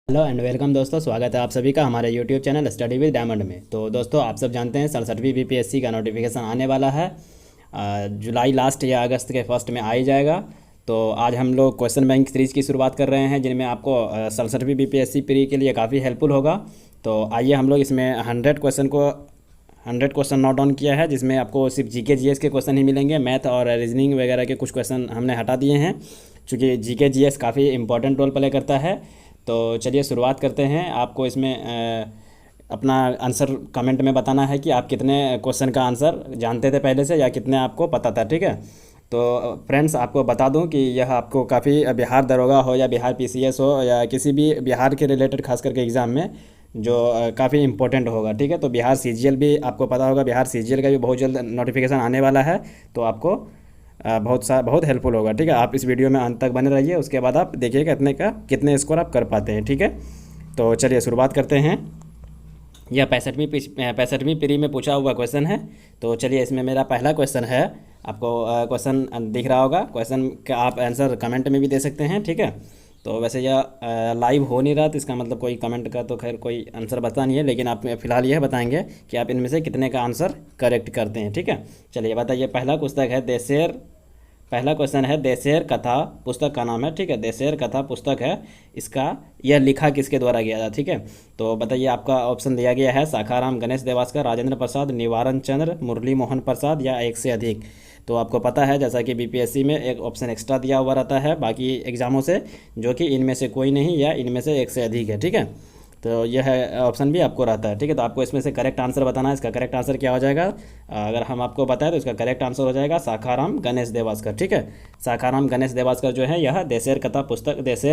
Hello and welcome दोस्तों, स्वागत है आप सभी का हमारे YouTube channel study with diamond में। तो दोस्तों, आप सब जानते हैं 67वीं बीपीएससी का नोटिफिकेशन आने वाला है। जुलाई लास्ट या अगस्त के फर्स्ट में आ ही जाएगा। तो आज हम लोग क्वेश्चन बैंक सीरीज़ की शुरुआत कर रहे हैं, जिनमें आपको 67वीं बीपीएससी प्री के लिए काफ़ी हेल्पफुल होगा। तो आइए हम लोग इसमें 100 क्वेश्चन नोट डाउन किया है, जिसमें आपको सिर्फ जीके जीएस के क्वेश्चन ही मिलेंगे। मैथ और रीजनिंग वगैरह के कुछ क्वेश्चन हमने हटा दिए हैं, क्योंकि जीके जीएस काफ़ी इंपॉर्टेंट रोल प्ले करता है। तो चलिए शुरुआत करते हैं। आपको इसमें अपना आंसर कमेंट में बताना है कि आप कितने क्वेश्चन का आंसर जानते थे पहले से, या कितने आपको पता था। ठीक है। तो फ्रेंड्स, आपको बता दूं कि यह आपको काफ़ी बिहार दरोगा हो या बिहार पीसीएस हो या किसी भी बिहार के रिलेटेड खास करके एग्ज़ाम में जो काफ़ी इंपॉर्टेंट होगा। ठीक है। तो बिहार सीजीएल भी आपको पता होगा, बिहार सीजीएल का भी बहुत जल्द नोटिफिकेशन आने वाला है। तो आपको बहुत हेल्पफुल होगा। ठीक है। आप इस वीडियो में अंत तक बने रहिए, उसके बाद आप देखिएगा कितने स्कोर आप कर पाते हैं। ठीक है। तो चलिए शुरुआत करते हैं। यह 65वीं पीरी में पूछा हुआ क्वेश्चन है। तो चलिए, इसमें मेरा पहला क्वेश्चन है। आपको क्वेश्चन दिख रहा होगा। क्वेश्चन का आप आंसर कमेंट में भी दे सकते हैं। ठीक है। तो वैसे यह लाइव हो नहीं रहा, तो इसका मतलब कोई कमेंट का तो खैर कोई आंसर बता नहीं है, लेकिन आप फिलहाल यह बताएंगे कि आप इनमें से कितने का आंसर करेक्ट करते हैं। ठीक है। चलिए बताइए। पहला पुस्तक है देशेर पहला क्वेश्चन है, देशेर कथा पुस्तक का नाम है। ठीक है। देशेर कथा पुस्तक है, इसका यह लिखा किसके द्वारा गया था। ठीक है। तो बताइए, आपका ऑप्शन दिया गया है साखाराम, गणेश देवास्कर, राजेंद्र प्रसाद, निवारण चंद्र, मुरली मोहन प्रसाद या एक से अधिक। तो आपको पता है, जैसा कि बीपीएससी में एक ऑप्शन एक्स्ट्रा दिया हुआ रहता है बाकी एग्जामों से, जो कि इनमें से कोई नहीं या इनमें से एक से अधिक है। ठीक है। तो यह ऑप्शन भी आपको रहता है। ठीक है। तो आपको इसमें से करेक्ट आंसर बताना है। इसका करेक्ट आंसर क्या हो जाएगा? अगर हम आपको बताएं तो इसका करेक्ट आंसर हो जाएगा साखाराम गणेश देवास्कर। ठीक है। साखाराम गणेश देवास्कर जो है, यह देशेर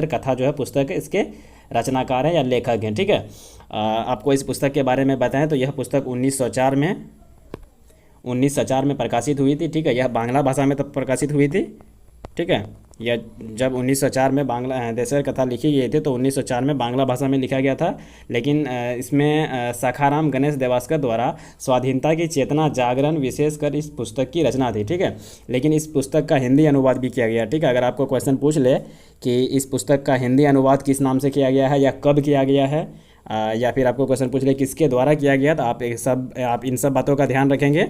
कथा जो है पुस्तक, इसके रचनाकार हैं या लेखक हैं। ठीक है। आपको इस पुस्तक के बारे में बताएं तो यह पुस्तक 1904 में प्रकाशित हुई थी। ठीक है। यह बांग्ला भाषा में तब प्रकाशित हुई थी। ठीक है। यह जब 1904 में बांग्ला देशेर कथा लिखी गई थी, तो 1904 में बांग्ला भाषा में लिखा गया था। लेकिन इसमें साखाराम गणेश देवास्कर द्वारा स्वाधीनता की चेतना जागरण विशेषकर इस पुस्तक की रचना थी। ठीक है। लेकिन इस पुस्तक का हिंदी अनुवाद भी किया गया। ठीक है। अगर आपको क्वेश्चन पूछ ले कि इस पुस्तक का हिंदी अनुवाद किस नाम से किया गया है या कब किया गया है, या फिर आपको क्वेश्चन पूछ ले किसके द्वारा किया गया, तो आप इन सब बातों का ध्यान रखेंगे।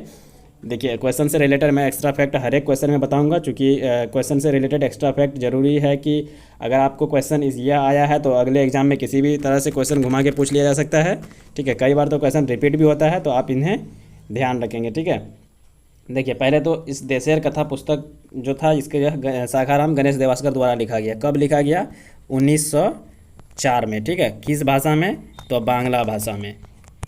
देखिए, क्वेश्चन से रिलेटेड मैं एक्स्ट्रा फैक्ट हर एक क्वेश्चन में बताऊंगा, क्योंकि क्वेश्चन से रिलेटेड एक्स्ट्रा फैक्ट जरूरी है कि अगर आपको क्वेश्चन यह आया है तो अगले एग्जाम में किसी भी तरह से क्वेश्चन घुमा के पूछ लिया जा सकता है। ठीक है। कई बार तो क्वेश्चन रिपीट भी होता है, तो आप इन्हें ध्यान रखेंगे। ठीक है। देखिए, पहले तो इस देशेर कथा पुस्तक जो था, इसके यह साखाराम गणेश देवास्कर द्वारा लिखा गया। कब लिखा गया? 1904 में। ठीक है। किस भाषा में? तो बांग्ला भाषा में।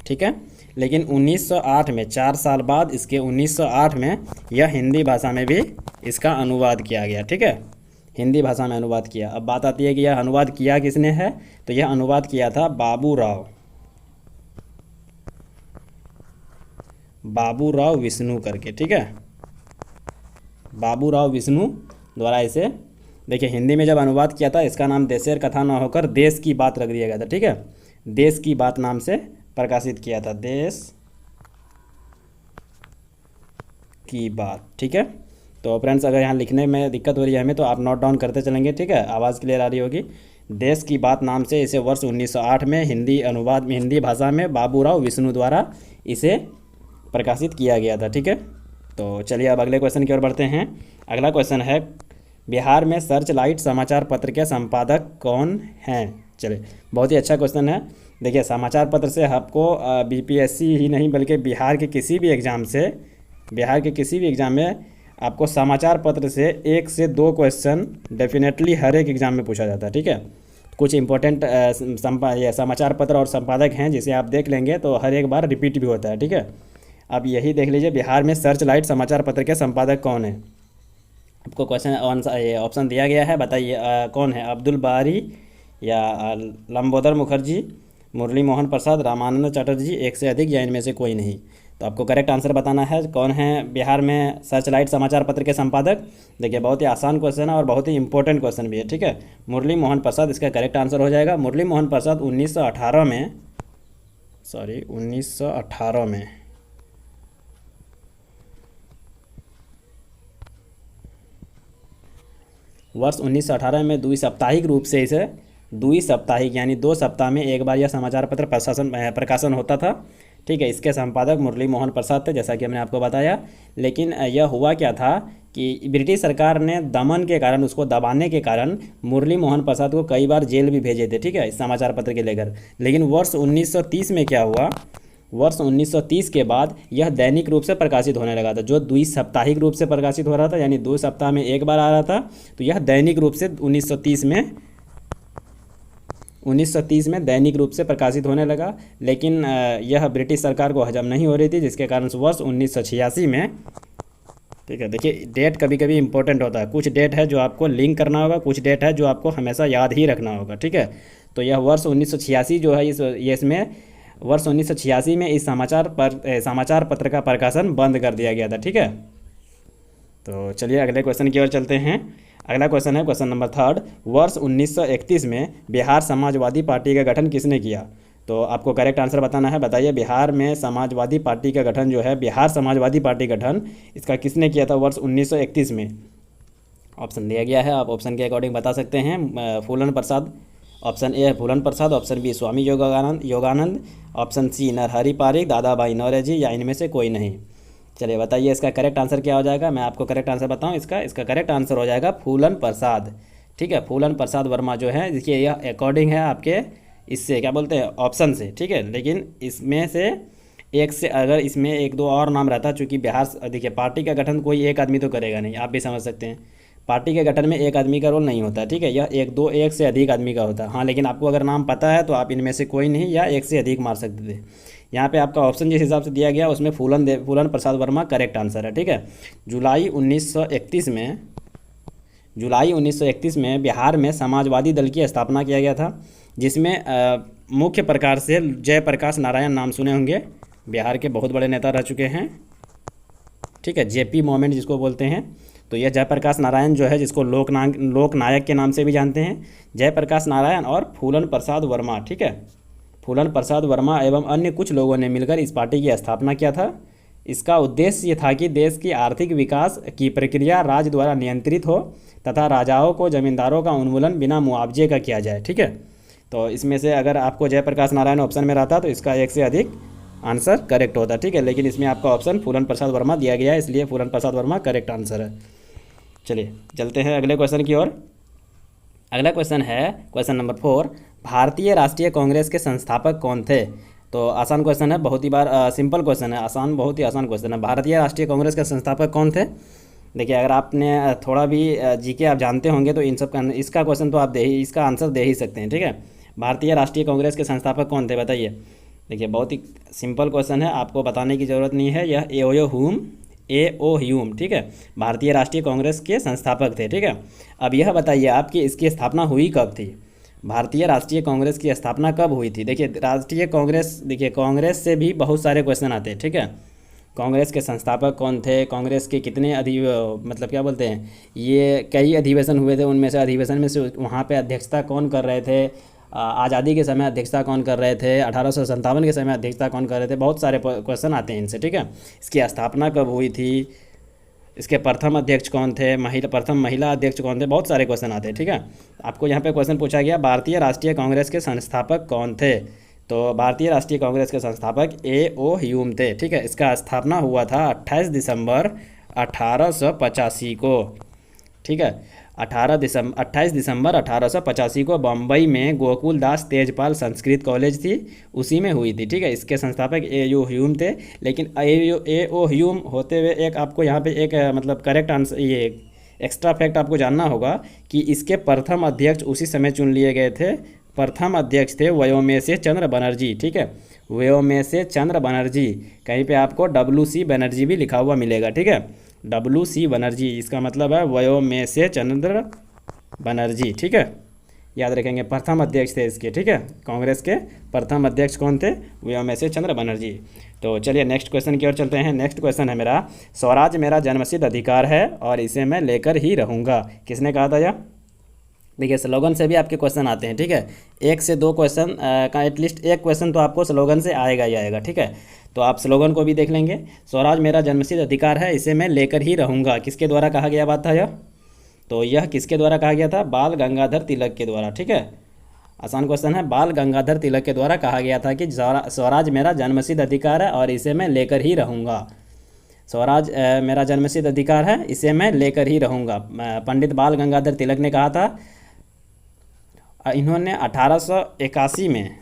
ठीक है। लेकिन 1908 में, 4 साल बाद इसके 1908 में यह हिंदी भाषा में भी इसका अनुवाद किया गया। ठीक है। हिंदी भाषा में अनुवाद किया। अब बात आती है कि यह अनुवाद किया किसने है, तो यह अनुवाद किया था बाबू राव विष्णु करके। ठीक है। बाबू राव विष्णु द्वारा इसे, देखिए, हिंदी में जब अनुवाद किया था, इसका नाम देशेर कथा ना होकर देश की बात रख दिया गया था। ठीक है। देश की बात नाम से प्रकाशित किया था, देश की बात। ठीक है। तो फ्रेंड्स, अगर यहाँ लिखने में दिक्कत हो रही है हमें, तो आप नोट डाउन करते चलेंगे। ठीक है। आवाज़ क्लियर आ रही होगी। देश की बात नाम से इसे वर्ष 1908 में हिंदी भाषा में बाबूराव विष्णु द्वारा इसे प्रकाशित किया गया था। ठीक है। तो चलिए अब अगले क्वेश्चन की ओर बढ़ते हैं। अगला क्वेश्चन है, बिहार में सर्च लाइट समाचार पत्र के संपादक कौन हैं? चलिए, बहुत ही अच्छा क्वेश्चन है। देखिए, समाचार पत्र से आपको बीपीएससी ही नहीं बल्कि बिहार के किसी भी एग्ज़ाम में आपको समाचार पत्र से 1 से 2 क्वेश्चन डेफिनेटली हर एक एग्ज़ाम में पूछा जाता है। ठीक है। कुछ इंपॉर्टेंट समाचार पत्र और संपादक हैं, जिसे आप देख लेंगे तो हर एक बार रिपीट भी होता है। ठीक है। अब यही देख लीजिए, बिहार में सर्च लाइट समाचार पत्र के संपादक कौन है। आपको क्वेश्चन ऑप्शन दिया गया है, बताइए कौन है? अब्दुल बारी या लंबोदर मुखर्जी, मुरली मोहन प्रसाद, रामानंद चटर्जी, एक से अधिक, या इनमें से कोई नहीं। तो आपको करेक्ट आंसर बताना है, कौन है बिहार में सर्च लाइट समाचार पत्र के संपादक। देखिए, बहुत ही आसान क्वेश्चन है और बहुत ही इंपॉर्टेंट क्वेश्चन भी है। ठीक है। मुरली मोहन प्रसाद इसका करेक्ट आंसर हो जाएगा। मुरली मोहन प्रसाद 1918 में वर्ष 1918 में द्विसाप्ताहिक रूप से इसे द्विसाप्ताहिक यानी 2 सप्ताह में एक बार यह समाचार पत्र प्रकाशन होता था। ठीक है, इसके संपादक मुरली मोहन प्रसाद थे, जैसा कि हमने आपको बताया। लेकिन यह हुआ क्या था कि ब्रिटिश सरकार ने दमन के कारण, उसको दबाने के कारण मुरली मोहन प्रसाद को कई बार जेल भी भेजे थे। ठीक है, इस समाचार पत्र के लेकर। लेकिन वर्ष 1930 में क्या हुआ, वर्ष 1930 के बाद यह दैनिक रूप से प्रकाशित होने लगा था। जो द्विसाप्ताहिक रूप से प्रकाशित हो रहा था यानी 2 सप्ताह में एक बार आ रहा था, तो यह दैनिक रूप से 1930 में दैनिक रूप से प्रकाशित होने लगा। लेकिन यह ब्रिटिश सरकार को हजम नहीं हो रही थी, जिसके कारण वर्ष 1986 में, ठीक है, देखिए डेट कभी कभी इंपॉर्टेंट होता है। कुछ डेट है जो आपको लिंक करना होगा, कुछ डेट है जो आपको हमेशा याद ही रखना होगा। ठीक है, तो यह वर्ष 1986 जो है, इसमें वर्ष 1986 में इस समाचार पत्र का प्रकाशन बंद कर दिया गया था। ठीक है, तो चलिए अगले क्वेश्चन की ओर चलते हैं। अगला क्वेश्चन है क्वेश्चन नंबर 3। वर्ष 1931 में बिहार समाजवादी पार्टी का गठन किसने किया? तो आपको करेक्ट आंसर बताना है। बताइए, बिहार में समाजवादी पार्टी का गठन जो है, बिहार समाजवादी पार्टी गठन, इसका किसने किया था वर्ष 1931 में? ऑप्शन दिया गया है, आप ऑप्शन के अकॉर्डिंग बता सकते हैं। फूलन प्रसाद, ऑप्शन ए है फूलन प्रसाद, ऑप्शन बी स्वामी योगानंद, ऑप्शन सी नरहरि पारिक, दादा भाई नौरोजी, या इनमें से कोई नहीं। चलिए बताइए इसका करेक्ट आंसर क्या हो जाएगा। मैं आपको करेक्ट आंसर बताऊं, इसका करेक्ट आंसर हो जाएगा फूलन प्रसाद। ठीक है, फूलन प्रसाद वर्मा जो है, देखिए यह अकॉर्डिंग है आपके इससे क्या बोलते हैं ऑप्शन से। ठीक है, लेकिन इसमें से एक से अगर इसमें एक दो और नाम रहता, चूँकि बिहार, देखिए पार्टी का गठन कोई एक आदमी तो करेगा नहीं, आप भी समझ सकते हैं। पार्टी के गठन में एक आदमी का रोल नहीं होता। ठीक है, यह एक से अधिक आदमी का होता है। हाँ, लेकिन आपको अगर नाम पता है तो आप इनमें से कोई नहीं या एक से अधिक मार सकते थे। यहाँ पे आपका ऑप्शन जिस हिसाब से दिया गया उसमें फूलन प्रसाद वर्मा करेक्ट आंसर है। ठीक है, जुलाई 1931 में बिहार में समाजवादी दल की स्थापना किया गया था, जिसमें मुख्य प्रकार से जयप्रकाश नारायण नाम सुने होंगे, बिहार के बहुत बड़े नेता रह चुके हैं। ठीक है, जेपी मोमेंट जिसको बोलते हैं, तो यह जयप्रकाश नारायण जो है, जिसको लोकनायक के नाम से भी जानते हैं, जयप्रकाश नारायण और फूलन प्रसाद वर्मा। ठीक है, फूलन प्रसाद वर्मा एवं अन्य कुछ लोगों ने मिलकर इस पार्टी की स्थापना किया था। इसका उद्देश्य ये था कि देश की आर्थिक विकास की प्रक्रिया राज्य द्वारा नियंत्रित हो तथा राजाओं को जमींदारों का उन्मूलन बिना मुआवजे का किया जाए। ठीक है, तो इसमें से अगर आपको जयप्रकाश नारायण ऑप्शन में रहता तो इसका एक से अधिक आंसर करेक्ट होता। ठीक है, लेकिन इसमें आपका ऑप्शन फूलन प्रसाद वर्मा दिया गया है, इसलिए फूलन प्रसाद वर्मा करेक्ट आंसर है। चलिए चलते हैं अगले क्वेश्चन की ओर। अगला क्वेश्चन है क्वेश्चन नंबर 4। भारतीय राष्ट्रीय कांग्रेस के संस्थापक कौन थे? तो आसान क्वेश्चन है, बहुत ही बार सिंपल क्वेश्चन है, बहुत ही आसान क्वेश्चन है। भारतीय राष्ट्रीय कांग्रेस के संस्थापक कौन थे? देखिए, अगर आपने थोड़ा भी जीके आप जानते होंगे तो इन सब का इसका क्वेश्चन तो आप इसका आंसर दे ही सकते हैं। ठीक है, भारतीय राष्ट्रीय कांग्रेस के संस्थापक कौन थे बताइए। देखिए, बहुत ही सिंपल क्वेश्चन है, आपको बताने की ज़रूरत नहीं है। यह ए.ओ. ह्यूम, ठीक है, भारतीय राष्ट्रीय कांग्रेस के संस्थापक थे। ठीक है, अब यह बताइए आपकी इसकी स्थापना हुई कब थी? भारतीय राष्ट्रीय कांग्रेस की स्थापना कब हुई थी? देखिए, राष्ट्रीय कांग्रेस, देखिए कांग्रेस से भी बहुत सारे क्वेश्चन आते हैं। ठीक है, कांग्रेस के संस्थापक कौन थे, कांग्रेस के कितने मतलब क्या बोलते हैं, ये कई अधिवेशन हुए थे, उनमें से अधिवेशन में से वहाँ पे अध्यक्षता कौन कर रहे थे, आज़ादी के समय अध्यक्षता कौन कर रहे थे, 1857 के समय अध्यक्षता कौन कर रहे थे, बहुत सारे क्वेश्चन आते हैं इनसे। ठीक है, इसकी स्थापना कब हुई थी, इसके प्रथम अध्यक्ष कौन थे, प्रथम महिला अध्यक्ष कौन थे, बहुत सारे क्वेश्चन आते हैं। ठीक है, आपको यहाँ पे क्वेश्चन पूछा गया भारतीय राष्ट्रीय कांग्रेस के संस्थापक कौन थे, तो भारतीय राष्ट्रीय कांग्रेस के संस्थापक ए.ओ. ह्यूम थे। ठीक है, इसका स्थापना हुआ था 28 दिसंबर 1885 को। ठीक है, 28 दिसंबर 1885 को बम्बई में गोकुल दास तेजपाल संस्कृत कॉलेज थी, उसी में हुई थी। ठीक है, इसके संस्थापक ए.ओ. ह्यूम थे। लेकिन ए.ओ. ह्यूम होते हुए एक आपको यहाँ पे एक मतलब करेक्ट आंसर, ये एक्स्ट्रा फैक्ट आपको जानना होगा कि इसके प्रथम अध्यक्ष उसी समय चुन लिए गए थे। प्रथम अध्यक्ष थे व्योमेश चंद्र बनर्जी। ठीक है, व्योमेश चंद्र बनर्जी, कहीं पे आपको WC बनर्जी भी लिखा हुआ मिलेगा। ठीक है, WC बनर्जी, इसका मतलब है व्योमेश चंद्र बनर्जी। ठीक है, याद रखेंगे, प्रथम अध्यक्ष थे इसके। ठीक है, कांग्रेस के प्रथम अध्यक्ष कौन थे? व्योमेश चंद्र बनर्जी। तो चलिए नेक्स्ट क्वेश्चन की ओर चलते हैं। नेक्स्ट क्वेश्चन है मेरा, स्वराज मेरा जन्मसिद्ध अधिकार है और इसे मैं लेकर ही रहूँगा, किसने कहा था यह? देखिए, स्लोगन से भी आपके क्वेश्चन आते हैं। ठीक है, 1 से 2 क्वेश्चन का एटलीस्ट एक क्वेश्चन तो आपको स्लोगन से आएगा ही आएगा। ठीक है, तो आप स्लोगन को भी देख लेंगे। स्वराज मेरा जन्मसिद्ध अधिकार है, इसे मैं लेकर ही रहूँगा, किसके द्वारा कहा गया बात था यह? तो यह किसके द्वारा कहा गया था? बाल गंगाधर तिलक के द्वारा। ठीक है, आसान क्वेश्चन है। बाल गंगाधर तिलक के द्वारा कहा गया था कि स्वराज मेरा जन्मसिद्ध अधिकार है और इसे मैं लेकर ही रहूँगा। स्वराज मेरा जन्मसिद्ध अधिकार है, इसे मैं लेकर ही रहूँगा। पंडित बाल गंगाधर तिलक ने कहा था। इन्होंने 1881 में,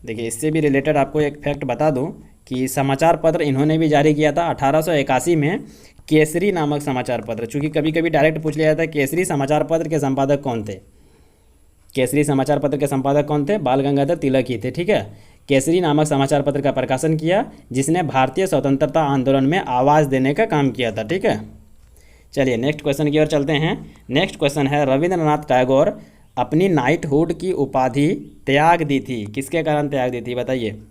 देखिए इससे भी रिलेटेड आपको एक फैक्ट बता दूं कि समाचार पत्र इन्होंने भी जारी किया था 1881 में, केसरी नामक समाचार पत्र। चूँकि कभी कभी डायरेक्ट पूछ लिया जाता है केसरी समाचार पत्र के संपादक कौन थे। केसरी समाचार पत्र के संपादक कौन थे? बाल गंगाधर तिलक ही थे, ठीक है। केसरी नामक समाचार पत्र का प्रकाशन किया, जिसने भारतीय स्वतंत्रता आंदोलन में आवाज़ देने का काम किया था, ठीक है। चलिए नेक्स्ट क्वेश्चन की ओर चलते हैं। नेक्स्ट क्वेश्चन है, रविंद्रनाथ टैगोर अपनी नाइटहुड की उपाधि त्याग दी थी, किसके कारण त्याग दी थी बताइए।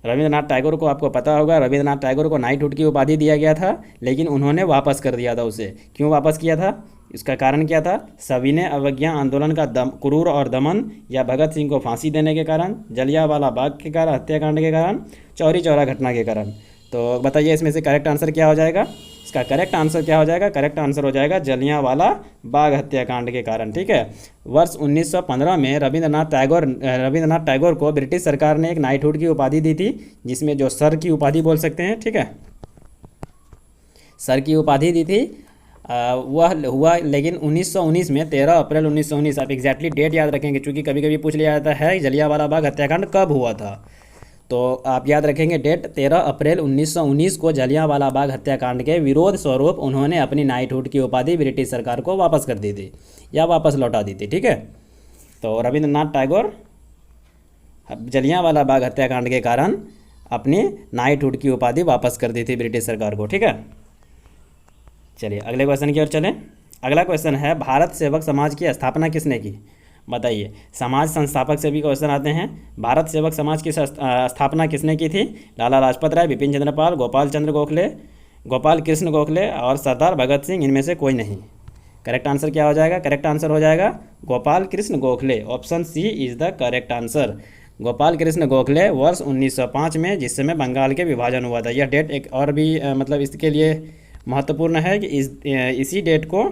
रविंद्रनाथ टैगोर को आपको पता होगा, रविंद्रनाथ टैगोर को नाइटहुड की उपाधि दिया गया था, लेकिन उन्होंने वापस कर दिया था उसे। क्यों वापस किया था? इसका कारण क्या था? सविनय अवज्ञा आंदोलन का क्रूर और दमन, या भगत सिंह को फांसी देने के कारण, जलियांवाला बाग के कारण, हत्याकांड के कारण, चौरी चौरा घटना के कारण। तो बताइए इसमें से करेक्ट आंसर क्या हो जाएगा? इसका करेक्ट आंसर क्या हो जाएगा? करेक्ट आंसर हो जाएगा जलियांवाला बाग हत्याकांड के कारण, ठीक है। वर्ष 1915 में रविंद्रनाथ टैगोर को ब्रिटिश सरकार ने एक नाइटहुड की उपाधि दी थी, जिसमें जो सर की उपाधि बोल सकते हैं, ठीक है, सर की उपाधि दी थी। वह हुआ लेकिन 1919 में, 13 अप्रैल 1919। आप एग्जैक्टली डेट याद रखेंगे, क्योंकि कभी कभी पूछ लिया जाता है जलियांवाला बाग हत्याकांड कब हुआ था। तो आप याद रखेंगे डेट, 13 अप्रैल 1919 को जलियांवाला बाग हत्याकांड के विरोध स्वरूप उन्होंने अपनी नाइटहुड की उपाधि ब्रिटिश सरकार को वापस कर दी थी, या वापस लौटा दी थी, ठीक है। तो रविंद्रनाथ टैगोर जलियांवाला बाग हत्याकांड के कारण अपनी नाइटहुड की उपाधि वापस कर दी थी ब्रिटिश सरकार को, ठीक है। चलिए अगले क्वेश्चन की ओर चलें। अगला क्वेश्चन है, भारत सेवक समाज की स्थापना किसने की बताइए। समाज संस्थापक से भी क्वेश्चन आते हैं। भारत सेवक समाज की स्थापना किसने की थी? लाला लाजपत राय, बिपिन चंद्र पाल, गोपाल चंद्र गोखले, गोपाल कृष्ण गोखले और सरदार भगत सिंह, इनमें से कोई नहीं। करेक्ट आंसर क्या हो जाएगा? करेक्ट आंसर हो जाएगा Gopal Krishna Gokhale. Option C is the correct answer. Gopal Krishna Gokhale वर्ष 1905 में, जिस समय बंगाल के विभाजन हुआ था। यह डेट एक और भी मतलब इसके लिए महत्वपूर्ण है कि इसी डेट को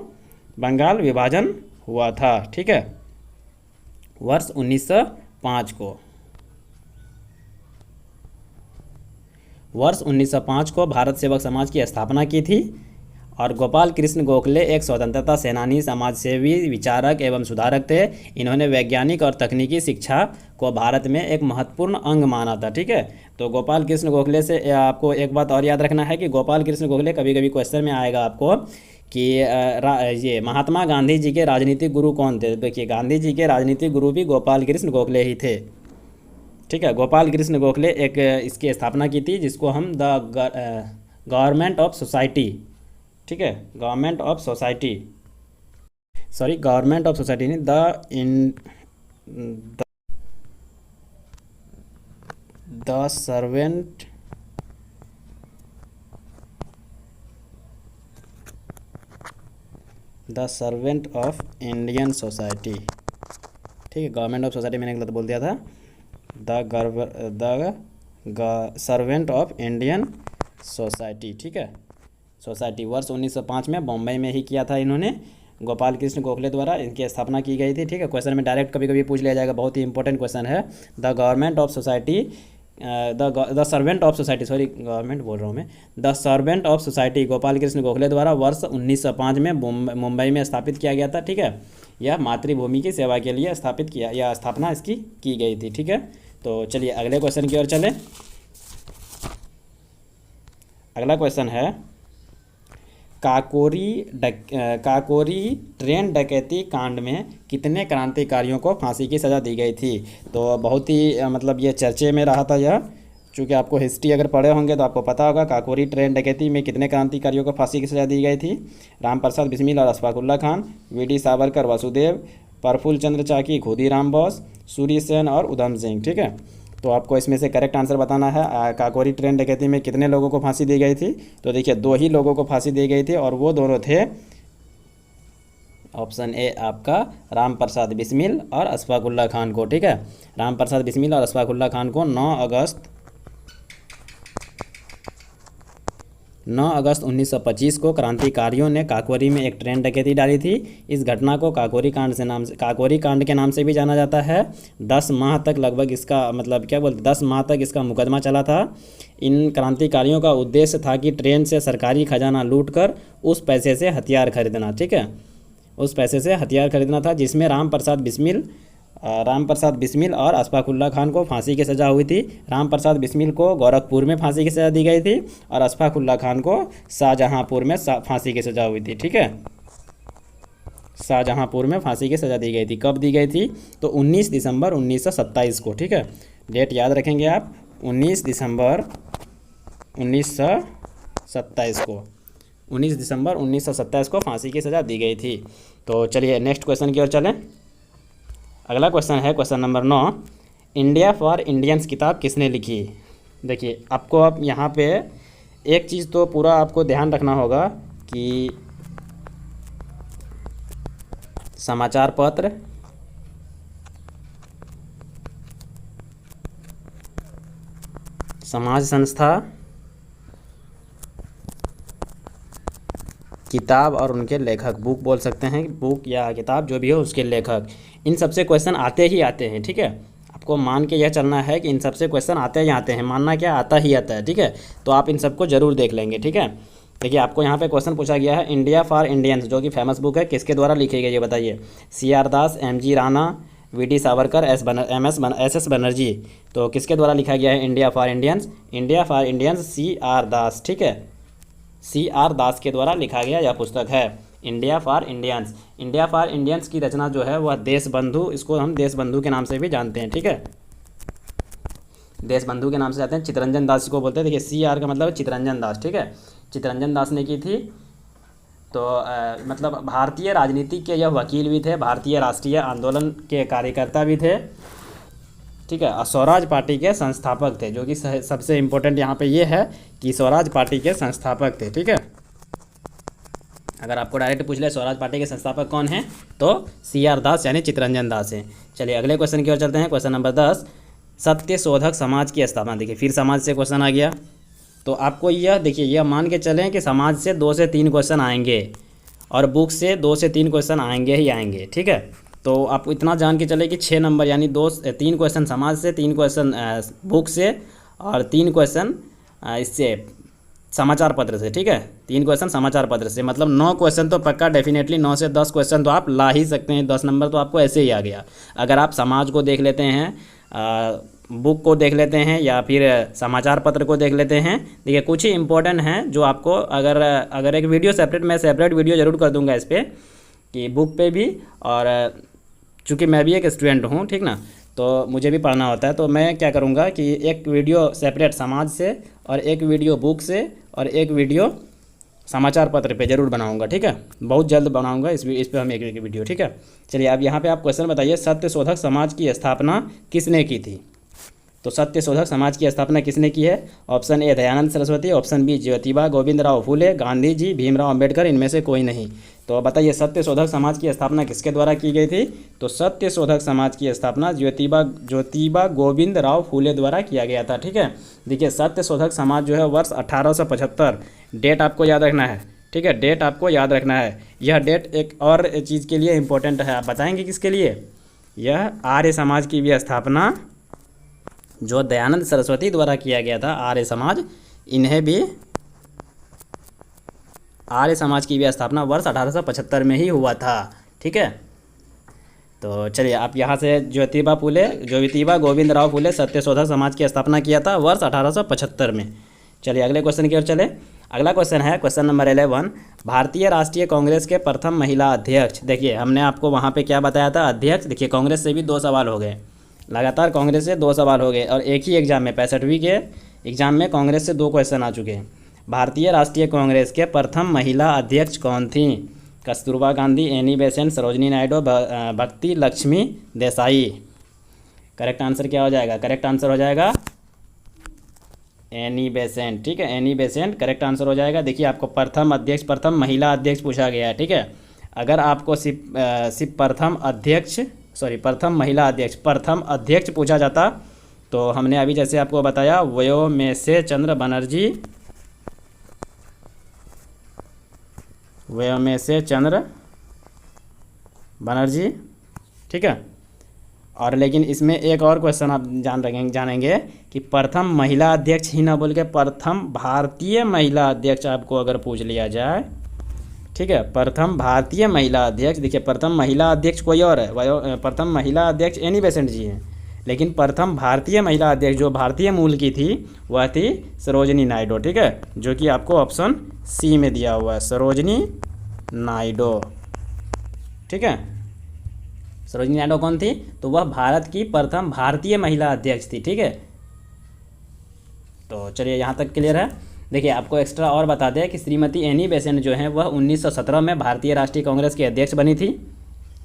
बंगाल विभाजन हुआ था, ठीक है, वर्ष 1905 को। वर्ष 1905 को भारत सेवक समाज की स्थापना की थी। और गोपाल कृष्ण गोखले एक स्वतंत्रता सेनानी, समाजसेवी, विचारक एवं सुधारक थे। इन्होंने वैज्ञानिक और तकनीकी शिक्षा को भारत में एक महत्वपूर्ण अंग माना था, ठीक है। तो गोपाल कृष्ण गोखले से आपको एक बात और याद रखना है कि गोपाल कृष्ण गोखले, कभी कभी क्वेश्चन में आएगा आपको कि ये महात्मा गांधी जी के राजनीतिक गुरु कौन थे। देखिए गांधी जी के राजनीतिक गुरु भी गोपाल कृष्ण गोखले ही थे, ठीक है। गोपाल कृष्ण गोखले एक इसकी स्थापना की थी, जिसको हम द गवर्नमेंट ऑफ सोसाइटी, ठीक है, government of society, sorry government of society नहीं, the servant of Indian society, ठीक है। गवर्नमेंट ऑफ सोसाइटी मैंने गलत बोल दिया था। The servant of Indian society, ठीक है, सोसाइटी। वर्ष 1905 में बॉम्बे में ही किया था इन्होंने, गोपाल कृष्ण गोखले द्वारा इनकी स्थापना की गई थी, ठीक है। क्वेश्चन में डायरेक्ट कभी कभी पूछ लिया जाएगा, बहुत ही इंपॉर्टेंट क्वेश्चन है। The government of society, the servant of society, sorry government बोल रहा हूँ मैं, the servant of society Gopal Krishna Gokhale द्वारा वर्ष 1905 में मुंबई में स्थापित किया गया था, ठीक है। यह मातृभूमि की सेवा के लिए स्थापित किया, या स्थापना इसकी की गई थी, ठीक है। तो चलिए अगले क्वेश्चन की ओर चलें। अगला क्वेश्चन है, काकोरी ट्रेन डकैती कांड में कितने क्रांतिकारियों को फांसी की सज़ा दी गई थी। तो बहुत ही मतलब ये चर्चे में रहा था यह, चूँकि आपको हिस्ट्री अगर पढ़े होंगे तो आपको पता होगा काकोरी ट्रेन डकैती में कितने क्रांतिकारियों को फांसी की सज़ा दी गई थी। राम प्रसाद बिस्मिल और अशफाकुल्ला खान, वी.डी. सावरकर, वासुदेव, प्रफुल्ल चंद्र चाकी, खुदीराम बोस, सूर्य सेन और उधम सिंह, ठीक है। तो आपको इसमें से करेक्ट आंसर बताना है। काकोरी ट्रेन डकैती में कितने लोगों को फांसी दी गई थी। तो देखिए 2 ही लोगों को फांसी दी गई थी, और वो दोनों थे, ऑप्शन ए आपका राम प्रसाद बिस्मिल और अशफाकुल्ला खान को, ठीक है। राम प्रसाद बिस्मिल और अशफाकुल्ला खान को 9 अगस्त 9 अगस्त 1925 को क्रांतिकारियों ने काकोरी में एक ट्रेन डकैती डाली थी। इस घटना को काकोरी कांड के नाम से भी जाना जाता है। 10 माह तक लगभग इसका मतलब क्या बोलते 10 माह तक इसका मुकदमा चला था। इन क्रांतिकारियों का उद्देश्य था कि ट्रेन से सरकारी खजाना लूटकर उस पैसे से हथियार खरीदना, ठीक है, उस पैसे से हथियार खरीदना था, जिसमें राम प्रसाद बिस्मिल और अशफाकुल्ला खान को फांसी की सज़ा हुई थी। राम प्रसाद बिस्मिल को गोरखपुर में फांसी की सज़ा दी गई थी और अशफाकुल्ला खान को शाहजहांपुर में फांसी की सज़ा हुई थी, ठीक है, शाहजहांपुर में फांसी की सज़ा दी गई थी। कब दी गई थी? तो 19 दिसंबर 1927 को, ठीक है, डेट याद रखेंगे आप, 19 दिसंबर 1927 को, 19 दिसंबर 1927 को फांसी की सज़ा दी गई थी। तो चलिए नेक्स्ट क्वेश्चन की ओर चलें। अगला क्वेश्चन है question number 9, India for Indians किताब किसने लिखी? देखिए आपको अब यहाँ पे एक चीज़ तो पूरा आपको ध्यान रखना होगा कि समाचार पत्र, समाज संस्था, किताब और उनके लेखक, बुक बोल सकते हैं, बुक या किताब जो भी हो उसके लेखक, इन सबसे क्वेश्चन आते ही आते हैं, ठीक है। आपको मान के यह चलना है कि इन सबसे क्वेश्चन आते ही आते हैं, मानना क्या, आता ही आता है, ठीक है। तो आप इन सबको जरूर देख लेंगे, ठीक है। देखिए आपको यहाँ पे क्वेश्चन पूछा गया है, इंडिया फॉर इंडियंस जो कि फेमस बुक है किसके द्वारा लिखी गई है बताइए? CR दास, MG Rana, VD Savarkar, SS Banerjee. तो किसके द्वारा लिखा गया है India for Indians? India for Indians CR दास, ठीक है, CR दास के द्वारा लिखा गया यह पुस्तक है India for Indians. India for Indians की रचना जो है वह देशबंधु, इसको हम देशबंधु के नाम से भी जानते हैं, ठीक है, देशबंधु के नाम से जानते हैं। चित्तरंजन दास को बोलते हैं। देखिए CR का मतलब चित्तरंजन दास, ठीक है, चित्तरंजन दास ने की थी। तो मतलब भारतीय राजनीति के यह वकील भी थे, भारतीय राष्ट्रीय आंदोलन के कार्यकर्ता भी थे, ठीक है, और स्वराज पार्टी के संस्थापक थे, जो कि सबसे इम्पोर्टेंट यहाँ पे ये है कि स्वराज पार्टी के संस्थापक थे, ठीक है। अगर आपको डायरेक्ट पूछ ले स्वराज पार्टी के संस्थापक कौन हैं तो CR दास यानी चित्तरंजन दास हैं। चलिए अगले क्वेश्चन की ओर चलते हैं। क्वेश्चन नंबर 10, सत्य शोधक समाज की स्थापना। देखिए फिर समाज से क्वेश्चन आ गया। तो आपको यह देखिए यह मान के चलें कि समाज से 2 से 3 क्वेश्चन आएंगे और बुक से 2 से 3 क्वेश्चन आएंगे ही आएंगे, ठीक है। तो आप इतना जान के चले कि 6 नंबर यानी 3 क्वेश्चन समाज से, 3 क्वेश्चन बुक से और 3 क्वेश्चन इससे समाचार पत्र से, ठीक है, 3 क्वेश्चन समाचार पत्र से, मतलब 9 क्वेश्चन तो पक्का डेफिनेटली 9 से 10 क्वेश्चन तो आप ला ही सकते हैं। 10 नंबर तो आपको ऐसे ही आ गया। अगर आप समाज को देख लेते हैं, बुक को देख लेते हैं या फिर समाचार पत्र को देख लेते हैं। देखिए कुछ ही इंपॉर्टेंट हैं जो आपको अगर एक वीडियो सेपरेट वीडियो ज़रूर कर दूंगा इस पर कि बुक पे भी, और चूँकि मैं भी एक स्टूडेंट हूँ, ठीक ना, तो मुझे भी पढ़ना होता है, तो मैं क्या करूँगा कि एक वीडियो सेपरेट समाज से और एक वीडियो बुक से और एक वीडियो समाचार पत्र पे ज़रूर बनाऊंगा, ठीक है, बहुत जल्द बनाऊंगा इस पे हम एक वीडियो, ठीक है। चलिए अब यहाँ पे आप क्वेश्चन बताइए, सत्य शोधक समाज की स्थापना किसने की थी? तो सत्य शोधक समाज की स्थापना किसने की है? Option A Dayanand Saraswati, option B Jyotiba Govind Rao Phule, Gandhi ji, Bhimrao Ambedkar, इनमें से कोई नहीं। तो बताइए सत्य शोधक समाज की स्थापना किसके द्वारा की गई थी? तो सत्य शोधक समाज की स्थापना ज्योतिबा गोविंद राव फूले द्वारा किया गया था, ठीक है। देखिए सत्य शोधक समाज जो है वर्ष 1875, डेट आपको याद रखना है, ठीक है, डेट आपको याद रखना है। यह डेट एक और चीज़ के लिए इम्पोर्टेंट है, आप बताएंगे किसके लिए? यह आर्य समाज की भी स्थापना जो दयानंद सरस्वती द्वारा किया गया था, आर्य समाज, इन्हें भी आर्य समाज की भी स्थापना वर्ष 1875 में ही हुआ था, ठीक है। तो चलिए आप यहाँ से ज्योतिबा गोविंद राव फूले सत्य शोधक समाज की स्थापना किया था वर्ष 1875 में। चलिए अगले क्वेश्चन की ओर चले। अगला क्वेश्चन है क्वेश्चन नंबर 11, भारतीय राष्ट्रीय कांग्रेस के प्रथम महिला अध्यक्ष। देखिए हमने आपको वहाँ पे क्या बताया था, अध्यक्ष। देखिए कांग्रेस से भी 2 सवाल हो गए, लगातार कांग्रेस से 2 सवाल हो गए और एक ही एग्जाम में 65वीं के एग्जाम में कांग्रेस से 2 क्वेश्चन आ चुके हैं। भारतीय राष्ट्रीय कांग्रेस के प्रथम महिला अध्यक्ष कौन थी? कस्तूरबा गांधी, एनी बेसेंट, सरोजिनी नायडू, भक्ति लक्ष्मी देसाई। करेक्ट आंसर क्या हो जाएगा? करेक्ट आंसर हो जाएगा एनी बेसेंट, ठीक है, एनी बेसेंट करेक्ट आंसर हो जाएगा। देखिए आपको प्रथम महिला अध्यक्ष पूछा गया है, ठीक है। अगर आपको सिर्फ प्रथम महिला अध्यक्ष, प्रथम अध्यक्ष पूछा जाता तो हमने अभी जैसे आपको बताया व्योमेश चंद्र बनर्जी व्योमेश चंद्र बनर्जी, ठीक है। और लेकिन इसमें एक और क्वेश्चन आप जानेंगे कि प्रथम महिला अध्यक्ष ही ना बोल के प्रथम भारतीय महिला अध्यक्ष आपको अगर पूछ लिया जाए, ठीक है, प्रथम भारतीय महिला अध्यक्ष, देखिए प्रथम महिला अध्यक्ष कोई और है, प्रथम महिला अध्यक्ष एनी बेसेंट जी हैं, लेकिन प्रथम भारतीय महिला अध्यक्ष जो भारतीय मूल की थी वह थी सरोजिनी नायडू, ठीक है, जो कि आपको ऑप्शन सी में दिया हुआ है, सरोजिनी नायडू, ठीक है। सरोजिनी नायडू कौन थी? तो वह भारत की प्रथम भारतीय महिला अध्यक्ष थी, ठीक है। तो चलिए यहाँ तक क्लियर है। देखिए आपको एक्स्ट्रा और बता दें कि श्रीमती एनी बेसेंट जो है वह 1917 में भारतीय राष्ट्रीय कांग्रेस की अध्यक्ष बनी थी,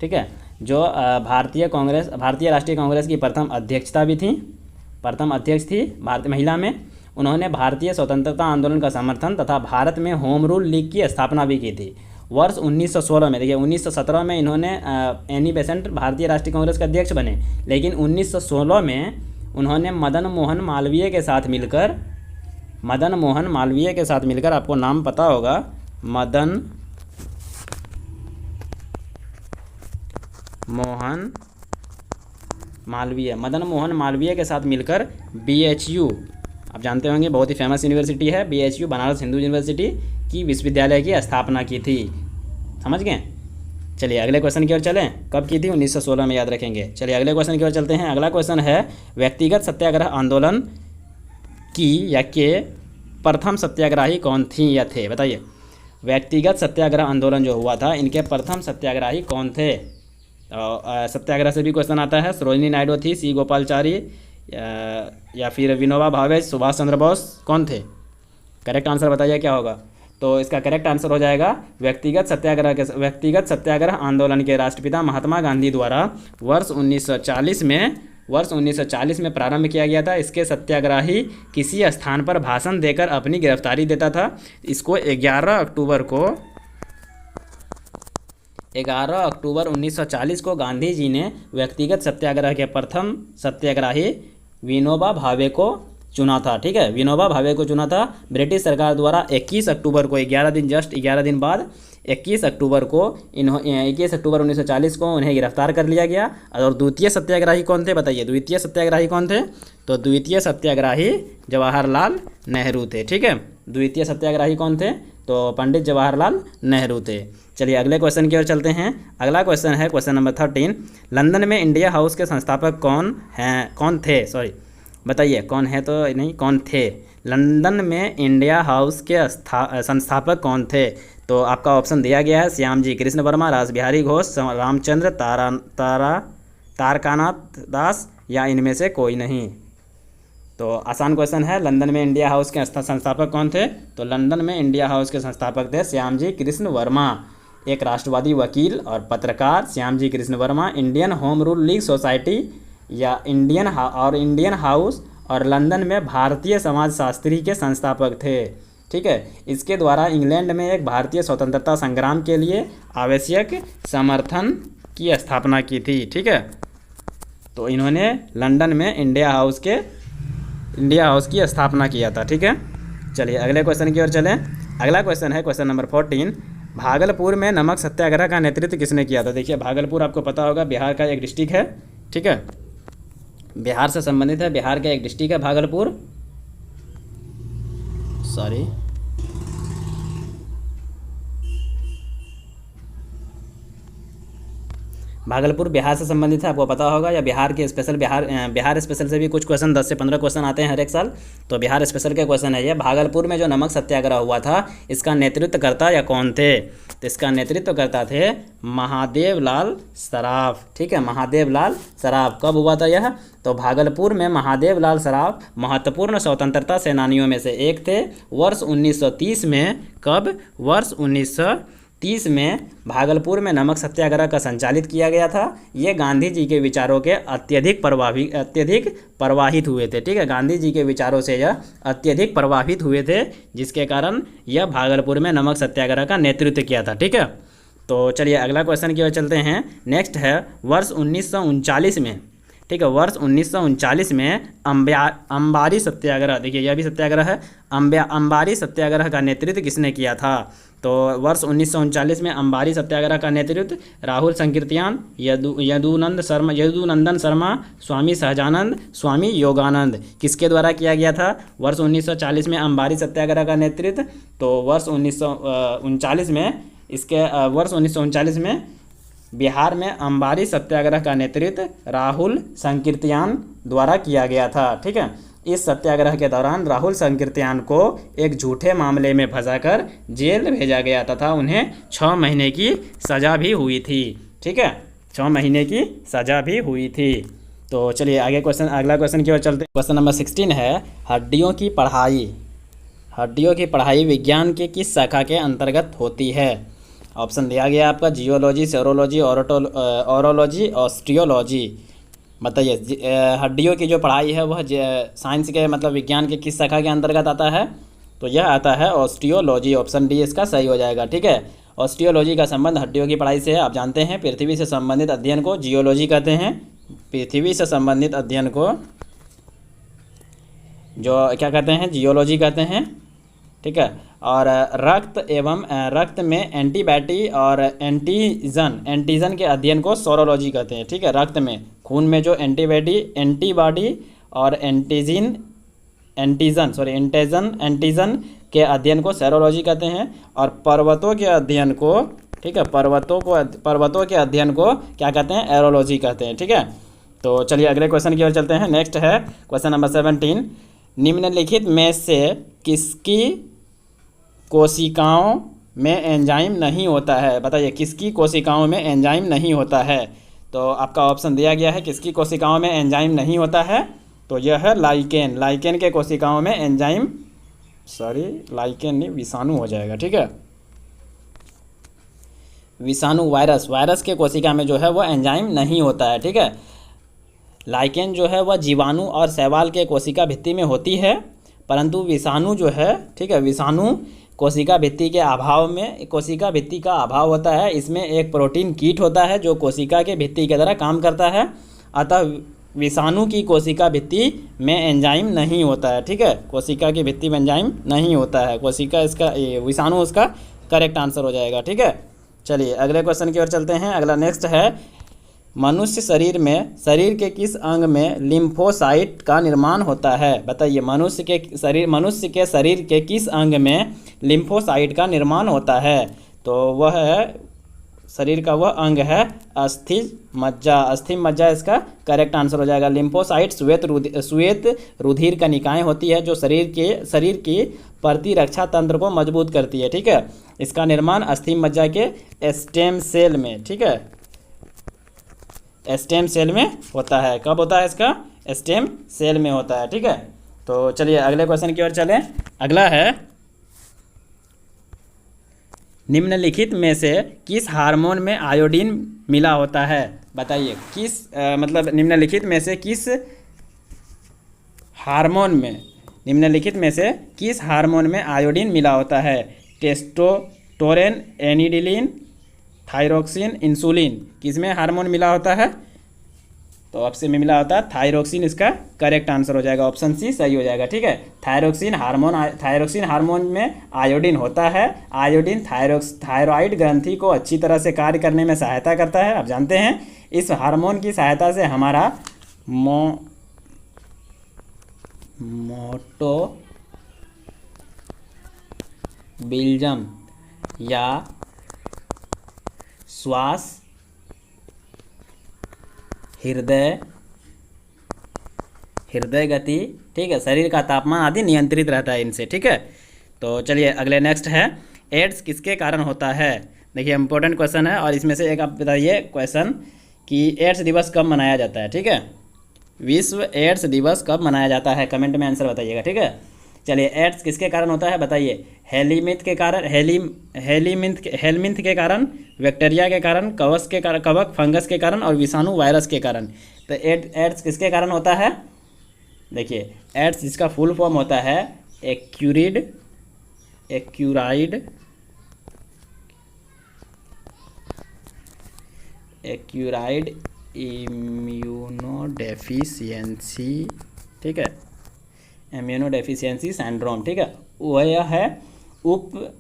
ठीक है, जो भारतीय राष्ट्रीय कांग्रेस की प्रथम अध्यक्षता भी थी, प्रथम अध्यक्ष थी भारतीय महिला में। उन्होंने भारतीय स्वतंत्रता आंदोलन का समर्थन तथा भारत में होम रूल लीग की स्थापना भी की थी। वर्ष 1916 में, देखिए 1917 में इन्होंने एनी बेसेंट भारतीय राष्ट्रीय कांग्रेस के अध्यक्ष बने, लेकिन 1916 में उन्होंने मदन मोहन मालवीय के साथ मिलकर, आपको नाम पता होगा, मदन मोहन मालवीय के साथ मिलकर BHU, आप जानते होंगे बहुत ही फेमस यूनिवर्सिटी है BHU, बनारस हिंदू यूनिवर्सिटी की विश्वविद्यालय की स्थापना की थी, समझ गए। चलिए अगले क्वेश्चन की ओर चलें। कब की थी? 1916 में, याद रखेंगे। चलिए अगले क्वेश्चन की ओर चलते हैं। अगला क्वेश्चन है व्यक्तिगत सत्याग्रह आंदोलन की या के प्रथम सत्याग्रही कौन थी या थे? बताइए, व्यक्तिगत सत्याग्रह आंदोलन जो हुआ था इनके प्रथम सत्याग्रही कौन थे? सत्याग्रह से भी क्वेश्चन आता है। सरोजिनी नायडू थी, C गोपालाचारी या फिर विनोबा भावे, सुभाष चंद्र बोस, कौन थे? करेक्ट आंसर बताइए क्या होगा। तो इसका करेक्ट आंसर हो जाएगा व्यक्तिगत सत्याग्रह आंदोलन के राष्ट्रपिता महात्मा गांधी द्वारा वर्ष 1940 में प्रारंभ किया गया था। इसके सत्याग्रही किसी स्थान पर भाषण देकर अपनी गिरफ्तारी देता था। इसको 11 अक्टूबर 1940 को गांधी जी ने व्यक्तिगत सत्याग्रह के प्रथम सत्याग्रही विनोबा भावे को चुना था, ठीक है, विनोबा भावे को चुना था। ब्रिटिश सरकार द्वारा 21 अक्टूबर को, 11 दिन बाद 21 अक्टूबर 1940 को उन्हें गिरफ्तार कर लिया गया। और द्वितीय सत्याग्रही कौन थे? बताइए, द्वितीय सत्याग्रही कौन थे? तो द्वितीय सत्याग्रही जवाहरलाल नेहरू थे, ठीक है। द्वितीय सत्याग्रही कौन थे? तो पंडित जवाहरलाल नेहरू थे। चलिए अगले क्वेश्चन की ओर चलते हैं। अगला क्वेश्चन है क्वेश्चन नंबर 13। लंदन में इंडिया हाउस के संस्थापक कौन थे? सॉरी, बताइए कौन है तो नहीं, कौन थे? लंदन में इंडिया हाउस के संस्थापक कौन थे? तो आपका ऑप्शन दिया गया है श्यामजी कृष्ण वर्मा, रासबिहारी घोष, रामचंद्र तारकानाथ दास या इनमें से कोई नहीं। तो आसान क्वेश्चन है, लंदन में इंडिया हाउस के संस्थापक कौन थे? तो लंदन में इंडिया हाउस के संस्थापक थे श्यामजी कृष्ण वर्मा, एक राष्ट्रवादी वकील और पत्रकार Shyamji Krishna Verma Indian home rule league society या इंडियन हाउस और लंदन में भारतीय समाजशास्त्री के संस्थापक थे, ठीक है। इसके द्वारा इंग्लैंड में एक भारतीय स्वतंत्रता संग्राम के लिए आवश्यक समर्थन की स्थापना की थी, ठीक है। तो इन्होंने लंदन में इंडिया हाउस की स्थापना किया था, ठीक है। चलिए अगले क्वेश्चन की ओर चलें। अगला क्वेश्चन है क्वेश्चन नंबर 14। भागलपुर में नमक सत्याग्रह का नेतृत्व किसने किया था? देखिए भागलपुर आपको पता होगा बिहार का एक डिस्ट्रिक्ट है, ठीक है, बिहार से संबंधित है, बिहार का एक डिस्ट्रिक्ट है भागलपुर। सॉरी, भागलपुर बिहार से संबंधित है, आपको पता होगा, या बिहार स्पेशल से भी कुछ क्वेश्चन 10 से 15 क्वेश्चन आते हैं हर एक साल। तो बिहार स्पेशल के क्वेश्चन है ये। भागलपुर में जो नमक सत्याग्रह हुआ था इसका नेतृत्वकर्ता या कौन थे? तो इसका नेतृत्वकर्ता थे महादेव लाल सराफ, ठीक है, महादेव लाल सराफ। कब हुआ था यह? तो भागलपुर में महादेव लाल सराफ महत्वपूर्ण स्वतंत्रता सेनानियों में से एक थे। वर्ष 1930 में, कब? वर्ष 1930 में भागलपुर में नमक सत्याग्रह का संचालित किया गया था। ये गांधी जी के विचारों के अत्यधिक प्रवाहित हुए थे, ठीक है, गांधी जी के विचारों से यह अत्यधिक प्रभावित हुए थे, जिसके कारण यह भागलपुर में नमक सत्याग्रह का नेतृत्व किया था, ठीक है। तो चलिए अगला क्वेश्चन की ओर चलते हैं। नेक्स्ट है वर्ष 1939 में ठीक है। वर्ष 1939 में अंबारी सत्याग्रह, देखिए यह भी सत्याग्रह है, अंबारी सत्याग्रह का नेतृत्व किसने किया था? तो वर्ष 1939 में अंबारी सत्याग्रह का नेतृत्व राहुल संकीर्तन, यदुनंदन शर्मा, स्वामी सहजानंद, स्वामी योगानंद किसके द्वारा किया गया था? वर्ष 1940 में अंबारी सत्याग्रह का नेतृत्व, तो वर्ष 1939 में वर्ष 1939 में बिहार में अंबारी सत्याग्रह का नेतृत्व राहुल संकीर्तन द्वारा किया गया था। ठीक है। इस सत्याग्रह के दौरान राहुल संकीर्तन को एक झूठे मामले में फंसाकर जेल भेजा गया तथा उन्हें 6 महीने की सज़ा भी हुई थी। ठीक है, 6 महीने की सज़ा भी हुई थी। तो चलिए आगे अगला क्वेश्चन की ओर चलते हैं। क्वेश्चन नंबर 16 है, हड्डियों की पढ़ाई विज्ञान के किस शाखा के अंतर्गत होती है? ऑप्शन दिया गया आपका जियोलॉजी, सेरोलॉजी, ऑरोलॉजी, ऑस्टियोलॉजी। बताइए हड्डियों की जो पढ़ाई है वह साइंस के मतलब विज्ञान के किस शाखा के अंतर्गत आता है? तो यह आता है ऑस्टियोलॉजी। ऑप्शन डी इसका सही हो जाएगा। ठीक है, ऑस्टियोलॉजी का संबंध हड्डियों की पढ़ाई से है। आप जानते हैं पृथ्वी से संबंधित अध्ययन को जियोलॉजी कहते हैं। पृथ्वी से संबंधित अध्ययन को जो क्या कहते हैं? जियोलॉजी कहते हैं। ठीक है, और रक्त में एंटीबॉडी और एंटीजन के अध्ययन को सोरोलॉजी कहते हैं। ठीक है, रक्त में खून में जो एंटीबॉडी और एंटीजन के अध्ययन को सेरोलॉजी कहते हैं। और पर्वतों के अध्ययन को, ठीक है, पर्वतों के अध्ययन को क्या कहते हैं? एरोलॉजी कहते हैं। ठीक है, तो चलिए अगले क्वेश्चन की ओर चलते हैं। नेक्स्ट है क्वेश्चन नंबर 17, निम्नलिखित में से किसकी कोशिकाओं में एंजाइम नहीं होता है? बताइए किसकी कोशिकाओं में एंजाइम नहीं होता है? तो आपका ऑप्शन दिया गया है किसकी कोशिकाओं में एंजाइम नहीं होता है, तो यह है लाइकेन के कोशिकाओं में एंजाइम, लाइकेन नहीं, विषाणु हो जाएगा। ठीक है, विषाणु, वायरस के कोशिका में जो है वह एंजाइम नहीं होता है। ठीक है, लाइकेन जो है वह जीवाणु और शैवाल के कोशिका भित्ति में होती है, परंतु विषाणु जो है, ठीक है, विषाणु कोशिका भित्ति का अभाव होता है। इसमें एक प्रोटीन कीट होता है जो कोशिका के भित्ति की तरह काम करता है, अतः विषाणु की कोशिका भित्ति में एंजाइम नहीं होता है। ठीक है, कोशिका की भित्ति में एंजाइम नहीं होता है, विषाणु उसका करेक्ट आंसर हो जाएगा। ठीक है, चलिए अगले क्वेश्चन की ओर चलते हैं। अगला नेक्स्ट है, मनुष्य शरीर के किस अंग में लिम्फोसाइट का निर्माण होता है? बताइए मनुष्य के शरीर के किस अंग में लिम्फोसाइट का निर्माण होता है? तो वह शरीर का वह अंग है अस्थि मज्जा इसका करेक्ट आंसर हो जाएगा। लिम्फोसाइट श्वेत रुधिर कणिकाएं होती है जो शरीर की प्रतिरक्षा तंत्र को मजबूत करती है। ठीक है, इसका निर्माण अस्थि मज्जा के स्टेम सेल में, ठीक है, स्टेम सेल में होता है। कब होता है? इसका स्टेम सेल में होता है। ठीक है, तो चलिए अगले क्वेश्चन की ओर चलें। अगला है, निम्नलिखित में से किस हार्मोन में आयोडीन मिला होता है? बताइए निम्नलिखित में से किस हार्मोन में आयोडीन मिला होता है? टेस्टोस्टेरोन, एनिड्रिलिन, थायरोक्सिन, इंसुलिन, किसमें हार्मोन मिला होता है? तो ऑप्शन में मिला होता है थायरोक्सिन, इसका करेक्ट आंसर हो जाएगा। ऑप्शन सी सही हो जाएगा। ठीक है, थायरोक्सिन हार्मोन में आयोडीन होता है। आयोडीन थायराइड ग्रंथि को अच्छी तरह से कार्य करने में सहायता करता है। आप जानते हैं इस हार्मोन की सहायता से हमारा मेटाबॉलिज्म या श्वास, हृदय गति, ठीक है, शरीर का तापमान आदि नियंत्रित रहता है इनसे। ठीक है, तो चलिए अगले नेक्स्ट है, एड्स किसके कारण होता है? देखिए इंपॉर्टेंट क्वेश्चन है और इसमें से एक आप बताइए क्वेश्चन कि एड्स दिवस कब मनाया जाता है? ठीक है, विश्व एड्स दिवस कब मनाया जाता है? कमेंट में आंसर बताइएगा। ठीक है, चलिए एड्स किसके कारण होता है बताइए? हेलीमिंथ के कारण, हेलमिंथ के कारण, बैक्टीरिया के कारण, कवक फंगस के कारण और विषाणु वायरस के कारण। तो एड्स किसके कारण होता है? देखिए एड्स जिसका फुल फॉर्म होता है एक्यूराइड इम्यूनोडेफिशिएंसी, ठीक है, इम्यूनोडेफिशिएंसी सिंड्रोम, ठीक है, वह है उप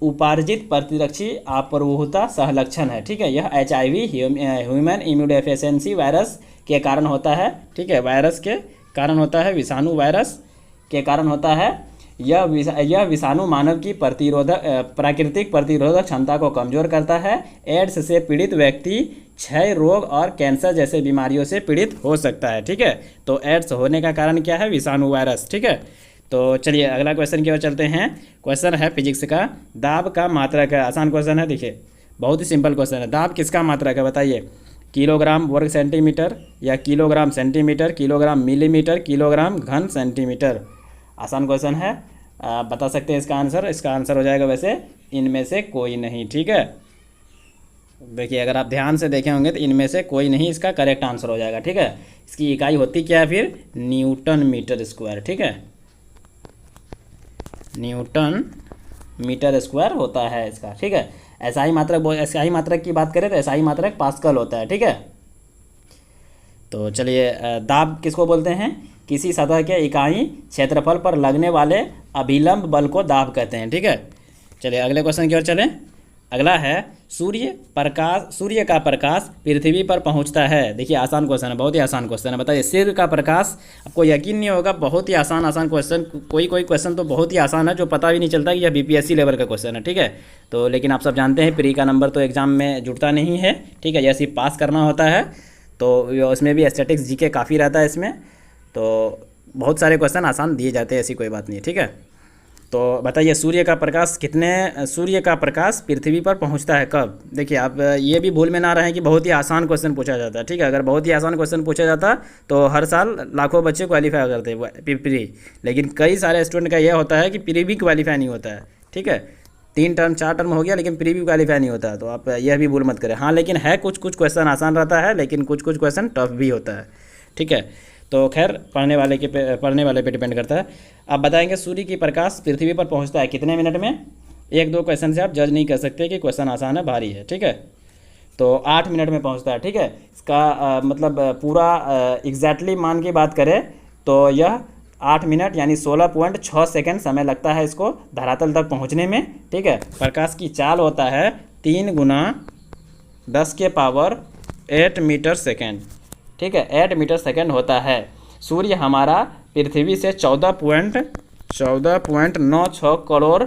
उपार्जित प्रतिरक्षी अप्रभुता सहलक्षण है, ठीक है। यह HIV ह्यूमन इम्यूनोडेफिशिएंसी वायरस के कारण होता है, ठीक है, वायरस के कारण होता है, विषाणु वायरस के कारण होता है। यह विषाणु मानव की प्राकृतिक प्रतिरोधक क्षमता को कमजोर करता है। एड्स से पीड़ित व्यक्ति क्षय रोग और कैंसर जैसे बीमारियों से पीड़ित हो सकता है, ठीक है। तो एड्स होने का कारण क्या है? विषाणु वायरस, ठीक है। तो चलिए अगला क्वेश्चन की ओर चलते हैं। क्वेश्चन है फिजिक्स का, दाब का मात्रक है। आसान क्वेश्चन है, देखिए बहुत ही सिंपल क्वेश्चन है। दाब किसका मात्रक है बताइए? किलोग्राम वर्ग सेंटीमीटर या kilogram centimetre, kilogram millimetre, kilogram घन सेंटीमीटर? आसान क्वेश्चन है, बता सकते हैं इसका आंसर। इसका आंसर हो जाएगा वैसे इनमें से कोई नहीं, ठीक है। देखिए अगर आप ध्यान से देखे होंगे तो इनमें से कोई नहीं इसका करेक्ट आंसर हो जाएगा, ठीक है। इसकी इकाई होती क्या है फिर? न्यूटन मीटर स्क्वायर, ठीक है, न्यूटन मीटर स्क्वायर होता है इसका, ठीक है। एसआई मात्रक की बात करें तो एसआई मात्रक पास्कल होता है, ठीक है। तो चलिए दाब किसको बोलते हैं? किसी सतह के इकाई क्षेत्रफल पर लगने वाले अभिलंब बल को दाब कहते हैं, ठीक है। चलिए अगले क्वेश्चन की ओर चलें। अगला है सूर्य का प्रकाश पृथ्वी पर पहुंचता है। देखिए आसान क्वेश्चन है, बहुत ही आसान क्वेश्चन है। बताइए सूर्य का प्रकाश, आपको यकीन नहीं होगा, बहुत ही आसान क्वेश्चन। कोई क्वेश्चन तो बहुत ही आसान है जो पता भी नहीं चलता कि यह BPSC लेवल का क्वेश्चन है, ठीक है। तो लेकिन आप सब जानते हैं प्री का नंबर तो एग्जाम में जुड़ता नहीं है, ठीक है, यह सिर्फ पास करना होता है। तो उसमें भी स्टैटिक्स जीके काफ़ी रहता है इसमें, तो बहुत सारे क्वेश्चन आसान दिए जाते हैं, ऐसी कोई बात नहीं है, ठीक है। तो बताइए सूर्य का प्रकाश पृथ्वी पर पहुंचता है कब? देखिए आप ये भी भूल में ना रहें कि बहुत ही आसान क्वेश्चन पूछा जाता है, ठीक है। अगर बहुत ही आसान क्वेश्चन पूछा जाता तो हर साल लाखों बच्चे क्वालिफाई करते प्री, लेकिन कई सारे स्टूडेंट का यह होता है कि प्री भी क्वालिफाई नहीं होता है, ठीक है। 3 टर्म 4 टर्म हो गया लेकिन प्री भी क्वालिफाई नहीं होता, तो आप यह भी भूल मत करें। हाँ लेकिन है कुछ क्वेश्चन आसान रहता है, लेकिन कुछ क्वेश्चन टफ भी होता है, ठीक है। तो खैर पढ़ने वाले पे डिपेंड करता है। आप बताएंगे सूर्य की प्रकाश पृथ्वी पर पहुंचता है कितने मिनट में? 1-2 क्वेश्चन से आप जज नहीं कर सकते कि क्वेश्चन आसान है भारी है, ठीक है। तो 8 मिनट में पहुंचता है, ठीक है। इसका मतलब पूरा एग्जैक्टली मान की बात करें तो यह 8 मिनट यानी 16.6 सेकेंड समय लगता है इसको धरातल तक पहुँचने में, ठीक है। प्रकाश की चाल होता है 3 × 10⁸ मीटर सेकेंड, ठीक है, 8 मीटर सेकेंड होता है। सूर्य हमारा पृथ्वी से 14.96 करोड़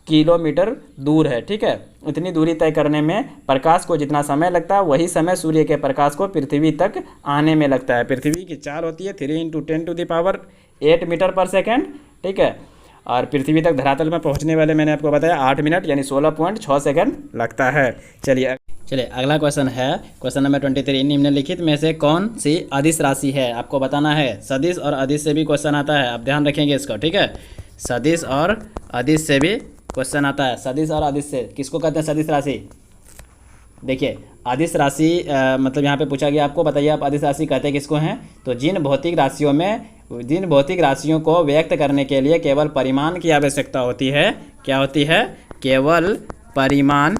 किलोमीटर दूर है, ठीक है। इतनी दूरी तय करने में प्रकाश को जितना समय लगता है वही समय सूर्य के प्रकाश को पृथ्वी तक आने में लगता है। पृथ्वी की चाल होती है 3 × 10⁸ मीटर पर सेकेंड, ठीक है। और पृथ्वी तक धरातल में पहुंचने वाले मैंने आपको बताया 8 मिनट यानी 16.6 सेकेंड लगता है। चलिए अगला क्वेश्चन है, क्वेश्चन नंबर 23। निम्नलिखित में से कौन सी अदिश राशि है? आपको बताना है। सदिश और अदिश से भी क्वेश्चन आता है, आप ध्यान रखेंगे इसको, ठीक है। सदिश और अदिश से भी क्वेश्चन आता है। सदिश और अदिश से किसको कहते हैं? सदिश राशि। देखिए अदिश राशि मतलब यहाँ पे पूछा गया आपको, बताइए आप अदिश राशि कहते किसको हैं? तो जिन भौतिक राशियों को व्यक्त करने के लिए केवल परिमाण की आवश्यकता होती है। क्या होती है? केवल परिमाण,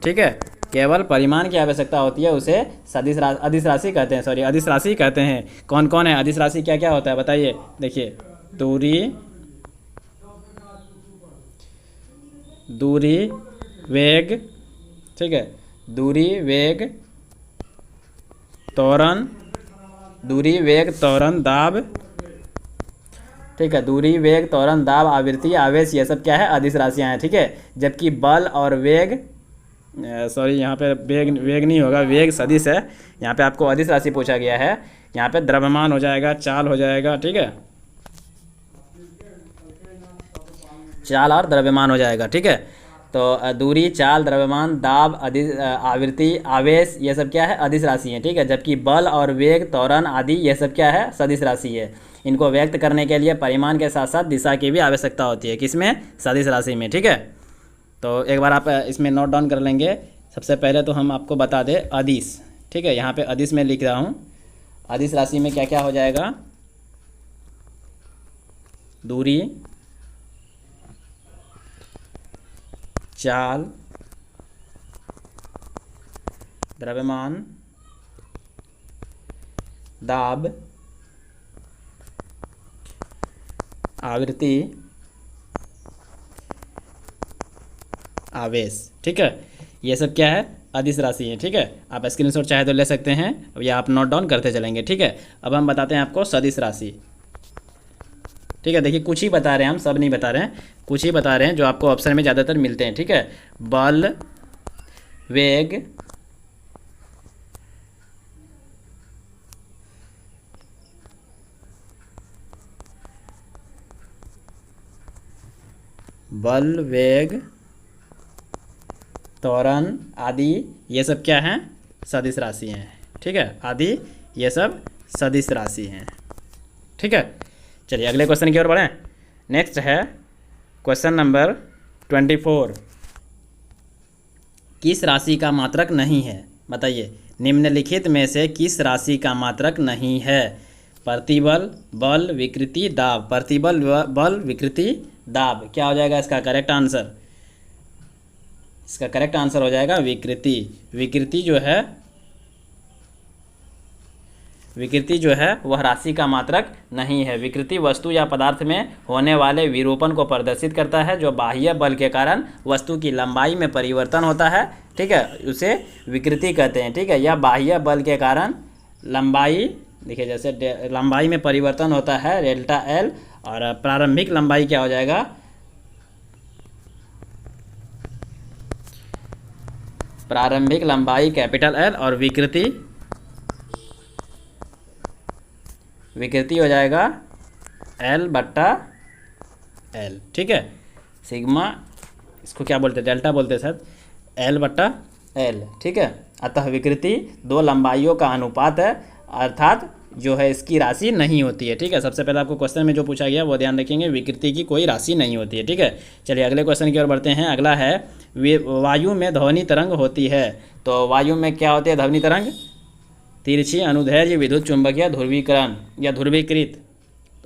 ठीक है, केवल परिमाण की आवश्यकता होती है, उसे अदिश राशि कहते हैं, अदिश राशि कहते हैं। कौन कौन है अदिश राशि? क्या क्या होता है बताइए। देखिए दूरी वेग, ठीक है, दूरी वेग त्वरण दाब, ठीक है, दूरी वेग त्वरण दाब आवृत्ति आवेश, ये सब क्या है? अदिश राशियाँ हैं, ठीक है। जबकि बल और वेग, यहाँ पे वेग नहीं होगा, वेग सदिश है। यहाँ पे आपको अदिश राशि पूछा गया है, यहाँ पे द्रव्यमान हो जाएगा, चाल हो जाएगा, ठीक है, चाल और द्रव्यमान हो जाएगा, ठीक है। तो दूरी, चाल, द्रव्यमान, दाब, आवृत्ति, आवेश, ये सब क्या है? अदिश राशि है, ठीक है। जबकि बल और वेग त्वरण आदि ये सब क्या है? सदिश राशि है। इनको व्यक्त करने के लिए परिमाण के साथ साथ दिशा की भी आवश्यकता होती है। किसमें? सदिश राशि में, ठीक है। तो एक बार आप इसमें नोट डाउन कर लेंगे। सबसे पहले तो हम आपको बता दें अदिश, ठीक है, यहाँ पे अदिश में लिख रहा हूँ। अदिश राशि में क्या क्या हो जाएगा? दूरी, चाल, द्रव्यमान, दाब, आवृत्ति, आवेश। ठीक है, ये सब क्या है, अदिश राशि है। ठीक है, आप स्क्रीनशॉट चाहे तो ले सकते हैं या आप नोट डाउन करते चलेंगे। ठीक है, अब हम बताते हैं आपको सदिश राशि। ठीक है, देखिए कुछ ही बता रहे हैं हम, सब नहीं बता रहे हैं, कुछ ही बता रहे हैं जो आपको ऑप्शन में ज़्यादातर मिलते हैं। ठीक है, बल, वेग, बल, वेग, त्वरण आदि, ये सब क्या हैं, सदिश राशि हैं। ठीक है, आदि ये सब सदिश राशि हैं। ठीक है, चलिए अगले क्वेश्चन की ओर बढ़ें। नेक्स्ट है क्वेश्चन नंबर 24। किस राशि का मात्रक नहीं है, बताइए। निम्नलिखित में से किस राशि का मात्रक नहीं है? प्रतिबल, बल, विकृति, दाब। प्रतिबल, बल, विकृति, दाब। क्या हो जाएगा इसका करेक्ट आंसर? इसका करेक्ट आंसर हो जाएगा विकृति। विकृति जो है वह राशि का मात्रक नहीं है। विकृति वस्तु या पदार्थ में होने वाले विरूपण को प्रदर्शित करता है, जो बाह्य बल के कारण वस्तु की लंबाई में परिवर्तन होता है। ठीक है, उसे विकृति कहते हैं। ठीक है, या बाह्य बल के कारण लंबाई, देखिए जैसे लंबाई में परिवर्तन होता है डेल्टा एल, और प्रारंभिक लंबाई क्या हो जाएगा, प्रारंभिक लंबाई कैपिटल एल, और विकृति हो जाएगा एल बट्टा एल। ठीक है, सिग्मा, इसको क्या बोलते हैं, डेल्टा बोलते हैं शायद, एल बट्टा एल। ठीक है, अतः विकृति दो लंबाइयों का अनुपात है, अर्थात जो है इसकी राशि नहीं होती है। ठीक है, सबसे पहले आपको क्वेश्चन में जो पूछा गया वो ध्यान रखेंगे, विकृति की कोई राशि नहीं होती है। ठीक है, चलिए अगले क्वेश्चन की ओर बढ़ते हैं। अगला है वायु में ध्वनि तरंग होती है। तो वायु में क्या होती है ध्वनि तरंग? तिरछी, अनुदैर्घ्य, विद्युत चुंबकीय, ध्रुवीकरण या ध्रुवीकृत।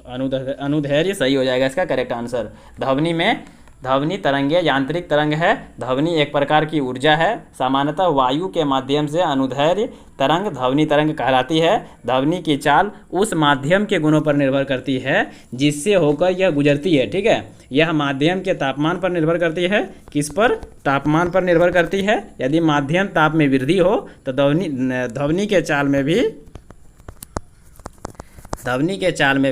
अनुदैर्घ्य सही हो जाएगा इसका करेक्ट आंसर। ध्वनि तरंगे यांत्रिक तरंग है। ध्वनि एक प्रकार की ऊर्जा है। सामान्यतः वायु के माध्यम से अनुदैर्घ्य तरंग ध्वनि तरंग कहलाती है। ध्वनि की चाल उस माध्यम के गुणों पर निर्भर करती है जिससे होकर यह गुजरती है। ठीक है, यह माध्यम के तापमान पर निर्भर करती है। किस पर? तापमान पर निर्भर करती है। यदि माध्यम ताप में वृद्धि हो तो ध्वनि के चाल में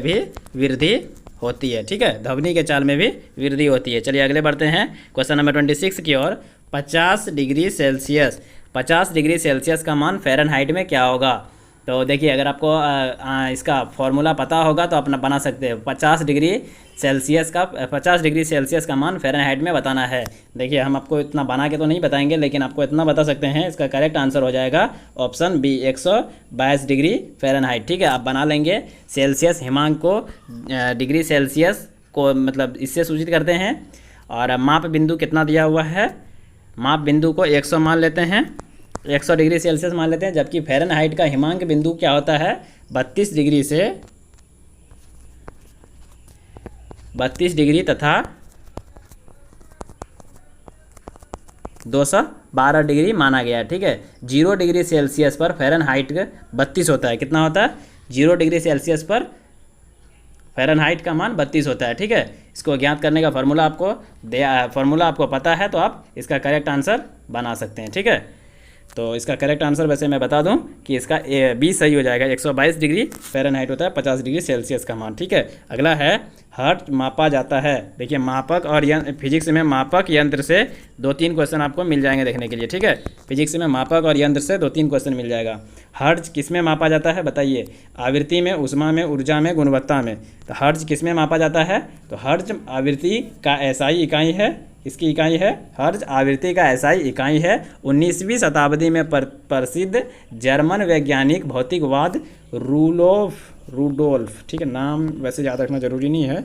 भी वृद्धि होती है। ठीक है, ध्वनि के चाल में भी वृद्धि होती है। चलिए अगले बढ़ते हैं क्वेश्चन नंबर 26 की ओर। 50 डिग्री सेल्सियस, 50 डिग्री सेल्सियस का मान फ़ारेनहाइट में क्या होगा? तो देखिए अगर आपको इसका फॉर्मूला पता होगा तो अपना बना सकते हैं। 50 डिग्री सेल्सियस का मान फ़ारेनहाइट में बताना है। देखिए हम आपको इतना बना के तो नहीं बताएंगे, लेकिन आपको इतना बता सकते हैं, इसका करेक्ट आंसर हो जाएगा ऑप्शन बी, 122 डिग्री फ़ारेनहाइट। ठीक है, आप बना लेंगे। सेल्सियस हिमांक को डिग्री सेल्सियस को मतलब इससे सूचित करते हैं। और माप बिंदु कितना दिया हुआ है? माप बिंदु को 100 मान लेते हैं, 100 डिग्री सेल्सियस मान लेते हैं। जबकि फ़ारेनहाइट का हिमांक बिंदु क्या होता है? 32 डिग्री से 32 डिग्री तथा 212 डिग्री माना गया है। ठीक है, 0 डिग्री सेल्सियस पर फ़ारेनहाइट 32 होता है। कितना होता है? 0 डिग्री सेल्सियस पर फ़ारेनहाइट का मान 32 होता है। ठीक है, इसको ज्ञात करने का फार्मूला आपको पता है तो आप इसका करेक्ट आंसर बना सकते हैं। ठीक है, तो इसका करेक्ट आंसर वैसे मैं बता दूं कि इसका बी सही हो जाएगा। 122 डिग्री फ़ारेनहाइट होता है 50 डिग्री सेल्सियस का मान। ठीक है, अगला है हर्ट्ज मापा जाता है। देखिए मापक और फिजिक्स में मापक यंत्र से 2-3 क्वेश्चन आपको मिल जाएंगे देखने के लिए। ठीक है, फिजिक्स में मापक और यंत्र से 2-3 क्वेश्चन मिल जाएगा। हर्ट्ज किस में मापा जाता है बताइए? आवृत्ति में, ऊष्मा में, ऊर्जा में, गुणवत्ता में। तो हर्ट्ज किस में मापा जाता है? तो हर्ट्ज आवृत्ति का एसआई इकाई है। इसकी इकाई है हर्ट्ज, आवृत्ति का एसआई इकाई है। 19वीं शताब्दी में प्रसिद्ध जर्मन वैज्ञानिक भौतिकवाद रूडोल्फ, ठीक है, नाम वैसे याद रखना जरूरी नहीं है,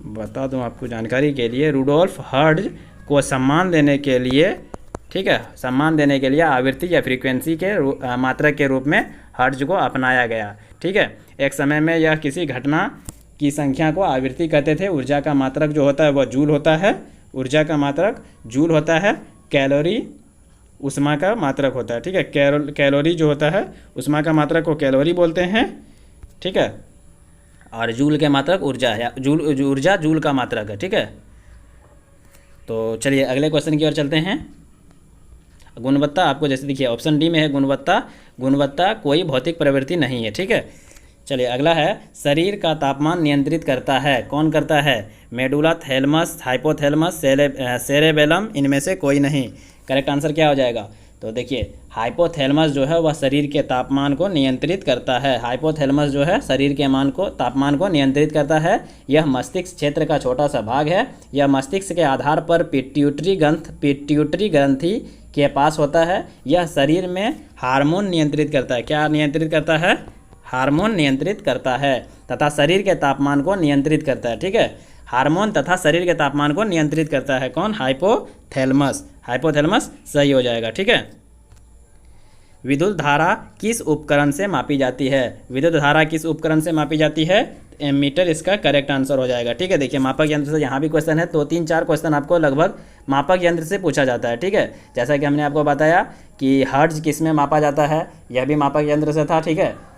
बता दूं आपको जानकारी के लिए। रूडोल्फ हर्ट्ज को सम्मान देने के लिए, ठीक है, सम्मान देने के लिए आवृत्ति या फ्रीक्वेंसी के मात्रक के रूप में हर्ट्ज को अपनाया गया। ठीक है, एक समय में यह किसी घटना की संख्या को आवृत्ति कहते थे। ऊर्जा का मात्रक जो होता है वह जूल होता है। ऊर्जा का मात्रक जूल होता है। कैलोरी ऊष्मा का मात्रक होता है, ठीक है। कैलोरी जो होता है ऊष्मा का मात्रक को कैलोरी बोलते हैं, ठीक है। और जूल के मात्रक ऊर्जा है, ऊर्जा जूल का मात्रक है, ठीक है। तो चलिए अगले क्वेश्चन की ओर चलते हैं। गुणवत्ता आपको जैसे देखिए ऑप्शन डी में है गुणवत्ता कोई भौतिक प्रवृत्ति नहीं है, ठीक है। चलिए अगला है शरीर का तापमान नियंत्रित करता है, कौन करता है? मेडुला थैलेमस, हाइपोथैलेमस, सेरेबेलम, इनमें से कोई नहीं। करेक्ट आंसर क्या हो जाएगा? तो देखिए हाइपोथैलेमस जो है वह शरीर के तापमान को नियंत्रित करता है। हाइपोथैलेमस जो है शरीर के तापमान को नियंत्रित करता है। यह मस्तिष्क क्षेत्र का छोटा सा भाग है। यह मस्तिष्क के आधार पर पिट्यूटरी ग्रंथि के पास होता है। यह शरीर में हार्मोन नियंत्रित करता है। क्या नियंत्रित करता है? हार्मोन नियंत्रित करता है तथा शरीर के तापमान को नियंत्रित करता है, ठीक है। हार्मोन तथा शरीर के तापमान को नियंत्रित करता है कौन? हाइपोथैलेमस। हाइपोथैलेमस सही हो जाएगा, ठीक है। विद्युत धारा किस उपकरण से मापी जाती है? विद्युत धारा किस उपकरण से मापी जाती है? एमीटर इसका करेक्ट आंसर हो जाएगा, ठीक है। देखिए मापक यंत्र से यहाँ भी क्वेश्चन है, तो 3-4 क्वेश्चन आपको लगभग मापक यंत्र से पूछा जाता है, ठीक है। जैसा कि हमने आपको बताया कि हर्ट्ज किस में मापा जाता है, यह भी मापक यंत्र से था, ठीक है।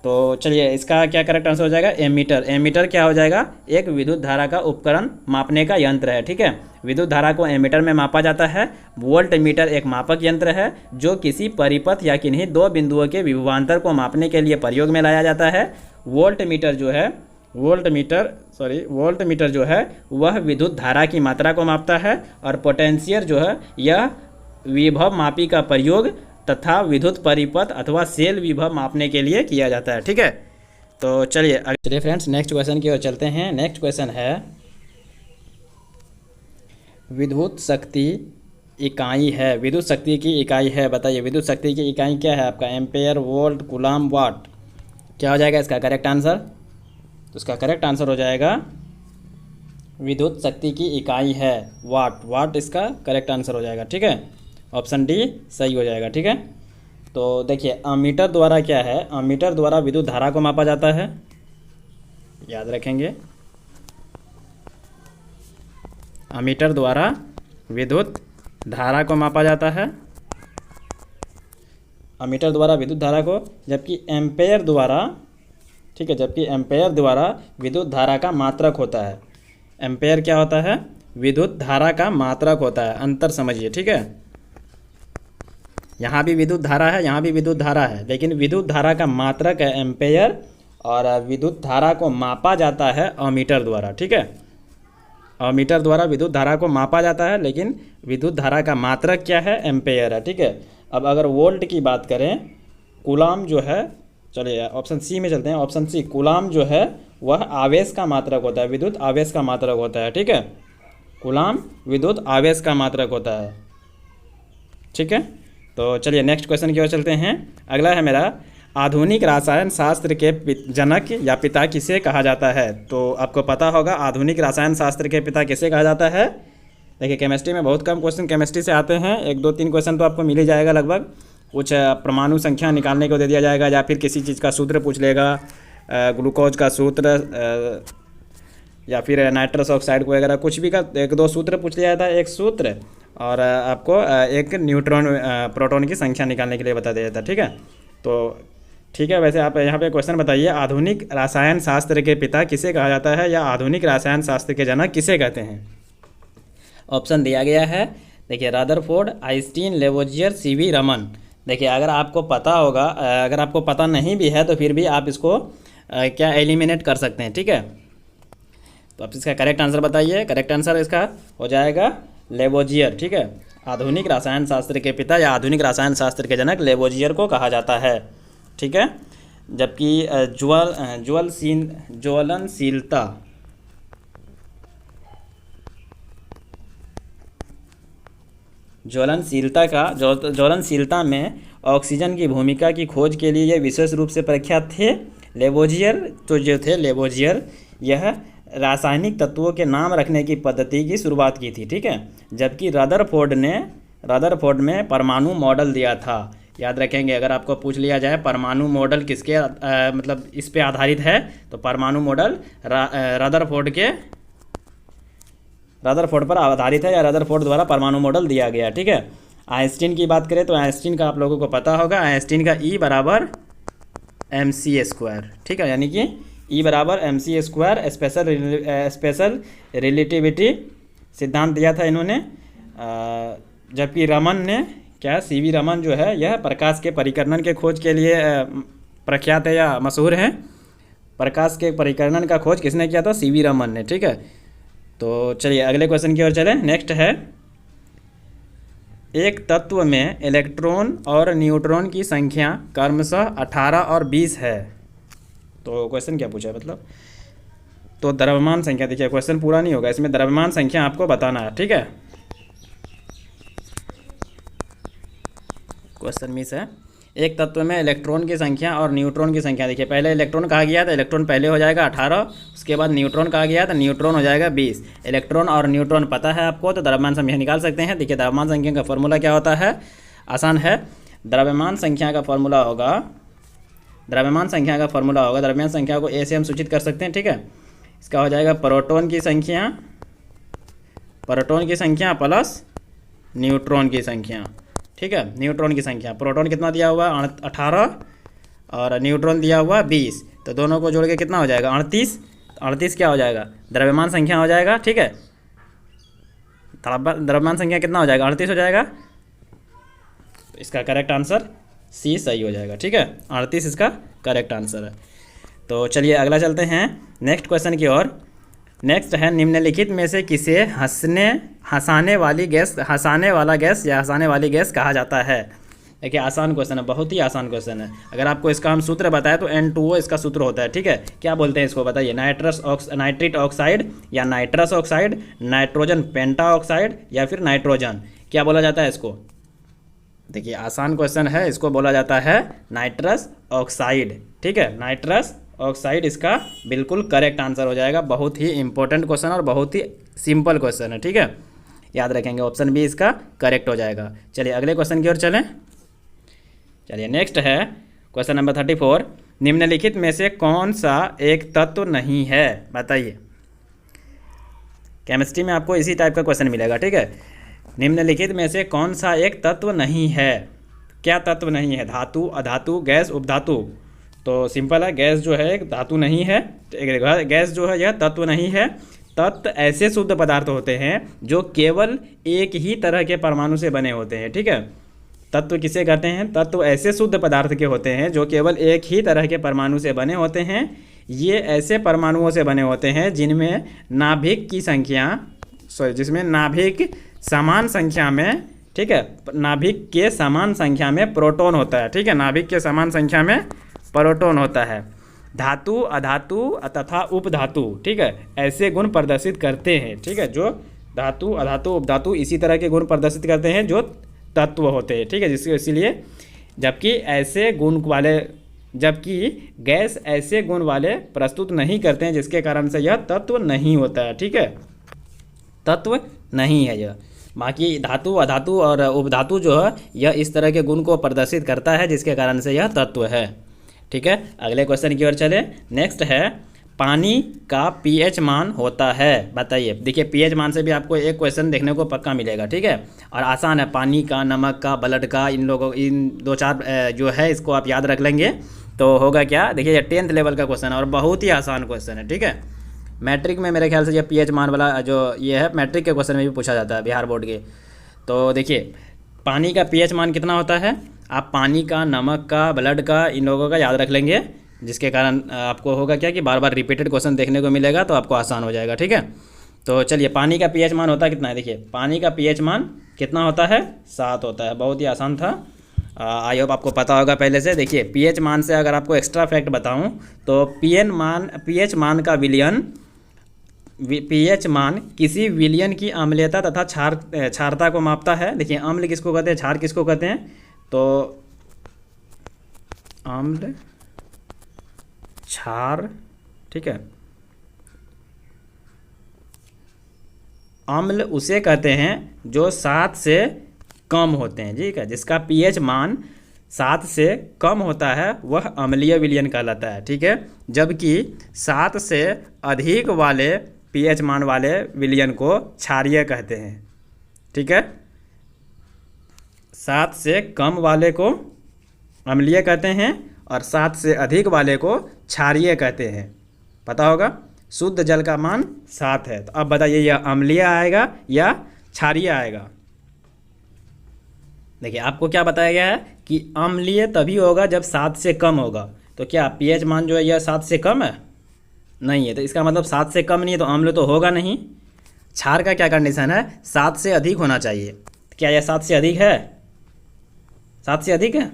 तो चलिए इसका क्या करेक्ट आंसर हो जाएगा? एमीटर। एमीटर क्या हो जाएगा? एक विद्युत धारा का उपकरण मापने का यंत्र है, ठीक है। विद्युत धारा को एमीटर में मापा जाता है। वोल्ट मीटर एक मापक यंत्र है जो किसी परिपथ या किन्हीं दो बिंदुओं के विभवांतर को मापने के लिए प्रयोग में लाया जाता है। वोल्ट मीटर जो है वह विद्युत धारा की मात्रा को मापता है। और पोटेंशियर जो है यह विभव मापी का प्रयोग तथा विद्युत परिपथ अथवा सेल विभव मापने के लिए किया जाता है, ठीक है। तो चलिए फ्रेंड्स नेक्स्ट क्वेश्चन की ओर चलते हैं। नेक्स्ट क्वेश्चन है विद्युत शक्ति इकाई है। विद्युत शक्ति की इकाई है, बताइए विद्युत शक्ति की इकाई क्या है आपका? एम्पेयर, वोल्ट, कूलम, वाट। क्या हो जाएगा इसका करेक्ट आंसर? तो इसका करेक्ट आंसर हो जाएगा विद्युत शक्ति की इकाई है वाट। वाट इसका करेक्ट आंसर हो जाएगा, ठीक है। ऑप्शन डी सही हो जाएगा, ठीक है। तो देखिए अमीटर द्वारा क्या है? अमीटर द्वारा विद्युत धारा को मापा जाता है, याद रखेंगे। अमीटर द्वारा विद्युत धारा को मापा जाता है, अमीटर द्वारा विद्युत धारा को, जबकि एम्पेयर द्वारा, ठीक है, जबकि एम्पेयर द्वारा विद्युत धारा का मात्रक होता है। एम्पेयर क्या होता है? विद्युत धारा का मात्रक होता है। अंतर समझिए, ठीक है। यहाँ भी विद्युत धारा है, यहाँ भी विद्युत धारा है, लेकिन विद्युत धारा का मात्रक है एम्पेयर और विद्युत धारा को मापा जाता है अमीटर द्वारा, ठीक है। अमीटर द्वारा विद्युत धारा को मापा जाता है, लेकिन विद्युत धारा का मात्रक क्या है? एम्पेयर है, ठीक है। अब अगर वोल्ट की बात करें, कूलम जो है, चलिए ऑप्शन सी में चलते हैं। ऑप्शन सी, कूलम जो है वह आवेश का मात्रक होता है, विद्युत आवेश का मात्रक होता है, ठीक है। कूलम विद्युत आवेश का मात्रक होता है, ठीक है। तो चलिए नेक्स्ट क्वेश्चन की ओर चलते हैं। अगला है मेरा आधुनिक रसायन शास्त्र के जनक या पिता किसे कहा जाता है? तो आपको पता होगा आधुनिक रसायन शास्त्र के पिता किसे कहा जाता है। देखिए केमिस्ट्री में बहुत कम क्वेश्चन केमिस्ट्री से आते हैं, 1-2-3 क्वेश्चन तो आपको मिल ही जाएगा लगभग। कुछ परमाणु संख्या निकालने को दे दिया जाएगा या फिर किसी चीज़ का सूत्र पूछ लेगा, ग्लूकोज का सूत्र या फिर नाइट्रस ऑक्साइड को वगैरह कुछ भी का 1-2 सूत्र पूछ लिया जाता है, एक सूत्र, और आपको एक न्यूट्रॉन प्रोटॉन की संख्या निकालने के लिए बता दिया जाता है, ठीक है। तो ठीक है, वैसे आप यहाँ पे क्वेश्चन बताइए आधुनिक रसायन शास्त्र के पिता किसे कहा जाता है या आधुनिक रसायन शास्त्र के जनक किसे कहते हैं? ऑप्शन दिया गया है, देखिए Rutherford, Einstein, Lavoisier, CV Raman. देखिए अगर आपको पता होगा, अगर आपको पता नहीं भी है तो फिर भी आप इसको क्या एलिमिनेट कर सकते हैं, ठीक है। तो आप इसका करेक्ट आंसर बताइए। करेक्ट आंसर इसका हो जाएगा लेवोजियर, ठीक है। आधुनिक रसायन शास्त्र के पिता या आधुनिक रसायन शास्त्र के जनक लेवोजियर को कहा जाता है, ठीक है। जबकि ज्वलनशीलता में ऑक्सीजन की भूमिका की खोज के लिए ये विशेष रूप से प्रख्यात थे। लेवोजियर यह रासायनिक तत्वों के नाम रखने की पद्धति की शुरुआत की थी, ठीक है। जबकि रदरफोर्ड में परमाणु मॉडल दिया था। याद रखेंगे, अगर आपको पूछ लिया जाए परमाणु मॉडल किसके मतलब इस पे आधारित है, तो परमाणु मॉडल रदरफोर्ड पर आधारित है या रदरफोर्ड द्वारा परमाणु मॉडल दिया गया, ठीक है। आइंस्टीन की बात करें तो आइंस्टीन का आप लोगों को पता होगा, आइंस्टीन का ई बराबर mc², ठीक है, यानी कि ई बराबर mc²। स्पेशल रिलेटिविटी सिद्धांत दिया था इन्होंने। जबकि रमन ने क्या, सीवी रमन जो है यह प्रकाश के परिकर्णन के खोज के लिए प्रख्यात है या मशहूर है। प्रकाश के परिकर्णन का खोज किसने किया था? सीवी रमन ने, ठीक है। तो चलिए अगले क्वेश्चन की ओर चलें। नेक्स्ट है, एक तत्व में इलेक्ट्रॉन और न्यूट्रॉन की संख्या क्रमशः 18 और 20 है। तो क्वेश्चन क्या पूछा है मतलब, तो द्रव्यमान संख्या, देखिए क्वेश्चन पूरा नहीं होगा इसमें, द्रव्यमान संख्या आपको बताना है, ठीक है। क्वेश्चन मिस है। एक तत्व में इलेक्ट्रॉन की संख्या और न्यूट्रॉन की संख्या, देखिए पहले इलेक्ट्रॉन कहा गया तो इलेक्ट्रॉन पहले हो जाएगा 18, उसके बाद न्यूट्रॉन कहा गया तो न्यूट्रॉन हो जाएगा 20। इलेक्ट्रॉन और न्यूट्रॉन पता है आपको, तो द्रव्यमान संख्या निकाल सकते हैं। देखिए द्रव्यमान संख्या का फॉर्मूला क्या होता है, आसान है। द्रव्यमान संख्या का फॉर्मूला होगा, द्रव्यमान संख्या का फॉर्मूला होगा, द्रव्यमान संख्या को ए से हम सूचित कर सकते हैं, ठीक है। इसका हो जाएगा प्रोटॉन की संख्या, प्रोटॉन की संख्या प्लस न्यूट्रॉन की संख्या, ठीक है। न्यूट्रॉन की संख्या, प्रोटॉन कितना दिया हुआ 18 और न्यूट्रॉन दिया हुआ 20, तो दोनों को जोड़ के कितना हो जाएगा 38। 38 क्या हो जाएगा, द्रव्यमान संख्या हो जाएगा, ठीक है। द्रव्यमान संख्या कितना हो जाएगा 38 हो जाएगा। इसका करेक्ट आंसर सी सही हो जाएगा, ठीक है। 38 इसका करेक्ट आंसर है। तो चलिए अगला चलते हैं नेक्स्ट क्वेश्चन की ओर। नेक्स्ट है, निम्नलिखित में से किसे हंसाने वाला गैस या हंसाने वाली गैस कहा जाता है। देखिए आसान क्वेश्चन है, बहुत ही आसान क्वेश्चन है। अगर आपको इसका हम सूत्र बताएं तो N2O इसका सूत्र होता है, ठीक है। क्या बोलते हैं इसको बताइए, नाइट्रिक ऑक्साइड या नाइट्रस ऑक्साइड, नाइट्रोजन पेंटा ऑक्साइड या फिर नाइट्रोजन, क्या बोला जाता है इसको। देखिए आसान क्वेश्चन है, इसको बोला जाता है नाइट्रस ऑक्साइड, ठीक है। नाइट्रस ऑक्साइड इसका बिल्कुल करेक्ट आंसर हो जाएगा। बहुत ही इंपॉर्टेंट क्वेश्चन और बहुत ही सिंपल क्वेश्चन है, ठीक है, याद रखेंगे। ऑप्शन बी इसका करेक्ट हो जाएगा। चलिए अगले क्वेश्चन की ओर चलें। चलिए नेक्स्ट है क्वेश्चन नंबर 34, निम्नलिखित में से कौन सा एक तत्व नहीं है, बताइए। केमिस्ट्री में आपको इसी टाइप का क्वेश्चन मिलेगा, ठीक है। निम्नलिखित में से कौन सा एक तत्व नहीं है, क्या तत्व नहीं है, धातु, अधातु, गैस, उपधातु। तो सिंपल है, गैस जो है एक धातु नहीं है, गैस जो है यह तत्व नहीं है। तत्व ऐसे शुद्ध पदार्थ होते हैं जो केवल एक ही तरह के परमाणु से बने होते हैं, ठीक है। तत्व किसे कहते हैं, तत्व ऐसे शुद्ध पदार्थ के होते हैं जो केवल एक ही तरह के परमाणु से बने होते हैं। ये ऐसे परमाणुओं से बने होते हैं जिनमें नाभिक की संख्या, जिसमें नाभिक समान संख्या में, ठीक है, नाभिक के समान संख्या में प्रोटॉन होता है, ठीक है। नाभिक के समान संख्या में प्रोटॉन होता है। धातु, अधातु तथा उपधातु, ठीक है, ऐसे गुण प्रदर्शित करते हैं, ठीक है। जो धातु, अधातु, उपधातु इसी तरह के गुण प्रदर्शित करते हैं जो तत्व होते हैं, ठीक है। जिसके इसीलिए जबकि गैस ऐसे गुण वाले प्रस्तुत नहीं करते हैं जिसके कारण से यह तत्व नहीं होता है, ठीक है, तत्व नहीं है यह। बाकी धातु, अधातु और उपधातु जो है यह इस तरह के गुण को प्रदर्शित करता है जिसके कारण से यह तत्व है, ठीक है। अगले क्वेश्चन की ओर चले। नेक्स्ट है, पानी का पीएच मान होता है, बताइए। देखिए पीएच मान से भी आपको एक क्वेश्चन देखने को पक्का मिलेगा, ठीक है, और आसान है। पानी का, नमक का, ब्लड का, इन दो चार जो है इसको आप याद रख लेंगे तो होगा क्या। देखिए ये 10th लेवल का क्वेश्चन है और बहुत ही आसान क्वेश्चन है, ठीक है। मैट्रिक में मेरे ख्याल से ये पीएच मान वाला जो ये है मैट्रिक के क्वेश्चन में भी पूछा जाता है बिहार बोर्ड के। तो देखिए पानी का पीएच मान कितना होता है, आप पानी का, नमक का, ब्लड का, इन लोगों का याद रख लेंगे, जिसके कारण आपको होगा क्या कि बार बार रिपीटेड क्वेश्चन देखने को मिलेगा तो आपको आसान हो जाएगा, ठीक है। तो चलिए पानी का पीएच मान होता है कितना है, देखिए पानी का पीएच मान कितना होता है 7 होता है। बहुत ही आसान था, आई होप आपको पता होगा पहले से। देखिए पीएच मान से अगर आपको एक्स्ट्रा फैक्ट बताऊं तो पीएच मान का विलयन, पीएच मान किसी विलयन की अम्लीयता तथा क्षारता को मापता है। देखिए अम्ल किसको कहते हैं, क्षार किसको कहते हैं, तो अम्ल, क्षार, ठीक है। अम्ल उसे कहते हैं जो 7 से कम होते हैं, ठीक है। जिसका पीएच मान 7 से कम होता है वह अम्लीय विलयन कहलाता है, ठीक है। जबकि 7 से अधिक वाले पीएच मान वाले विलयन को क्षारीय कहते हैं, ठीक है। 7 से कम वाले को अम्लीय कहते हैं और 7 से अधिक वाले को क्षारीय कहते हैं। पता होगा, शुद्ध जल का मान 7 है। तो अब बताइए यह अम्लीय आएगा या क्षारीय आएगा? देखिए आपको क्या बताया गया है कि अम्लीय तभी होगा जब 7 से कम होगा। तो क्या पीएच मान जो है यह 7 से कम है? नहीं है, तो इसका मतलब 7 से कम नहीं है तो अम्ल तो होगा नहीं। क्षार का क्या कंडीशन है? 7 से अधिक होना चाहिए। क्या यह 7 से अधिक है? 7 से अधिक है?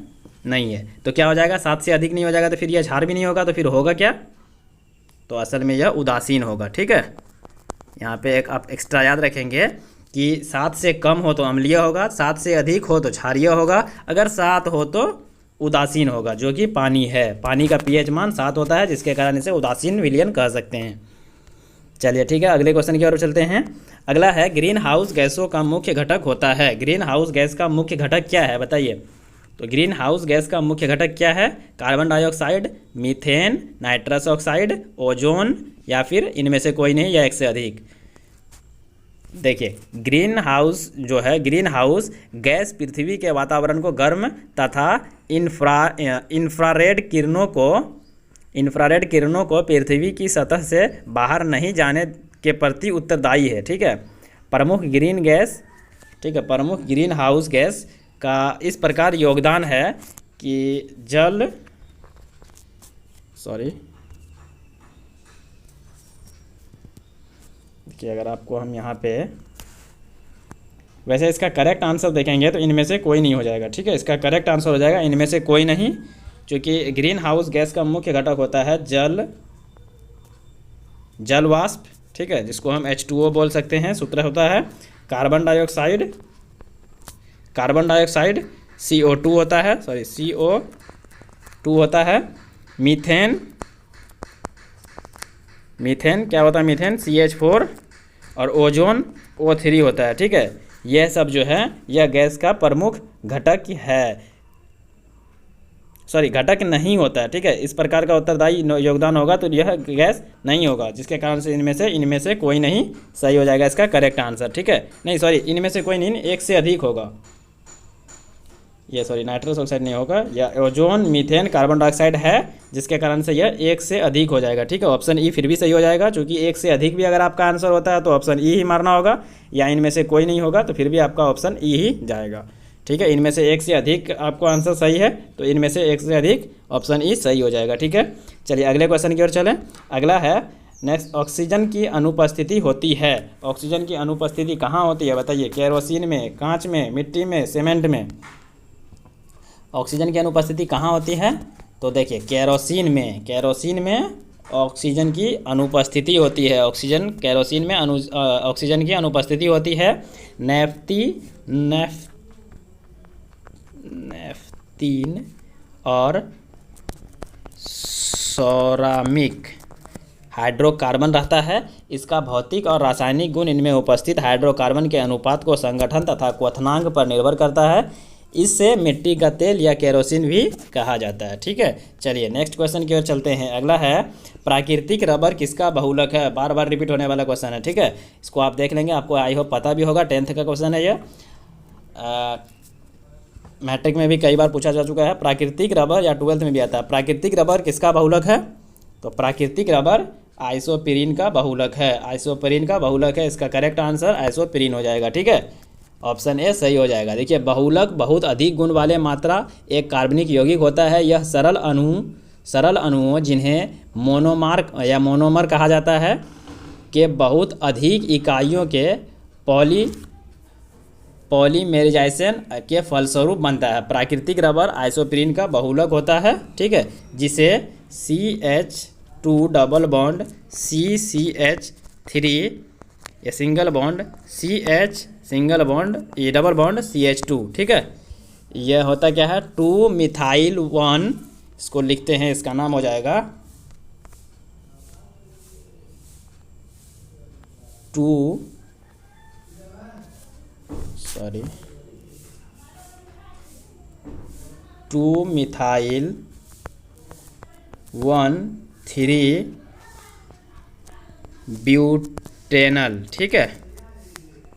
नहीं है। तो क्या हो जाएगा? 7 से अधिक नहीं हो जाएगा तो फिर यह क्षार भी नहीं होगा, तो फिर होगा क्या? तो असल में यह उदासीन होगा। ठीक है, यहाँ पे एक आप एक्स्ट्रा याद रखेंगे कि 7 से कम हो तो अम्लीय होगा, 7 से अधिक हो तो क्षारीय होगा, अगर 7 हो तो उदासीन होगा, जो कि पानी है। पानी का पीएच मान 7 होता है, जिसके कारण इसे उदासीन विलयन कह सकते हैं। चलिए ठीक है, अगले क्वेश्चन की ओर चलते हैं। अगला है ग्रीन हाउस गैसों का मुख्य घटक होता है। ग्रीन हाउस गैस का मुख्य घटक क्या है बताइए? तो ग्रीन हाउस गैस का मुख्य घटक क्या है? Carbon dioxide, methane, nitrous oxide, ozone, या फिर इनमें से कोई नहीं या एक से अधिक। देखिए ग्रीन हाउस जो है, ग्रीन हाउस गैस पृथ्वी के वातावरण को गर्म तथा इंफ्रारेड किरणों को पृथ्वी की सतह से बाहर नहीं जाने के प्रति उत्तरदायी है। ठीक है, प्रमुख ग्रीन गैस, ठीक है, प्रमुख ग्रीन हाउस गैस का इस प्रकार योगदान है कि कि अगर आपको हम यहाँ पे वैसे इसका करेक्ट आंसर देखेंगे तो इनमें से कोई नहीं हो जाएगा। ठीक है, इसका करेक्ट आंसर हो जाएगा इनमें से कोई नहीं, क्योंकि ग्रीन हाउस गैस का मुख्य घटक होता है जल वाष्प। ठीक है, जिसको हम H2O बोल सकते हैं। सूत्र होता है कार्बन डाइऑक्साइड CO2 होता है, CO2 होता है। मीथेन क्या होता है? मीथेन CH4, और ओजोन O3 होता है। ठीक है, यह सब जो है यह गैस का प्रमुख घटक है, घटक नहीं होता है। ठीक है, इस प्रकार का उत्तरदायी योगदान होगा तो यह गैस नहीं होगा, जिसके कारण से इनमें से कोई नहीं सही हो जाएगा इसका करेक्ट आंसर। ठीक है, नहीं इनमें से कोई नहीं, एक से अधिक होगा ये, नाइट्रस ऑक्साइड नहीं होगा, या ओजोन, मीथेन, कार्बन डाइऑक्साइड है, जिसके कारण से यह एक से अधिक हो जाएगा। ठीक है, ऑप्शन ई फिर भी सही हो जाएगा, क्योंकि एक से अधिक भी अगर आपका आंसर होता है तो ऑप्शन ई ही मारना होगा, या इनमें से कोई नहीं होगा तो फिर भी आपका ऑप्शन ई ही जाएगा। ठीक है, इनमें से एक से अधिक आपको आंसर सही है तो इनमें से एक से अधिक ऑप्शन ई सही हो जाएगा। ठीक है, चलिए अगले क्वेश्चन की ओर चलें। अगला है नेक्स्ट, ऑक्सीजन की अनुपस्थिति होती है। ऑक्सीजन की अनुपस्थिति कहाँ होती है बताइए? केरोसिन में, कांच में, मिट्टी में, सीमेंट में। ऑक्सीजन की अनुपस्थिति कहाँ होती है? तो देखिए केरोसिन में ऑक्सीजन की अनुपस्थिति होती है। केरोसिन में ऑक्सीजन की अनुपस्थिति होती है। नेफ्तीन और सोरामिक हाइड्रोकार्बन रहता है। इसका भौतिक और रासायनिक गुण इनमें उपस्थित हाइड्रोकार्बन के अनुपात को संगठन तथा क्वथनांक पर निर्भर करता है। इससे मिट्टी का तेल या केरोसिन भी कहा जाता है। ठीक है, चलिए नेक्स्ट क्वेश्चन की ओर चलते हैं। अगला है प्राकृतिक रबर किसका बहुलक है? बार बार रिपीट होने वाला क्वेश्चन है। ठीक है, इसको आप देख लेंगे, आपको आई होप पता भी होगा, 10th का क्वेश्चन है यह। मैट्रिक में भी कई बार पूछा जा चुका है प्राकृतिक रबर, या 12th में भी आता है। प्राकृतिक रबर किसका बहुलक है? तो प्राकृतिक रबर आइसोप्रीन का बहुलक है। आइसोप्रीन का बहुलक है, इसका करेक्ट आंसर आइसोप्रीन हो जाएगा। ठीक है, ऑप्शन ए सही हो जाएगा। देखिए बहुलक बहुत अधिक गुण वाले मात्रा एक कार्बनिक यौगिक होता है। यह सरल अणुओं जिन्हें मोनोमर कहा जाता है के बहुत अधिक इकाइयों के पॉलीमेराइजेशन के फलस्वरूप बनता है। प्राकृतिक रबर आइसोप्रीन का बहुलक होता है। ठीक है, जिसे CH2 डबल बॉन्ड CCH3 या single bond CH single bond ये डबल बॉन्ड CH2। ठीक है, यह होता क्या है? 2 मिथाइल 1, इसको लिखते हैं, इसका नाम हो जाएगा 2 मिथाइल 1,3 ब्यूटेनल। ठीक है,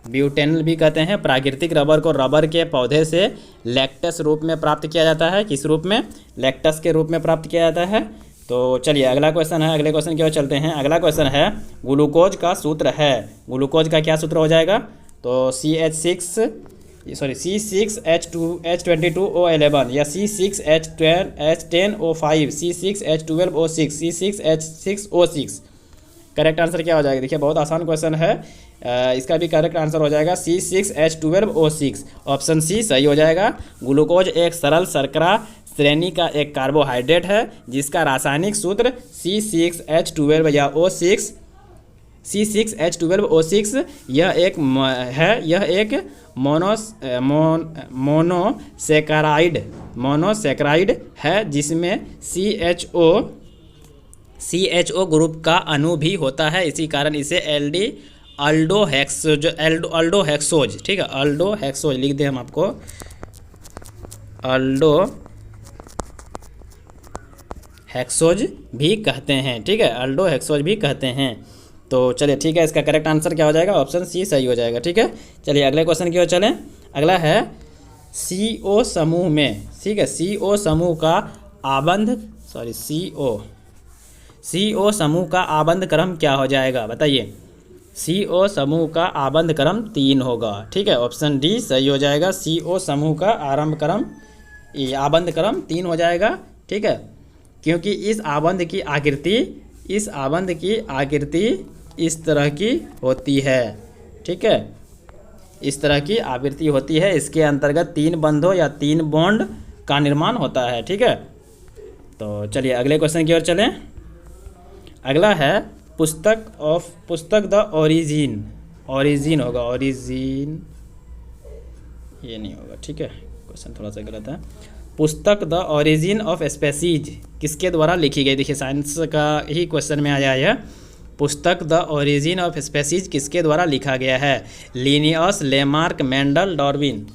ब्यूटेनल भी कहते हैं। प्राकृतिक रबर को रबर के पौधे से लैक्टस रूप में प्राप्त किया जाता है। किस रूप में? लैक्टस के रूप में प्राप्त किया जाता है। तो चलिए अगला क्वेश्चन है, अगले क्वेश्चन की ओर चलते हैं। अगला क्वेश्चन है ग्लूकोज का सूत्र है। ग्लूकोज का क्या सूत्र हो जाएगा? तो C6H22O11 या C6H10O5, C6H12O6, C6H6O6। Correct answer क्या हो जाएगा? देखिए बहुत आसान क्वेश्चन है, इसका भी करेक्ट आंसर हो जाएगा C6H12O6। ऑप्शन सी सही हो जाएगा। ग्लूकोज एक सरल शर्करा श्रेणी का एक कार्बोहाइड्रेट है जिसका रासायनिक सूत्र C6H12 या O6, C6H12O6 यह एक मोनोसेकेराइड है जिसमें CHO ग्रुप का अणु भी होता है। इसी कारण इसे अल्डोहेक्सोज, ठीक है, अल्डोहेक्सोज लिख दें हम आपको, अल्डोहेक्सोज भी कहते हैं, ठीक है, अल्डोहेक्सोज भी कहते हैं। तो चलिए ठीक है, इसका करेक्ट आंसर क्या हो जाएगा? ऑप्शन सी सही हो जाएगा। ठीक है, चलिए अगले क्वेश्चन की ओर चलें। अगला है CO समूह में, ठीक है, CO समूह का CO समूह का आबंध क्रम क्या हो जाएगा? बताइए। CO समूह का आबंध क्रम 3 होगा। ठीक है, ऑप्शन डी सही हो जाएगा। CO समूह का आबंध क्रम 3 हो जाएगा। ठीक है, क्योंकि इस आबंध की आकृति इस तरह की होती है। ठीक है, इस तरह की आवृत्ति होती है। इसके अंतर्गत 3 बंधों या 3 बॉन्ड का निर्माण होता है। ठीक है, तो चलिए अगले क्वेश्चन की ओर चलें। अगला है पुस्तक द ओरिजिन होगा, ओरिजिन ये नहीं होगा। ठीक है, क्वेश्चन थोड़ा सा गलत है। पुस्तक द ओरिजिन ऑफ स्पेसीज किसके द्वारा लिखी गई? देखिए साइंस का ही क्वेश्चन में आया है। पुस्तक द ओरिजिन ऑफ स्पेसीज किसके द्वारा लिखा गया है? Linnaeus, Lamarck, Mendel, Darwin.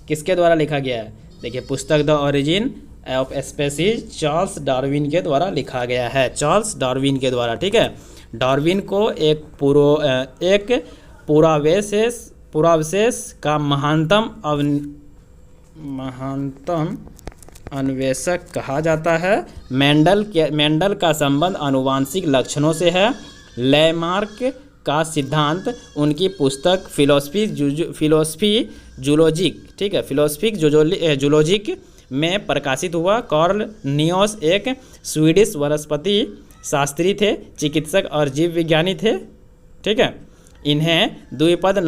किसके द्वारा लिखा गया है? देखिए पुस्तक the origin of species Charles Darwin के द्वारा लिखा गया है, चार्ल्स डार्विन के द्वारा। ठीक है, डार्विन को एक पुरावशेष का महानतम अन्वेषक कहा जाता है। मेंडल का संबंध आनुवांशिक लक्षणों से है। लेमार्क का सिद्धांत उनकी पुस्तक फिलोसफी जूलॉजिक, ठीक है, फिलोसफी जूलॉजिक में प्रकाशित हुआ। कार्ल नियोस एक स्वीडिश वनस्पति शास्त्री थे, चिकित्सक और जीव विज्ञानी थे। ठीक है, इन्हें द्विपद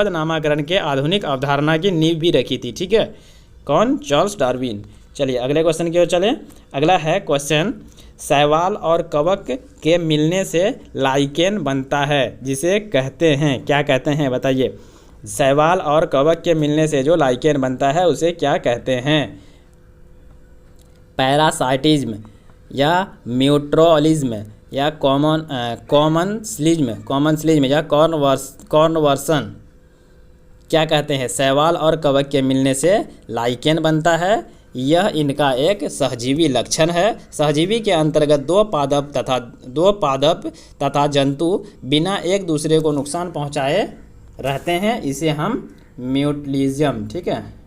नामकरण के आधुनिक अवधारणा की नींव भी रखी थी। ठीक है, कौन? Charles Darwin. चलिए अगले क्वेश्चन की ओर चलें। अगला है क्वेश्चन, शैवाल और कवक के मिलने से लाइकेन बनता है, जिसे कहते हैं, क्या कहते हैं? बताइए। शैवाल और कवक के मिलने से जो लाइकेन बनता है उसे क्या कहते हैं? पैरासाइटिज्म या म्यूट्रोलिज्म या कॉमनस्लिज्म या कॉन्वर्सन। क्या कहते हैं? शैवाल और कवक के मिलने से लाइकेन बनता है। यह इनका एक सहजीवी लक्षण है। सहजीवी के अंतर्गत दो पादप तथा जंतु बिना एक दूसरे को नुकसान पहुंचाए रहते हैं। इसे हम म्यूटलिज्म, ठीक है,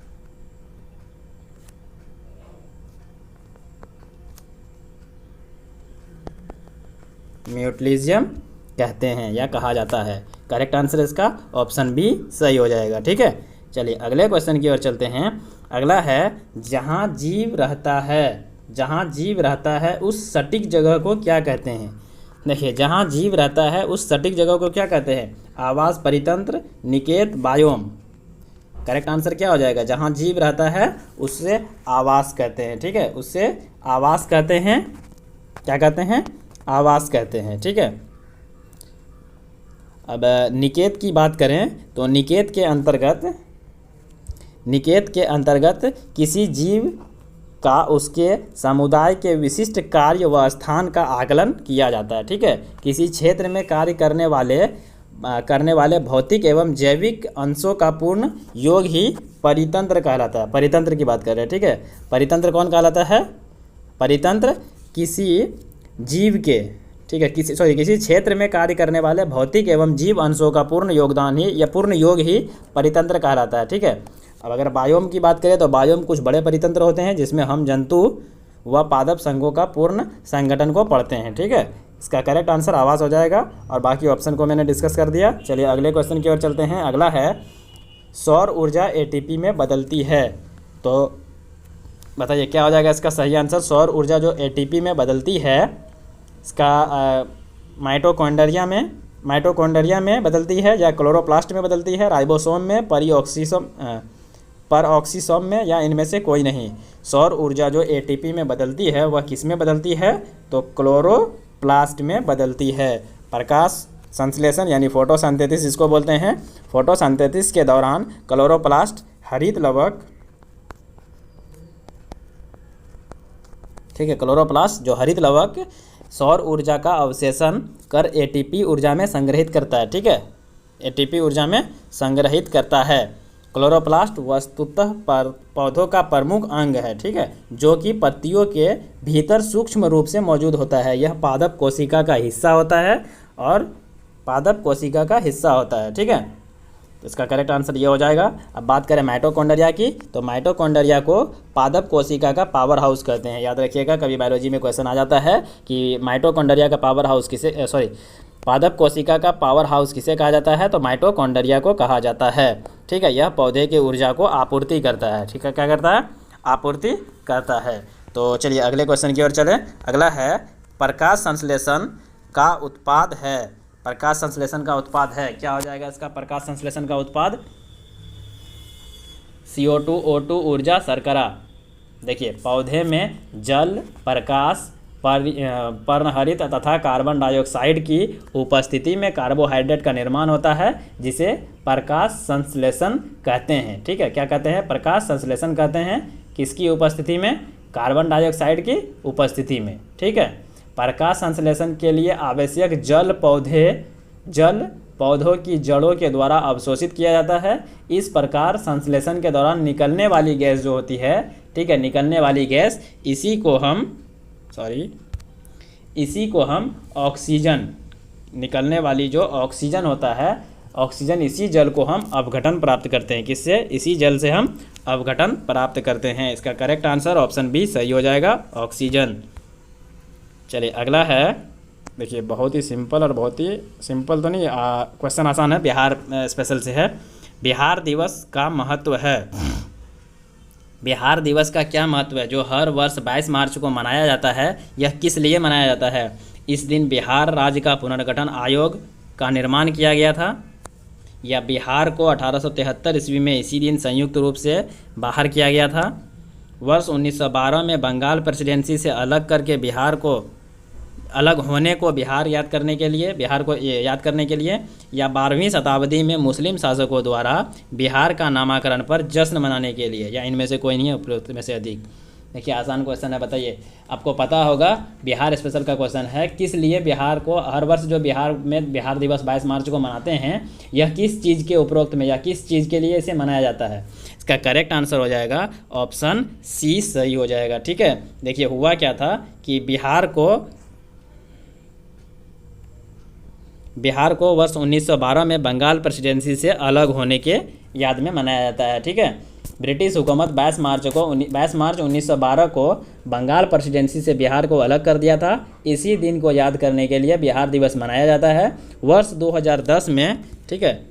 म्यूटलिज्म कहते हैं या कहा जाता है। करेक्ट आंसर इसका ऑप्शन बी सही हो जाएगा। ठीक है, चलिए अगले क्वेश्चन की ओर चलते हैं। अगला है, जहाँ जीव रहता है उस सटीक जगह को क्या कहते हैं? देखिए, जहाँ जीव रहता है उस सटीक जगह को क्या कहते हैं? आवास, परितंत्र, निकेत, बायोम। करेक्ट आंसर क्या हो जाएगा? जहाँ जीव रहता है उससे आवास कहते हैं। ठीक है, उससे आवास कहते हैं। क्या कहते हैं? आवास कहते हैं। ठीक है, अब निकेत की बात करें तो निकेत के अंतर्गत किसी जीव का उसके समुदाय के विशिष्ट कार्य व स्थान का आकलन किया जाता है। ठीक है, किसी क्षेत्र में कार्य करने वाले भौतिक एवं जैविक अंशों का पूर्ण योग ही परितंत्र कहलाता है। परितंत्र की बात कर रहे हैं। ठीक है, परितंत्र कौन कहलाता है? परितंत्र किसी जीव के, ठीक है, किसी क्षेत्र में कार्य करने वाले भौतिक एवं जीव अंशों का पूर्ण योगदान ही या पूर्ण योग ही परितंत्र कहलाता है। ठीक है, अब अगर बायोम की बात करें तो बायोम कुछ बड़े परितंत्र होते हैं जिसमें हम जंतु व पादप संघों का पूर्ण संगठन को पढ़ते हैं। ठीक है, इसका करेक्ट आंसर आवास हो जाएगा और बाकी ऑप्शन को मैंने डिस्कस कर दिया। चलिए अगले क्वेश्चन की ओर चलते हैं। अगला है सौर ऊर्जा एटीपी में बदलती है, तो बताइए क्या हो जाएगा इसका सही आंसर। सौर ऊर्जा जो एटीपी में बदलती है इसका माइटोकॉन्ड्रिया में बदलती है या क्लोरोप्लास्ट में बदलती है, राइबोसोम में, परऑक्सीसोम में, या इनमें से कोई नहीं। सौर ऊर्जा जो एटीपी में बदलती है वह किस में बदलती है, तो क्लोरोप्लास्ट में बदलती है। प्रकाश संश्लेषण यानी फोटोसिंथेसिस जिसको बोलते हैं, फोटोसिंथेसिस के दौरान क्लोरोप्लास्ट हरित लवक, ठीक है, क्लोरोप्लास्ट जो हरित लवक सौर ऊर्जा का अवशेषण कर एटीपी ऊर्जा में संग्रहित करता है। ठीक है, एटीपी ऊर्जा में संग्रहित करता है। क्लोरोप्लास्ट वस्तुतः पौधों का प्रमुख अंग है। ठीक है, जो कि पत्तियों के भीतर सूक्ष्म रूप से मौजूद होता है। यह पादप कोशिका का हिस्सा होता है ठीक है, तो इसका करेक्ट आंसर ये हो जाएगा। अब बात करें माइटोकॉन्ड्रिया की, तो माइटोकॉन्ड्रिया को पादप कोशिका का पावर हाउस कहते हैं। याद रखिएगा, कभी बायोलॉजी में क्वेश्चन आ जाता है कि माइटोकॉन्ड्रिया का पावर हाउस पादप कोशिका का पावर हाउस किसे कहा जाता है, तो माइटोकॉन्ड्रिया को कहा जाता है। ठीक है, यह पौधे के ऊर्जा को आपूर्ति करता है। ठीक है, क्या करता है, आपूर्ति करता है। तो चलिए अगले क्वेश्चन की ओर चलें। अगला है प्रकाश संश्लेषण का उत्पाद है। प्रकाश संश्लेषण का उत्पाद है, क्या हो जाएगा इसका प्रकाश संश्लेषण का उत्पाद, CO2 O2 ऊर्जा शर्करा। देखिए पौधे में जल, प्रकाश, पर्णहरित तथा कार्बन डाइऑक्साइड की उपस्थिति में कार्बोहाइड्रेट का निर्माण होता है जिसे प्रकाश संश्लेषण कहते हैं। ठीक है, क्या कहते हैं, प्रकाश संश्लेषण कहते हैं। किसकी उपस्थिति में, कार्बन डाइऑक्साइड की उपस्थिति में। ठीक है, प्रकाश संश्लेषण के लिए आवश्यक जल पौधों की जड़ों के द्वारा अवशोषित किया जाता है। इस प्रकार संश्लेषण के दौरान निकलने वाली गैस जो होती है, ठीक है, निकलने वाली गैस, इसी को हम ऑक्सीजन, निकलने वाली जो ऑक्सीजन होता है, ऑक्सीजन, इसी जल को हम अपघटन प्राप्त करते हैं। किससे, इसी जल से हम अपघटन प्राप्त करते हैं। इसका करेक्ट आंसर ऑप्शन बी सही हो जाएगा, ऑक्सीजन। चलिए अगला है, देखिए बहुत ही सिंपल और बहुत ही सिंपल तो नहीं, क्वेश्चन आसान है, बिहार स्पेशल से है। बिहार दिवस का महत्व है। बिहार दिवस का क्या महत्व है जो हर वर्ष 22 मार्च को मनाया जाता है, यह किस लिए मनाया जाता है। इस दिन बिहार राज्य का पुनर्गठन आयोग का निर्माण किया गया था, या बिहार को 1873 ईस्वी में इसी दिन संयुक्त रूप से बाहर किया गया था। वर्ष 1912 में बंगाल प्रेसिडेंसी से अलग करके बिहार को अलग होने को बिहार याद करने के लिए, या 12वीं शताब्दी में मुस्लिम शासकों द्वारा बिहार का नामकरण पर जश्न मनाने के लिए, या इनमें से कोई नहीं है, उपरोक्त में से अधिक। देखिए आसान क्वेश्चन है, बताइए, आपको पता होगा बिहार स्पेशल का क्वेश्चन है, किस लिए बिहार को हर वर्ष जो बिहार में बिहार दिवस 22 मार्च को मनाते हैं, यह किस चीज़ के उपरोक्त में या किस चीज़ के लिए इसे मनाया जाता है। इसका करेक्ट आंसर हो जाएगा ऑप्शन सी सही हो जाएगा। ठीक है, देखिए हुआ क्या था कि बिहार को वर्ष 1912 में बंगाल प्रेसिडेंसी से अलग होने के याद में मनाया जाता है। ठीक है, ब्रिटिश हुकूमत 22 मार्च 1912 को बंगाल प्रेसिडेंसी से बिहार को अलग कर दिया था। इसी दिन को याद करने के लिए बिहार दिवस मनाया जाता है। वर्ष 2010 में, ठीक है,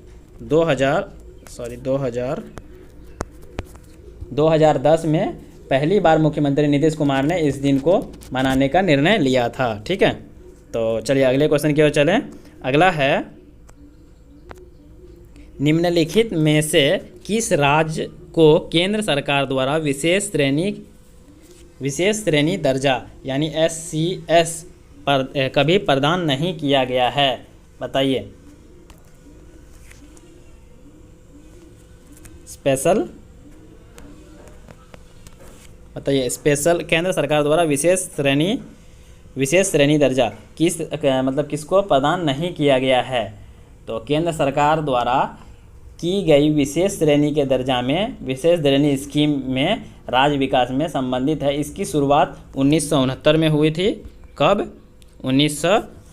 2010 में पहली बार मुख्यमंत्री नीतीश कुमार ने इस दिन को मनाने का निर्णय लिया था। ठीक है, तो चलिए अगले क्वेश्चन की ओर चलें। अगला है, निम्नलिखित में से किस राज्य को केंद्र सरकार द्वारा विशेष श्रेणी दर्जा यानी SCS पर कभी प्रदान नहीं किया गया है, बताइए। स्पेशल, बताइए, स्पेशल केंद्र सरकार द्वारा विशेष श्रेणी दर्जा किसको प्रदान नहीं किया गया है। तो केंद्र सरकार द्वारा की गई विशेष श्रेणी के दर्जा में, विशेष श्रेणी स्कीम में राज्य विकास में संबंधित है। इसकी शुरुआत 1969 में हुई थी। कब?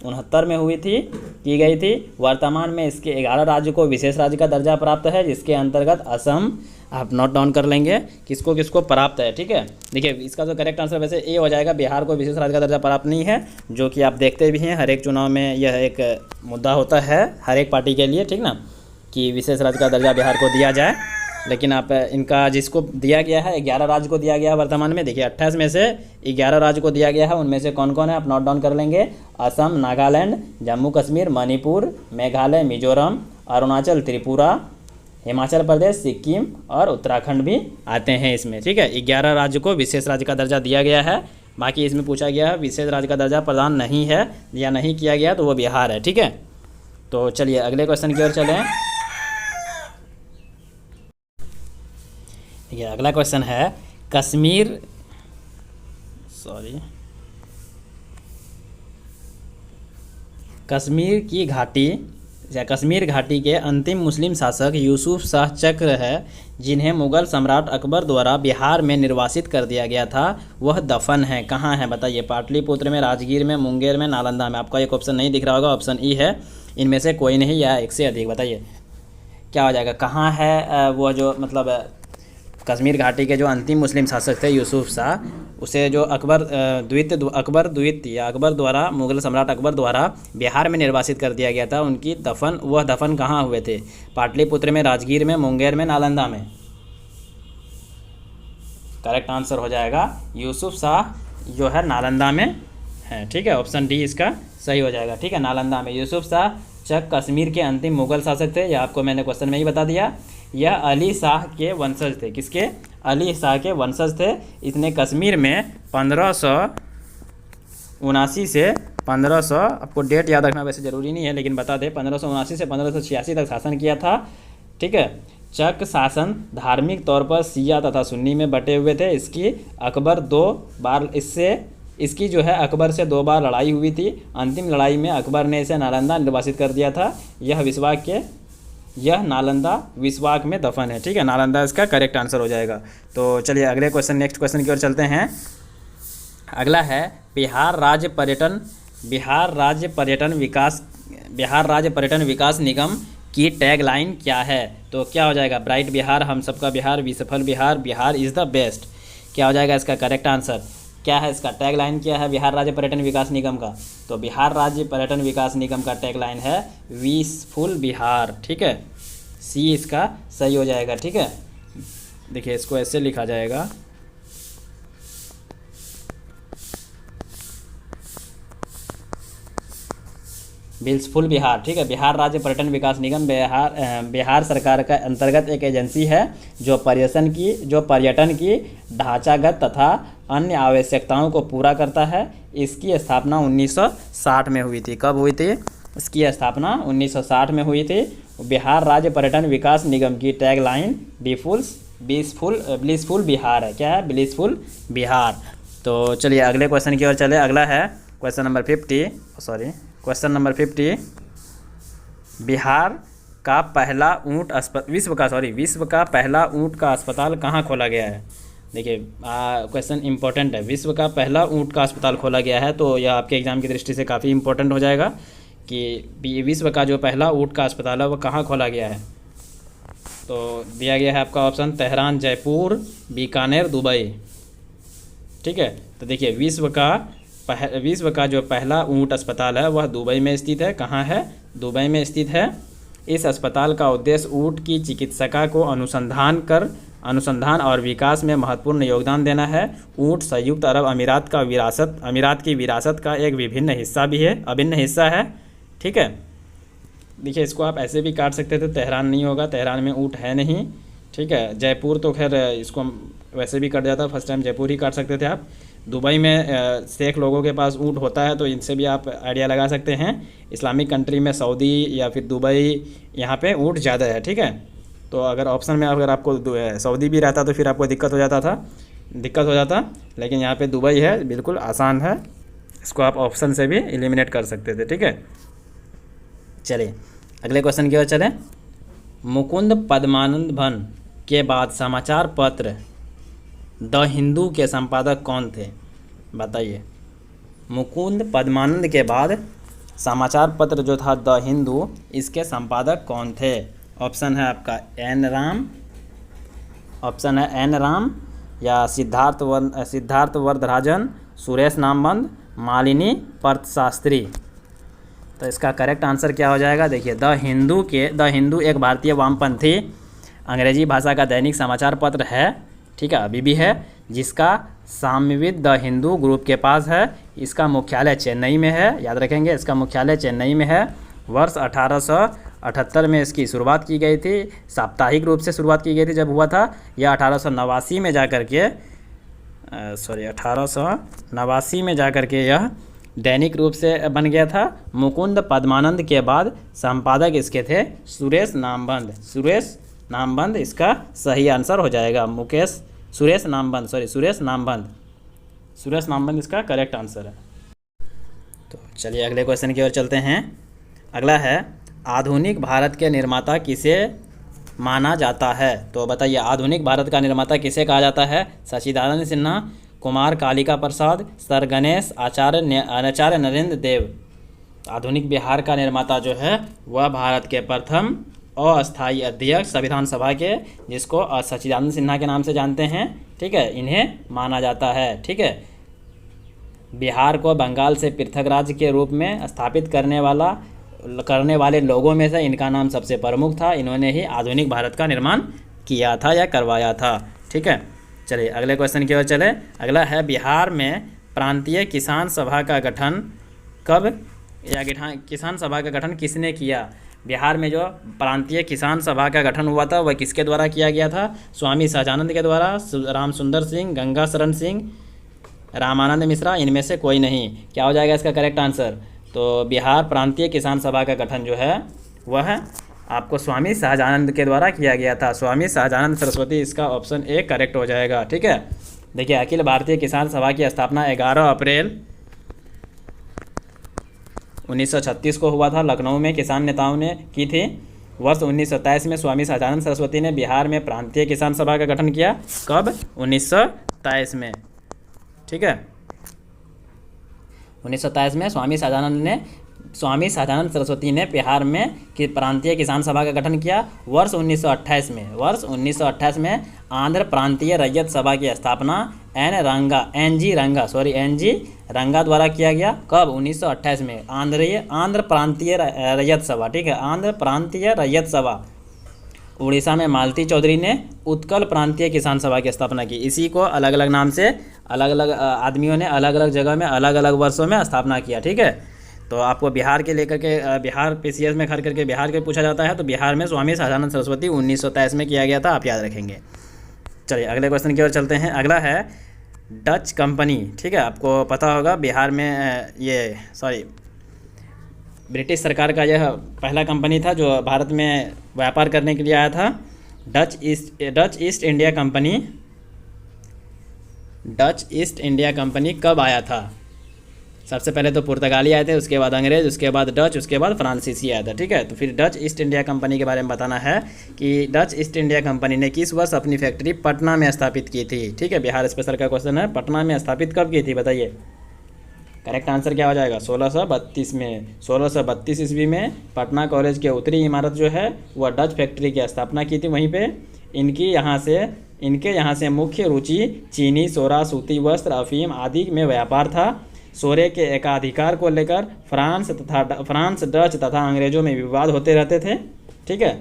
1969 में हुई थी, की गई थी। वर्तमान में इसके 11 राज्य को विशेष राज्य का दर्जा प्राप्त है, जिसके अंतर्गत असम, आप नोट डाउन कर लेंगे किसको किसको प्राप्त है, ठीक है। देखिए इसका जो करेक्ट आंसर वैसे ए हो जाएगा, बिहार को विशेष राज्य का दर्जा प्राप्त नहीं है, जो कि आप देखते भी हैं हर एक चुनाव में यह एक मुद्दा होता है हर एक पार्टी के लिए, ठीक ना, कि विशेष राज्य का दर्जा बिहार को दिया जाए। लेकिन आप इनका जिसको दिया गया है 11 राज्य को दिया गया है वर्तमान में। देखिए 28 में से 11 राज्य को दिया गया है, उनमें से कौन कौन है आप नोट डाउन कर लेंगे। असम, नागालैंड, जम्मू कश्मीर, मणिपुर, मेघालय, मिजोरम, अरुणाचल, त्रिपुरा, हिमाचल प्रदेश, सिक्किम और उत्तराखंड भी आते हैं इसमें, ठीक है। 11 राज्य को विशेष राज्य का दर्जा दिया गया है। बाकी इसमें पूछा गया है विशेष राज्य का दर्जा प्रदान नहीं है या नहीं किया गया तो वो बिहार है, ठीक है। तो चलिए अगले क्वेश्चन की ओर चलें। ठीक है, अगला क्वेश्चन है कश्मीर घाटी के अंतिम मुस्लिम शासक यूसुफ शाह चक्र है, जिन्हें मुगल सम्राट अकबर द्वारा बिहार में निर्वासित कर दिया गया था, वह दफन है कहाँ है बताइए। पाटलिपुत्र में, राजगीर में, मुंगेर में, नालंदा में। आपका एक ऑप्शन नहीं दिख रहा होगा, ऑप्शन ई है, इनमें से कोई नहीं या एक से अधिक। बताइए क्या हो जाएगा, कहाँ है वो जो मतलब कश्मीर घाटी के जो अंतिम मुस्लिम शासक थे यूसुफ शाह, उसे जो अकबर द्वारा, मुगल सम्राट अकबर द्वारा बिहार में निर्वासित कर दिया गया था, उनकी वह दफन कहाँ हुए थे। पाटलिपुत्र में, राजगीर में, मुंगेर में, नालंदा में। करेक्ट आंसर हो जाएगा यूसुफ शाह जो है नालंदा में है, ठीक है। ऑप्शन डी इसका सही हो जाएगा, ठीक है। नालंदा में यूसुफ शाह चक कश्मीर के अंतिम मुगल शासक थे, यह आपको मैंने क्वेश्चन में ही बता दिया। यह अली शाह के वंशज थे, किसके, अली शाह के वंशज थे। इसने कश्मीर में 1579 से 1500, आपको डेट याद रखना वैसे ज़रूरी नहीं है लेकिन बता दें, 1579 से 1586 तक शासन किया था, ठीक है। चक शासन धार्मिक तौर पर शिया तथा सुन्नी में बटे हुए थे। इसकी जो है अकबर से 2 बार लड़ाई हुई थी। अंतिम लड़ाई में अकबर ने इसे नालंदा निर्वासित कर दिया था। यह नालंदा विस्वाक में दफन है, ठीक है। नालंदा इसका करेक्ट आंसर हो जाएगा। तो चलिए अगले क्वेश्चन, नेक्स्ट क्वेश्चन की ओर चलते हैं। अगला है बिहार राज्य पर्यटन विकास निगम की टैगलाइन क्या है। तो क्या हो जाएगा, ब्राइट बिहार, हम सबका बिहार, विसफल Bihar, Bihar is the best. क्या हो जाएगा इसका करेक्ट आंसर, क्या है इसका टैगलाइन, क्या है बिहार राज्य पर्यटन विकास निगम का। तो बिहार राज्य पर्यटन विकास निगम का टैगलाइन है वीसफुल बिहार, ठीक है। सी इसका सही हो जाएगा, ठीक है। देखिए इसको ऐसे लिखा जाएगा, बिल्सफुल बिहार, ठीक है। बिहार राज्य पर्यटन विकास निगम बिहार सरकार का अंतर्गत एक एजेंसी है जो पर्यटन की ढांचागत तथा अन्य आवश्यकताओं को पूरा करता है। इसकी स्थापना 1960 में हुई थी। कब हुई थी इसकी स्थापना? 1960 में हुई थी। बिहार राज्य पर्यटन विकास निगम की टैगलाइन ब्लिसफुल बिहार है। क्या है? ब्लिसफुल बिहार। तो चलिए अगले क्वेश्चन की ओर चले। अगला है क्वेश्चन नंबर 50। बिहार का पहला विश्व का पहला ऊँट का अस्पताल कहाँ खोला गया है? देखिए क्वेश्चन इंपॉर्टेंट है। विश्व का पहला ऊँट का अस्पताल खोला गया है, तो यह आपके एग्जाम की दृष्टि से काफ़ी इंपॉर्टेंट हो जाएगा कि विश्व का जो पहला ऊँट का अस्पताल है वो कहाँ खोला गया है। तो दिया गया है आपका option Tehran, Jaipur, Bikaner, Dubai, ठीक है। तो देखिए विश्व का जो पहला ऊँट अस्पताल है वह दुबई में स्थित है। कहाँ है? दुबई में स्थित है। इस अस्पताल का उद्देश्य ऊँट की चिकित्सा को अनुसंधान और विकास में महत्वपूर्ण योगदान देना है। ऊँट संयुक्त अरब अमीरात की विरासत का एक अभिन्न हिस्सा है, ठीक है। देखिए इसको आप ऐसे भी काट सकते थे, तेहरान नहीं होगा, तेहरान में ऊँट है नहीं, ठीक है। जयपुर तो खैर इसको वैसे भी कट जाता, फर्स्ट टाइम जयपुर ही काट सकते थे आप। दुबई में शेख लोगों के पास ऊँट होता है, तो इनसे भी आप आइडिया लगा सकते हैं। इस्लामिक कंट्री में सऊदी या फिर दुबई, यहाँ पे ऊँट ज़्यादा है, ठीक है। तो अगर ऑप्शन में अगर आपको सऊदी भी रहता तो फिर आपको दिक्कत हो जाता, लेकिन यहाँ पे दुबई है, बिल्कुल आसान है। इसको आप ऑप्शन से भी एलिमिनेट कर सकते थे, ठीक है। चलिए अगले क्वेश्चन की ओर चलें। मुकुंद पद्मानंद भन के बाद समाचार पत्र द हिंदू के संपादक कौन थे? बताइए। मुकुंद पद्मानंद के बाद समाचार पत्र जो था द हिंदू, इसके संपादक कौन थे? ऑप्शन है आपका एन राम, ऑप्शन है एन राम, या सिद्धार्थ वरदराजन, सुरेश नामबंद, मालिनी पार्थशास्त्री। तो इसका करेक्ट आंसर क्या हो जाएगा? देखिए, द हिंदू एक भारतीय वामपंथी अंग्रेजी भाषा का दैनिक समाचार पत्र है, ठीक है, अभी भी है, जिसका साम्यवादी द हिंदू ग्रुप के पास है। इसका मुख्यालय चेन्नई में है, याद रखेंगे, इसका मुख्यालय चेन्नई में है। वर्ष 1878 में इसकी शुरुआत की गई थी, साप्ताहिक रूप से शुरुआत की गई थी जब हुआ था। यह 1889 में जाकर के 1889 में जाकर के यह दैनिक रूप से बन गया था। मुकुंद पद्मानंद के बाद संपादक इसके थे सुरेश नामबंद। सुरेश नामबंद इसका सही आंसर हो जाएगा। सुरेश नामबंद इसका करेक्ट आंसर है। तो चलिए अगले क्वेश्चन की ओर चलते हैं। अगला है, आधुनिक भारत के निर्माता किसे माना जाता है? तो बताइए, आधुनिक भारत का निर्माता किसे कहा जाता है? सच्चिदानंद सिन्हा, कुमार कालिका प्रसाद, सर गणेश, आचार्य नरेंद्र देव। आधुनिक बिहार का निर्माता जो है वह भारत के प्रथम अस्थायी अध्यक्ष संविधान सभा के, जिसको सच्चिदानंद सिन्हा के नाम से जानते हैं, ठीक है, इन्हें माना जाता है। ठीक है, बिहार को बंगाल से पृथक राज्य के रूप में स्थापित करने वाले लोगों में से इनका नाम सबसे प्रमुख था। इन्होंने ही आधुनिक भारत का निर्माण किया था या करवाया था। ठीक है, चलिए अगले क्वेश्चन की ओर चले। अगला है, बिहार में प्रांतीय किसान सभा का गठन कब या किसान सभा का गठन किसने किया? बिहार में जो प्रांतीय किसान सभा का गठन हुआ था वह किसके द्वारा किया गया था? स्वामी सहजानंद के द्वारा, राम सुंदर सिंह, गंगा शरण सिंह, रामानंद मिश्रा, इनमें से कोई नहीं। क्या हो जाएगा इसका करेक्ट आंसर? तो बिहार प्रांतीय किसान सभा का गठन जो है वह आपको स्वामी सहजानंद के द्वारा किया गया था। स्वामी सहजानंद सरस्वती, इसका ऑप्शन ए करेक्ट हो जाएगा। ठीक है, देखिए, अखिल भारतीय किसान सभा की स्थापना 11 अप्रैल 1936 को हुआ था। लखनऊ में किसान नेताओं ने की थी। वर्ष 1927 में स्वामी सहजानंद सरस्वती ने बिहार में प्रांतीय किसान सभा का गठन किया। कब? 1927 में। ठीक है, 1927 में स्वामी सहजानंद सरस्वती ने बिहार में प्रांतीय किसान सभा का गठन किया। वर्ष 1928 में आंध्र प्रांतीय रैयत सभा की स्थापना एन जी रंगा द्वारा किया गया। कब? 1928 में। आंध्र प्रांतीय रैयत सभा, ठीक है, आंध्र प्रांतीय रैयत सभा। उड़ीसा में मालती चौधरी ने उत्कल प्रांतीय किसान सभा की स्थापना की। इसी को अलग अलग नाम से अलग अलग आदमियों ने अलग अलग जगह में अलग अलग वर्षों में स्थापना किया। ठीक है, तो आपको बिहार के लेकर के बिहार पीसीएस में खड़ करके बिहार के पूछा जाता है, तो बिहार में स्वामी सहजानंद सरस्वती 1923 में किया गया था, आप याद रखेंगे। चलिए अगले क्वेश्चन की ओर चलते हैं। अगला है, डच कंपनी, ठीक है, आपको पता होगा बिहार में ब्रिटिश सरकार का यह पहला कंपनी था जो भारत में व्यापार करने के लिए आया था। डच ईस्ट इंडिया कंपनी कब आया था? सबसे पहले तो पुर्तगाली आए थे, उसके बाद अंग्रेज, उसके बाद डच, उसके बाद फ्रांसीसी आया था। ठीक है, तो फिर डच ईस्ट इंडिया कंपनी के बारे में बताना है कि डच ईस्ट इंडिया कंपनी ने किस वर्ष अपनी फैक्ट्री पटना में स्थापित की थी। ठीक है, बिहार स्पेशल का क्वेश्चन है, पटना में स्थापित कब की थी बताइए। करेक्ट आंसर क्या हो जाएगा? 1632 में। 1632 ईस्वी में पटना कॉलेज के उत्तरी इमारत जो है वह डच फैक्ट्री की स्थापना की थी। वहीं पे इनके यहाँ से मुख्य रुचि चीनी, सोरा, सूती वस्त्र, अफीम आदि में व्यापार था। सोरे के एकाधिकार को लेकर फ्रांस, डच तथा अंग्रेजों में विवाद होते रहते थे। ठीक है,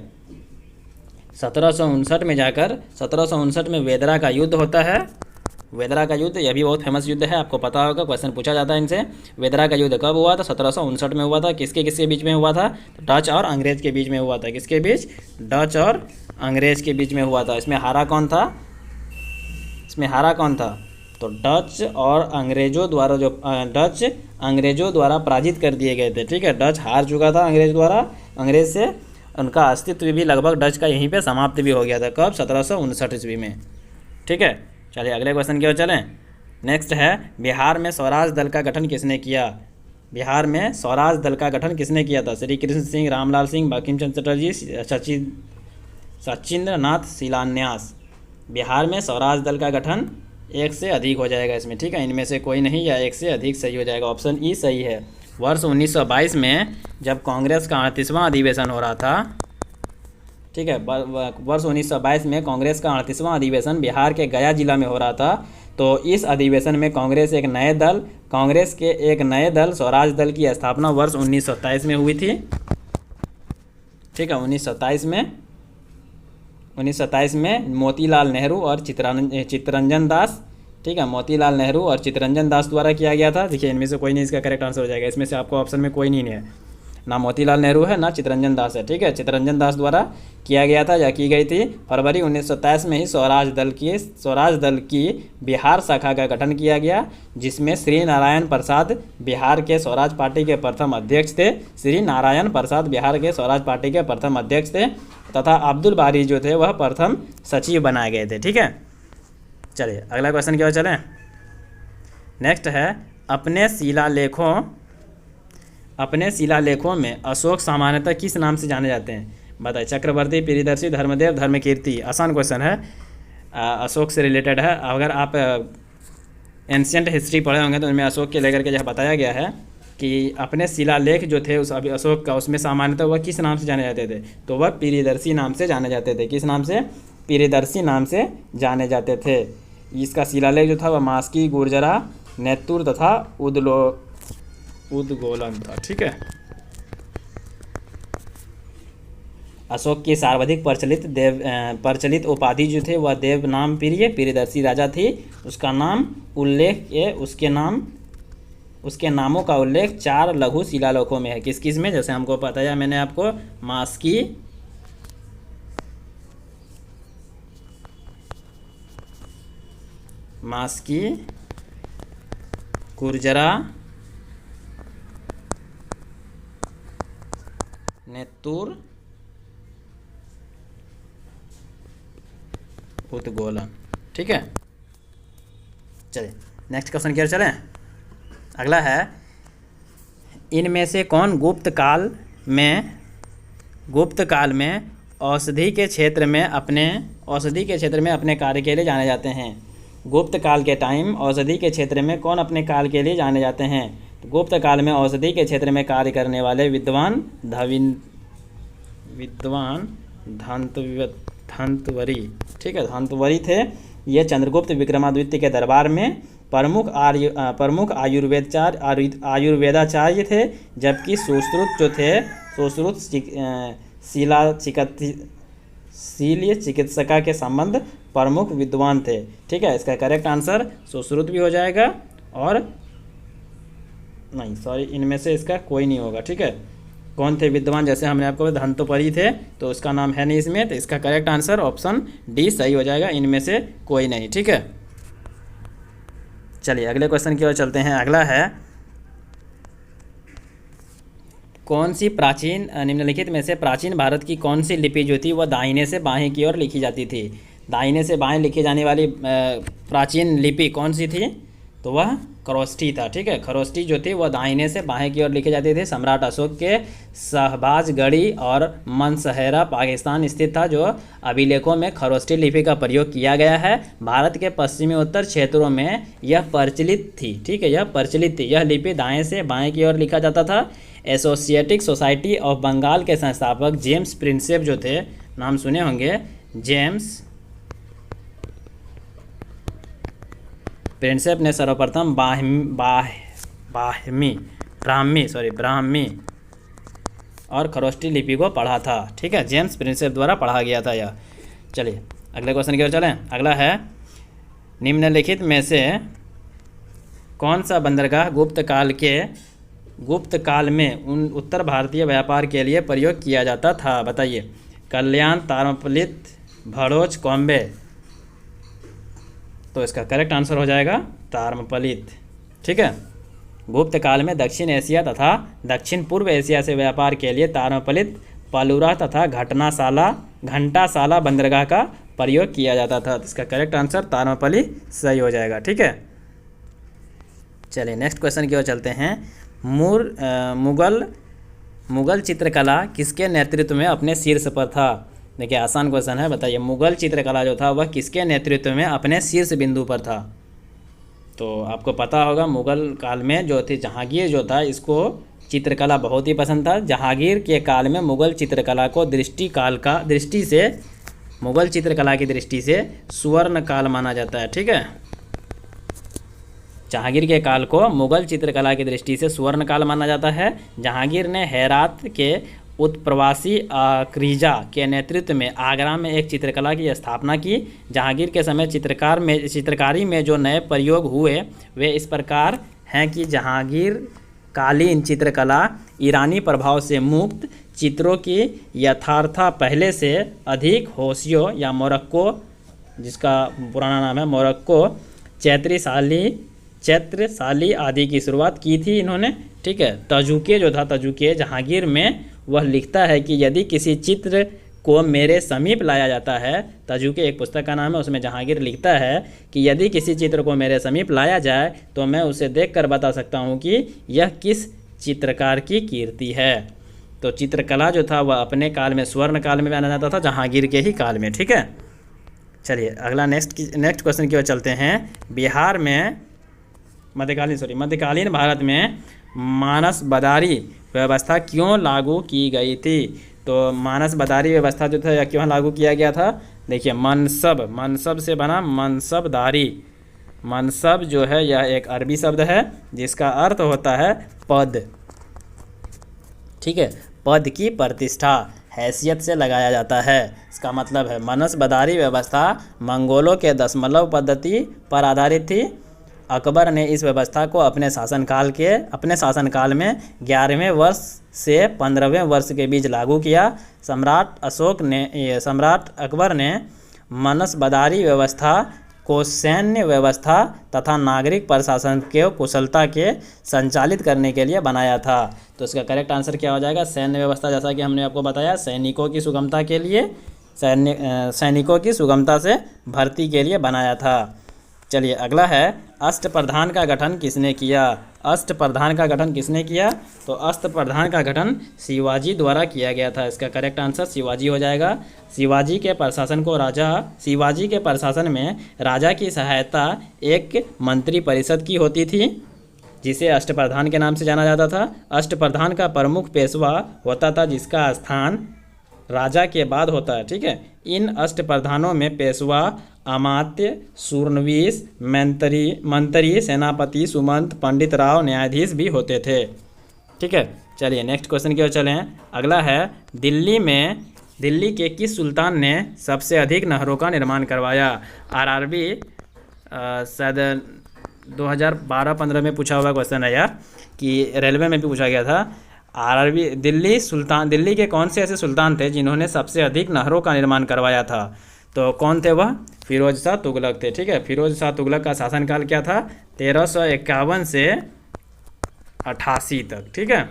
1759 में वेदरा का युद्ध होता है। वेदरा का युद्ध, यह भी बहुत फेमस युद्ध है, आपको पता होगा, क्वेश्चन पूछा जाता है इनसे। वेदरा का युद्ध कब हुआ था? 1759 में हुआ था। किसके बीच में हुआ था? डच और अंग्रेज के बीच में हुआ था। किसके बीच? डच और अंग्रेज के बीच में हुआ था। इसमें हारा कौन था? तो डच अंग्रेजों द्वारा पराजित कर दिए गए थे। ठीक है, डच हार चुका था अंग्रेज से उनका अस्तित्व भी लगभग डच का यहीं पे समाप्त भी हो गया था। कब? 1759 ईस्वी में। ठीक है, चलिए अगले क्वेश्चन की ओर चलें। नेक्स्ट है, बिहार में स्वराज दल का गठन किसने किया? बिहार में स्वराज दल का गठन किसने किया था? श्री कृष्ण सिंह, रामलाल सिंह, बंकिम चंद्र चटर्जी, सचिंद्र नाथ शिलान्यास। बिहार में स्वराज दल का गठन एक से अधिक हो जाएगा इसमें। ठीक है, इनमें से कोई नहीं या एक से अधिक सही हो जाएगा। ऑप्शन ई सही है। वर्ष 1922 में जब कांग्रेस का 38वां अधिवेशन हो रहा था, ठीक है, वर्ष 1922 में कांग्रेस का 38वां अधिवेशन बिहार के गया जिला में हो रहा था। तो इस अधिवेशन में कांग्रेस के एक नए दल स्वराज दल की स्थापना वर्ष 1927 में हुई थी। ठीक है, 1927 में मोतीलाल नेहरू और चित्तरंजन दास, ठीक है, मोतीलाल नेहरू और चित्तरंजन दास द्वारा किया गया था। देखिए इनमें से कोई नहीं इसका करेक्ट आंसर हो जाएगा, इसमें से आपको ऑप्शन में कोई नहीं है, ना मोतीलाल नेहरू है ना चित्तरंजन दास है। ठीक है, चित्तरंजन दास द्वारा किया गया था या की गई थी। फरवरी 1927 में ही स्वराज दल की बिहार शाखा का गठन किया गया, जिसमें श्री नारायण प्रसाद बिहार के स्वराज पार्टी के प्रथम अध्यक्ष थे। श्री नारायण प्रसाद बिहार के स्वराज पार्टी के प्रथम अध्यक्ष थे तथा अब्दुल बारी जो थे वह प्रथम सचिव बनाए गए थे। ठीक है, चलिए अगला क्वेश्चन की ओर चलें। नेक्स्ट है, अपने शिलालेखों में अशोक सामान्यतः किस नाम से जाने जाते हैं? बताइए। चक्रवर्ती, प्रियदर्शी, धर्मदेव, धर्मकीर्ति। आसान क्वेश्चन है, अशोक से रिलेटेड है। अगर आप एंशियंट हिस्ट्री पढ़े होंगे तो उनमें अशोक के लेकर के यह बताया गया है कि अपने शिलालेख जो थे उस अभी अशोक का, उसमें सामान्यतः वह किस नाम से जाने जाते थे? तो वह प्रियदर्शी नाम से जाने जाते थे। किस नाम से? प्रियदर्शी नाम से जाने जाते थे। इसका शिलालेख जो था वह मास्की, गुर्जरा, नेत्तूर तथा उद्गोलन था। ठीक है, अशोक की सर्वाधिक प्रचलित उपाधि जो थे वह देव नाम प्रियदर्शी राजा थी। उसका नाम उल्लेख उसके नामों का उल्लेख 4 लघु शिलालेखों में है। किस किस में? जैसे हमको बताया मैंने आपको, मास्की, गुर्जरा, नेत्तूर, उद्गोलन। ठीक है, चलिए नेक्स्ट क्वेश्चन की ओर चलें। अगला है, इनमें से कौन गुप्त काल में औषधि के क्षेत्र में अपने कार्य के लिए जाने जाते हैं? गुप्त काल के टाइम औषधि के क्षेत्र में कौन अपने काल के लिए जाने जाते हैं? तो गुप्त काल में औषधि के क्षेत्र में कार्य करने वाले विद्वान धंतवरी, ठीक है, धंतवरी थे। ये चंद्रगुप्त विक्रमादित्य के दरबार में प्रमुख आयुर्वेदाचार्य थे, जबकि सुश्रुत शील्य चिकित्सका के संबंध प्रमुख विद्वान थे। ठीक है, इसका करेक्ट आंसर सुश्रुत भी हो जाएगा और नहीं, सॉरी, इनमें से इसका कोई नहीं होगा। ठीक है, कौन थे विद्वान? जैसे हमने आपको धंतोपरी थे, तो उसका नाम है नहीं इसमें, तो इसका करेक्ट आंसर ऑप्शन डी सही हो जाएगा, इनमें से कोई नहीं। ठीक है, चलिए अगले क्वेश्चन की ओर चलते हैं। अगला है, कौन सी निम्नलिखित में से प्राचीन भारत की कौन सी लिपि जो थी वह दाहिने से बाएं की ओर लिखी जाती थी? दाहिने से बाएं लिखी जाने वाली प्राचीन लिपि कौन सी थी? तो वह खरोष्ठी था। ठीक है, खरोष्ठी जो थी वह दाहिने से बाएं की ओर लिखी जाती थी। सम्राट अशोक के शहबाजगढ़ी और मनसहेरा पाकिस्तान स्थित था, जो अभिलेखों में खरोष्ठी लिपि का प्रयोग किया गया है। भारत के पश्चिमी उत्तर क्षेत्रों में यह प्रचलित थी। ठीक है, यह प्रचलित थी। यह लिपि दाएं से बाएं की ओर लिखा जाता था। एसोसिएटिक सोसाइटी ऑफ बंगाल के संस्थापक जेम्स प्रिंसेप जो थे, नाम सुने होंगे, जेम्स प्रिंसेप ने सर्वप्रथम ब्राह्मी और खरोष्ठी लिपि को पढ़ा था। ठीक है, जेम्स प्रिंसेप द्वारा पढ़ा गया था यह। चलिए अगले क्वेश्चन की ओर चलें। अगला है, निम्नलिखित में से कौन सा बंदरगाह गुप्त काल में उत्तर भारतीय व्यापार के लिए प्रयोग किया जाता था? बताइए। कल्याण, तारमपलित, भड़ोच, कॉम्बे। तो इसका करेक्ट आंसर हो जाएगा तारमपलित। ठीक है, गुप्त काल में दक्षिण एशिया तथा दक्षिण पूर्व एशिया से व्यापार के लिए तारमपलित, पलूरा तथा घंटासाला बंदरगाह का प्रयोग किया जाता था। इसका करेक्ट आंसर तारमपली सही हो जाएगा। ठीक है, चलिए नेक्स्ट क्वेश्चन की ओर चलते हैं। मुगल चित्रकला किसके नेतृत्व में अपने शीर्ष पर था? देखिए आसान क्वेश्चन है, बताइए। मुगल चित्रकला जो था वह किसके नेतृत्व में अपने शीर्ष बिंदु पर था? तो आपको पता होगा, मुगल काल में जो थी जहांगीर जो था, इसको चित्रकला बहुत ही पसंद था। जहांगीर के काल में मुग़ल चित्रकला को मुग़ल चित्रकला की दृष्टि से स्वर्ण काल माना जाता है। ठीक है, जहांगीर के काल को मुग़ल चित्रकला की दृष्टि से स्वर्ण काल माना जाता है। जहांगीर ने हेरात के उत्प्रवासी अक्रीजा के नेतृत्व में आगरा में एक चित्रकला की स्थापना की। जहांगीर के समय चित्रकारी में जो नए प्रयोग हुए वे इस प्रकार हैं कि जहांगीर कालीन चित्रकला ईरानी प्रभाव से मुक्त चित्रों की यथार्था पहले से अधिक होशियो या मोरक्को, जिसका पुराना नाम है मोरक्को, चैत्रसाली आदि की शुरुआत की थी इन्होंने। ठीक है, तजुके जो था, तजुके जहांगीर में वह लिखता है कि यदि किसी चित्र को मेरे समीप लाया जाता है, तजुके एक पुस्तक का नाम है, उसमें जहांगीर लिखता है कि यदि किसी चित्र को मेरे समीप लाया जाए तो मैं उसे देखकर बता सकता हूँ कि यह किस चित्रकार की कीर्ति है। तो चित्रकला जो था वह अपने काल में स्वर्ण काल में माना जाता था, जहांगीर के ही काल में। ठीक है, चलिए अगला नेक्स्ट क्वेश्चन की ओर चलते हैं। बिहार में मध्यकालीन भारत में मानसबदारी व्यवस्था क्यों लागू की गई थी? तो मानसबदारी व्यवस्था जो था यह क्यों लागू किया गया था? देखिए, मनसब से बना मनसबदारी। मनसब जो है यह एक अरबी शब्द है जिसका अर्थ होता है पद। ठीक है, पद की प्रतिष्ठा, हैसियत से लगाया जाता है, इसका मतलब है। मनसबदारी व्यवस्था मंगोलों के दशमलव पद्धति पर आधारित थी। अकबर ने इस व्यवस्था को अपने शासनकाल में 11वें वर्ष से 15वें वर्ष के बीच लागू किया। सम्राट अकबर ने मनसबदारी व्यवस्था को सैन्य व्यवस्था तथा नागरिक प्रशासन के कुशलता के संचालित करने के लिए बनाया था। तो इसका करेक्ट आंसर क्या हो जाएगा? सैन्य व्यवस्था, जैसा कि हमने आपको बताया, सैनिकों की सुगमता के लिए, सैनिकों की सुगमता से भर्ती के लिए बनाया था। चलिए अगला है, अष्टप्रधान का गठन किसने किया? अष्टप्रधान का गठन किसने किया? तो अष्टप्रधान का गठन शिवाजी द्वारा किया गया था। इसका करेक्ट आंसर शिवाजी हो जाएगा। शिवाजी के प्रशासन में राजा की सहायता एक मंत्री परिषद की होती थी, जिसे अष्टप्रधान के नाम से जाना जाता था। अष्टप्रधान का प्रमुख पेशवा होता था, जिसका स्थान राजा के बाद होता है। ठीक है, इन अष्टप्रधानों में पेशवा, अमात्य, सूर्णवीस, मंत्री, सेनापति, सुमंत, पंडित राव, न्यायाधीश भी होते थे। ठीक है, चलिए नेक्स्ट क्वेश्चन की ओर चलें। अगला है, दिल्ली के किस सुल्तान ने सबसे अधिक नहरों का निर्माण करवाया? आरआरबी शायद 2012-15 में पूछा हुआ क्वेश्चन है यार, कि रेलवे में भी पूछा गया था। आरआरबी दिल्ली के कौन से ऐसे सुल्तान थे जिन्होंने सबसे अधिक नहरों का निर्माण करवाया था? तो कौन थे वह? फिरोज शाह तुगलक थे। ठीक है, फिरोज शाह तुगलक का शासनकाल क्या था? 1351 से 88 तक। ठीक है,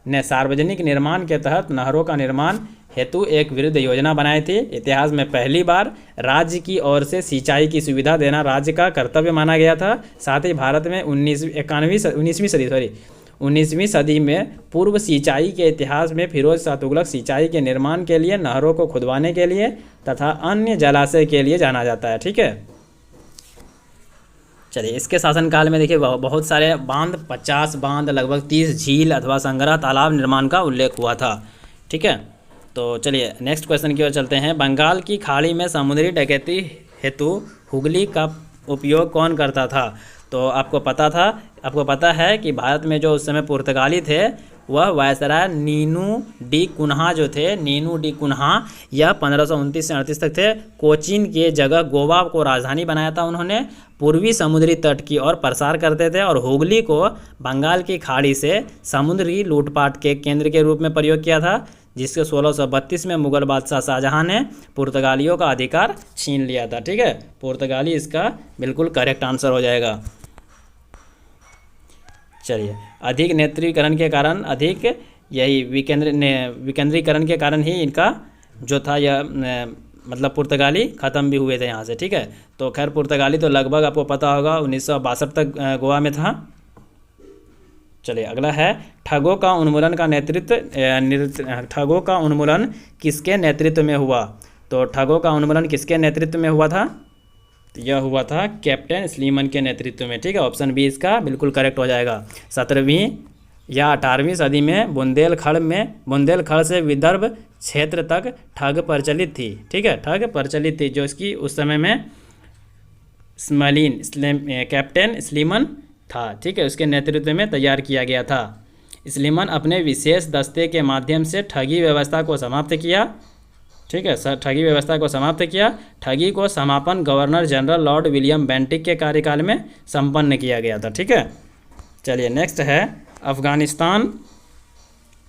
ने सार्वजनिक निर्माण के तहत नहरों का निर्माण हेतु एक विरुद्ध योजना बनाई थी। इतिहास में पहली बार राज्य की ओर से सिंचाई की सुविधा देना राज्य का कर्तव्य माना गया था। साथ ही भारत में 19वीं सदी में पूर्व सिंचाई के इतिहास में फिरोज शाह तुगलक सिंचाई के निर्माण के लिए, नहरों को खुदवाने के लिए तथा अन्य जलाशय के लिए जाना जाता है। ठीक है, चलिए इसके शासनकाल में देखिए बहुत सारे बांध, 50 बांध, लगभग 30 झील अथवा संग्रह तालाब निर्माण का उल्लेख हुआ था। ठीक है, तो चलिए नेक्स्ट क्वेश्चन की ओर चलते हैं। बंगाल की खाड़ी में समुद्री डकैती हेतु हुगली का उपयोग कौन करता था? तो आपको पता है कि भारत में जो उस समय पुर्तगाली थे वह वायसराय नीनू डी कुन्हा जो थे, नीनू डी कुन्हा, यह 1529 से 38 तक थे। कोचीन के जगह गोवा को राजधानी बनाया था उन्होंने। पूर्वी समुद्री तट की ओर प्रसार करते थे और हुगली को बंगाल की खाड़ी से समुद्री लूटपाट के केंद्र के रूप में प्रयोग किया था, जिसके 1632 में मुगल बादशाह शाहजहां ने पुर्तगालियों का अधिकार छीन लिया था। ठीक है, पुर्तगाली इसका बिल्कुल करेक्ट आंसर हो जाएगा। चलिए, अधिक नेत्रीकरण के कारण, विकेंद्रीकरण के कारण ही इनका जो था यह मतलब पुर्तगाली ख़त्म भी हुए थे यहाँ से। ठीक है, तो खैर पुर्तगाली तो लगभग आपको पता होगा 1962 तक गोवा में था। चलिए अगला है, ठगों का उन्मूलन किसके नेतृत्व में हुआ? तो ठगों का उन्मूलन किसके नेतृत्व में हुआ था? तो यह हुआ था कैप्टन स्लीमन के नेतृत्व में। ठीक है, ऑप्शन बी इसका बिल्कुल करेक्ट हो जाएगा। 17वीं या 18वीं सदी में बुंदेलखंड से विदर्भ क्षेत्र तक ठग प्रचलित थी। ठीक है, ठग प्रचलित थी, जो इसकी उस समय में कैप्टन स्लीमन था। ठीक है, उसके नेतृत्व में तैयार किया गया था। स्लीमन अपने विशेष दस्ते के माध्यम से ठगी व्यवस्था को समाप्त किया। ठीक है, ठगी व्यवस्था को समाप्त किया। ठगी को समापन governor general Lord William Bentinck के कार्यकाल में संपन्न किया गया था। ठीक है, चलिए नेक्स्ट है अफगानिस्तान।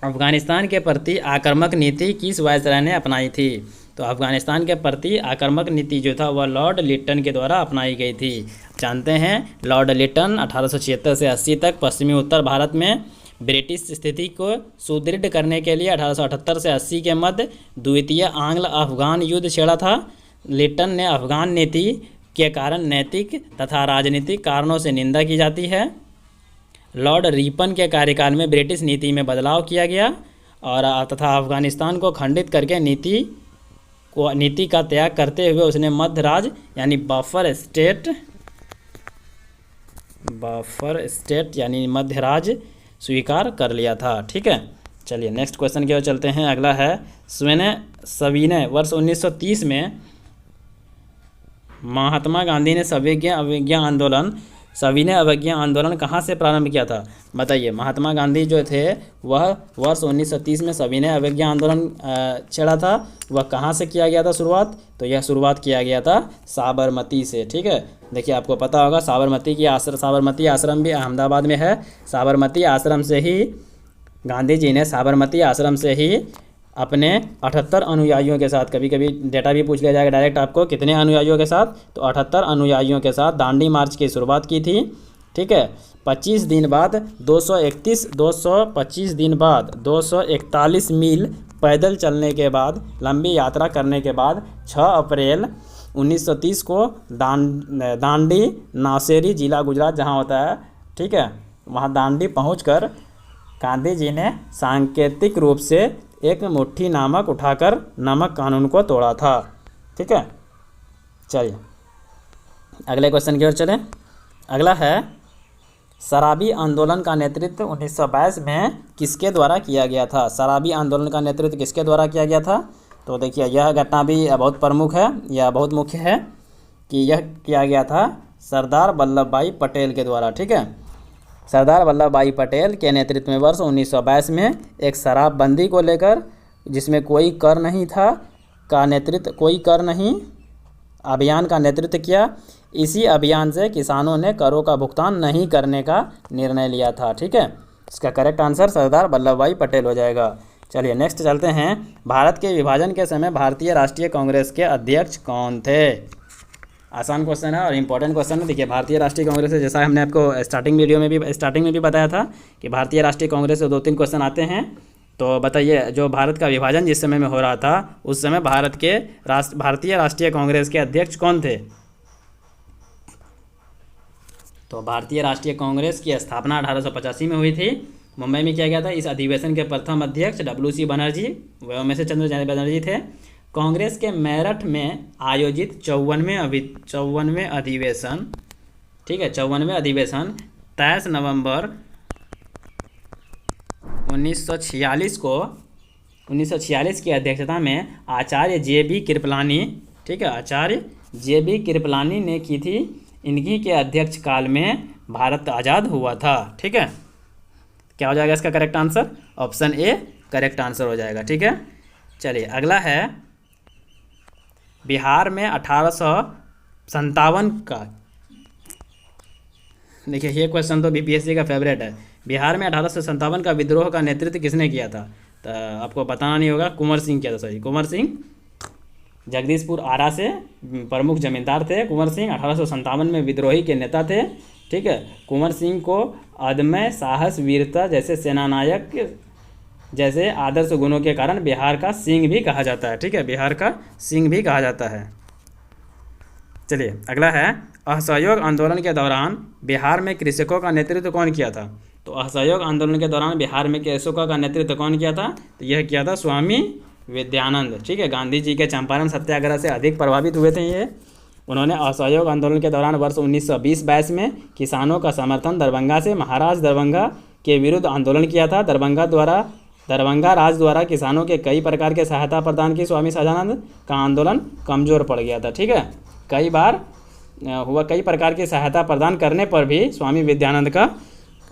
अफगानिस्तान के प्रति आक्रामक नीति किस वायसराय ने अपनाई थी? तो अफगानिस्तान के प्रति आक्रामक नीति जो था वह लॉर्ड लिटन के द्वारा अपनाई गई थी। जानते हैं लॉर्ड लिटन 1876 से 80 तक पश्चिमी उत्तर भारत में ब्रिटिश स्थिति को सुदृढ़ करने के लिए 1878 से 80 के मध्य द्वितीय आंग्ल अफगान युद्ध छेड़ा था। लिटन ने अफगान नीति के कारण नैतिक तथा राजनीतिक कारणों से निंदा की जाती है। लॉर्ड रिपन के कार्यकाल में ब्रिटिश नीति में बदलाव किया गया और तथा अफगानिस्तान को खंडित करके नीति का त्याग करते हुए उसने मध्य राज यानी बफर स्टेट यानी मध्य राज स्वीकार कर लिया था। ठीक है, चलिए नेक्स्ट क्वेश्चन की ओर चलते हैं। अगला है सविनय वर्ष 1930 में महात्मा गांधी ने सविनय अवज्ञा आंदोलन कहाँ से प्रारंभ किया था? बताइए, महात्मा गांधी जो थे वह वर्ष 1930 में सविनय अवज्ञा आंदोलन छेड़ा था। वह कहाँ से किया गया था शुरुआत? तो यह शुरुआत किया गया था साबरमती से। ठीक है, देखिए आपको पता होगा साबरमती आश्रम भी अहमदाबाद में है। साबरमती आश्रम से ही गांधी जी ने अपने 78 अनुयायियों के साथ, कभी कभी डेटा भी पूछ लिया जाएगा डायरेक्ट आपको, कितने अनुयायियों के साथ? तो 78 अनुयायियों के साथ दांडी मार्च की शुरुआत की थी। ठीक है, 25 दिन बाद 241 मील पैदल चलने के बाद, लंबी यात्रा करने के बाद 6 अप्रैल 1930 को दांडी नौशेरी जिला गुजरात जहाँ होता है, ठीक है, वहाँ दांडी पहुँचकर गांधी जी ने सांकेतिक रूप से एक मुट्ठी नमक उठाकर नमक कानून को तोड़ा था। ठीक है, चलिए अगले क्वेश्चन की ओर चलें। अगला है शराबी आंदोलन का नेतृत्व 1922 में किसके द्वारा किया गया था? शराबी आंदोलन का नेतृत्व किसके द्वारा किया गया था? तो देखिए यह घटना भी बहुत प्रमुख है, यह बहुत मुख्य है कि यह किया गया था सरदार वल्लभ भाई पटेल के द्वारा। ठीक है, सरदार वल्लभ भाई पटेल के नेतृत्व में वर्ष 1922 में एक शराबबंदी को लेकर, जिसमें कोई कर नहीं अभियान का नेतृत्व किया। इसी अभियान से किसानों ने करों का भुगतान नहीं करने का निर्णय लिया था। ठीक है, इसका करेक्ट आंसर सरदार वल्लभ भाई पटेल हो जाएगा। चलिए नेक्स्ट चलते हैं। भारत के विभाजन के समय भारतीय राष्ट्रीय कांग्रेस के अध्यक्ष कौन थे? आसान क्वेश्चन है और इम्पोर्टेंट क्वेश्चन है। देखिए भारतीय राष्ट्रीय कांग्रेस से, जैसा हमने आपको स्टार्टिंग में भी बताया था कि भारतीय राष्ट्रीय कांग्रेस से 2-3 क्वेश्चन आते हैं। तो बताइए, जो भारत का विभाजन जिस समय में हो रहा था उस समय भारतीय राष्ट्रीय कांग्रेस के अध्यक्ष कौन थे? तो भारतीय राष्ट्रीय कांग्रेस की स्थापना 1885 में हुई थी, मुंबई में किया गया था। इस अधिवेशन के प्रथम अध्यक्ष WC बनर्जी व उमेश चंद्र बनर्जी थे। कांग्रेस के मेरठ में आयोजित 54वें अधिवेशन, ठीक है, 54वें अधिवेशन 23 नवंबर 1946 की अध्यक्षता में आचार्य JB कृपलानी, ठीक है, आचार्य JB कृपलानी ने की थी। इनकी के अध्यक्ष काल में भारत आज़ाद हुआ था। ठीक है, क्या हो जाएगा इसका correct answer? Option A correct answer हो जाएगा। ठीक है, चलिए अगला है बिहार में 1857 का, देखिए ये क्वेश्चन तो BPSC का फेवरेट है। बिहार में 1857 का विद्रोह का नेतृत्व किसने किया था? तो आपको बताना नहीं होगा, कुंवर सिंह किया था। सॉरी, कुंवर सिंह जगदीशपुर आरा से प्रमुख जमींदार थे। कुंवर सिंह 1857 में विद्रोही के नेता थे। ठीक है, कुंवर सिंह को अदम्य साहस, वीरता जैसे सेनानायक जैसे आदर्श गुणों के कारण बिहार का सिंह भी कहा जाता है। ठीक है, बिहार का सिंह भी कहा जाता है। चलिए अगला है असहयोग आंदोलन के दौरान बिहार में कृषकों का नेतृत्व कौन किया था? तो असहयोग आंदोलन के दौरान बिहार में कृषकों का नेतृत्व कौन किया था? तो यह किया था स्वामी विद्यानंद। ठीक है, गांधी जी के चंपारण सत्याग्रह से अधिक प्रभावित हुए थे ये। उन्होंने असहयोग आंदोलन के दौरान वर्ष 1920-22 में किसानों का समर्थन दरभंगा से महाराज दरभंगा के विरुद्ध आंदोलन किया था। दरभंगा राज द्वारा किसानों के कई प्रकार के सहायता प्रदान की। स्वामी सहजानंद का आंदोलन कमज़ोर पड़ गया था। ठीक है, कई बार हुआ, कई प्रकार की सहायता प्रदान करने पर भी स्वामी विद्यानंद का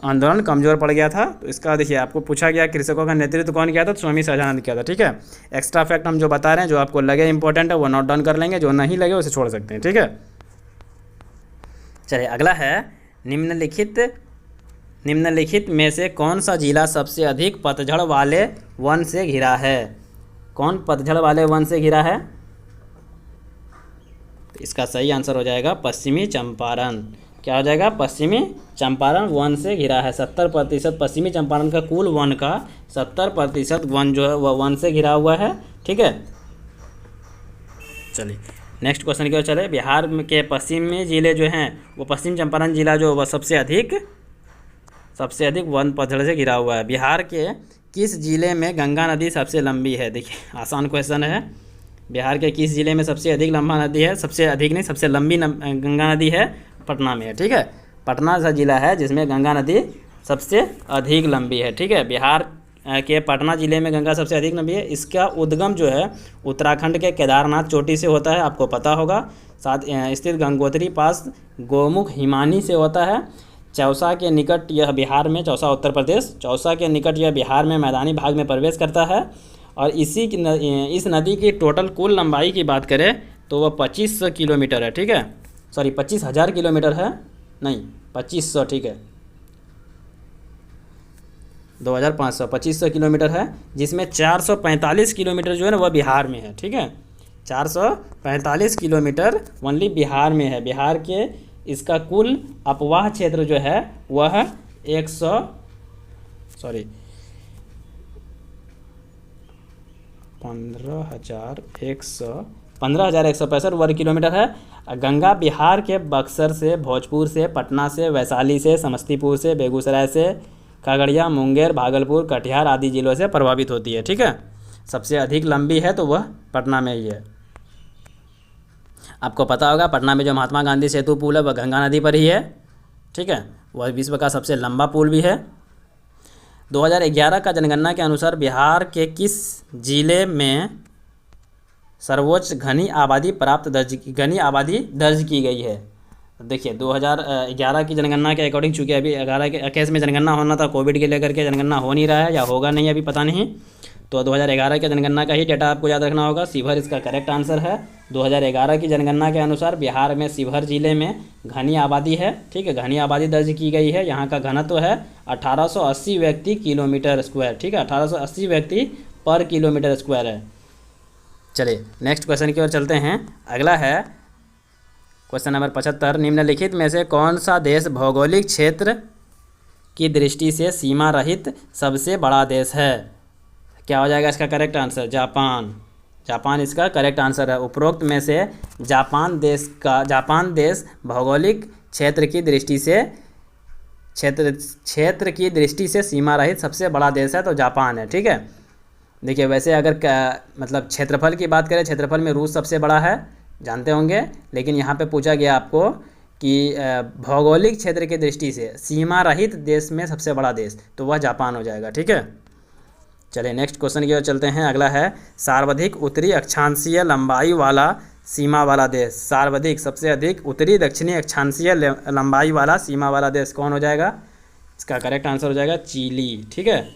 आंदोलन कमज़ोर पड़ गया था। तो इसका देखिए, आपको पूछा गया कृषकों का नेतृत्व कौन किया था, तो स्वामी सहजानंद किया था। ठीक है, एक्स्ट्रा फैक्ट हम जो बता रहे हैं, जो आपको लगे इंपॉर्टेंट है वो नोट डाउन कर लेंगे, जो नहीं लगे उसे छोड़ सकते हैं। ठीक है, चलिए अगला है, निम्नलिखित में से कौन सा जिला सबसे अधिक पतझड़ वाले वन से घिरा है। कौन पतझड़ वाले वन से घिरा है, तो इसका सही आंसर हो जाएगा पश्चिमी चंपारण। क्या हो जाएगा, पश्चिमी चंपारण वन से घिरा है। 70% पश्चिमी चंपारण का कुल वन का 70% वन जो है वह वन से घिरा हुआ है। ठीक है, चलिए नेक्स्ट क्वेश्चन की ओर चले। बिहार के पश्चिमी जिले जो हैं वो पश्चिम चंपारण जिला जो वह सबसे अधिक वन पतझड़ से घिरा हुआ है। बिहार के किस जिले में गंगा नदी सबसे लंबी है। देखिए आसान क्वेश्चन है, बिहार के किस जिले में सबसे अधिक लंबा नदी है, सबसे अधिक नहीं सबसे लंबी गंगा नदी है, पटना में है। ठीक है, पटना सा जिला है जिसमें गंगा नदी सबसे अधिक लंबी है। ठीक है, बिहार के पटना जिले में गंगा सबसे अधिक लंबी है। इसका उद्गम जो है उत्तराखंड के केदारनाथ चोटी से होता है, आपको पता होगा। साथ स्थित गंगोत्री पास गोमुख हिमानी से होता है। चौसा के निकट यह बिहार में, चौसा उत्तर प्रदेश, चौसा के निकट यह बिहार में मैदानी भाग में प्रवेश करता है। और इस नदी की टोटल कुल लंबाई की बात करें तो वह 2500 किलोमीटर है। ठीक है, सॉरी 25,000 किलोमीटर है, नहीं 2500, ठीक है 2500 किलोमीटर है, जिसमें 445 किलोमीटर जो है ना वह बिहार में है। ठीक है, 445 किलोमीटर ओनली बिहार में है। बिहार के इसका कुल अपवाह क्षेत्र जो है वह 15,165 वर्ग किलोमीटर है। गंगा बिहार के बक्सर से, भोजपुर से, पटना से, वैशाली से, समस्तीपुर से, बेगूसराय से, खगड़िया, मुंगेर, भागलपुर, कटिहार आदि जिलों से प्रभावित होती है। ठीक है, सबसे अधिक लंबी है तो वह पटना में ही है। आपको पता होगा पटना में जो महात्मा गांधी सेतु पुल है वह गंगा नदी पर ही है। ठीक है, वह विश्व का सबसे लंबा पुल भी है। 2011 का जनगणना के अनुसार बिहार के किस जिले में सर्वोच्च घनी आबादी दर्ज की गई है। देखिए 2011 की जनगणना के अकॉर्डिंग, चूँकि अभी 2021 में जनगणना होना था, कोविड के लेकर के जनगणना हो नहीं रहा है या होगा नहीं अभी पता नहीं, तो 2011 के जनगणना का ही डेटा आपको याद रखना होगा। शिवहर इसका करेक्ट आंसर है। 2011 की जनगणना के अनुसार बिहार में शिवहर जिले में घनी आबादी है। ठीक है, घनी आबादी दर्ज की गई है। यहाँ का घनत्व है 1880 व्यक्ति किलोमीटर स्क्वायर। ठीक है, 1880 व्यक्ति पर किलोमीटर स्क्वायर है। चलिए नेक्स्ट क्वेश्चन की ओर चलते हैं। अगला है क्वेश्चन नंबर 75। निम्नलिखित में से कौन सा देश भौगोलिक क्षेत्र की दृष्टि से सीमा रहित सबसे बड़ा देश है। क्या हो जाएगा इसका करेक्ट आंसर, जापान इसका करेक्ट आंसर है। उपरोक्त में से जापान देश भौगोलिक क्षेत्र की दृष्टि से सीमा रहित सबसे बड़ा देश है, तो जापान है। ठीक है, देखिए वैसे अगर मतलब क्षेत्रफल की बात करें, क्षेत्रफल में रूस सबसे बड़ा है, जानते होंगे, लेकिन यहाँ पे पूछा गया आपको कि भौगोलिक क्षेत्र की दृष्टि से सीमा रहित देश में सबसे बड़ा देश, तो वह जापान हो जाएगा। ठीक है, चलिए नेक्स्ट क्वेश्चन की ओर चलते हैं। अगला है सर्वाधिक उत्तरी अक्षांशीय लंबाई वाला सीमा वाला देश। सर्वाधिक सबसे अधिक उत्तरी दक्षिणी अक्षांशीय लंबाई वाला सीमा वाला देश कौन हो जाएगा, इसका करेक्ट आंसर हो जाएगा चिली। ठीक है,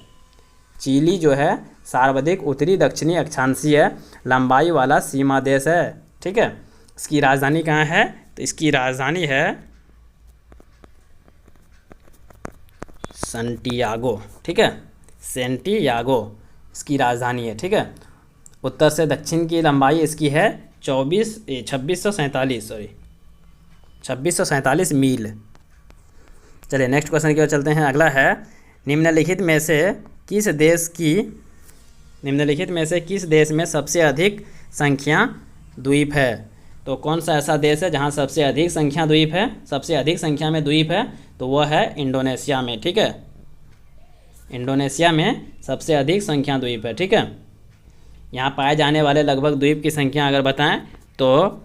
चिली जो है सर्वाधिक उत्तरी दक्षिणी अक्षांशीय लंबाई वाला सीमा देश है। ठीक है, इसकी राजधानी कहाँ है, तो इसकी राजधानी है सैंटियागो। ठीक है, सैंटियागो इसकी राजधानी है। ठीक है, उत्तर से दक्षिण की लंबाई इसकी है 2647 मील। चलिए नेक्स्ट क्वेश्चन की ओर चलते हैं। अगला है निम्नलिखित में से किस देश में सबसे अधिक संख्या द्वीप है। तो कौन सा ऐसा देश है जहां सबसे अधिक संख्या द्वीप है, सबसे अधिक संख्या में द्वीप है, तो वह है इंडोनेशिया में। ठीक है, इंडोनेशिया में सबसे अधिक संख्या द्वीप है। ठीक है, यहाँ पाए जाने वाले लगभग द्वीप की संख्या अगर बताएं तो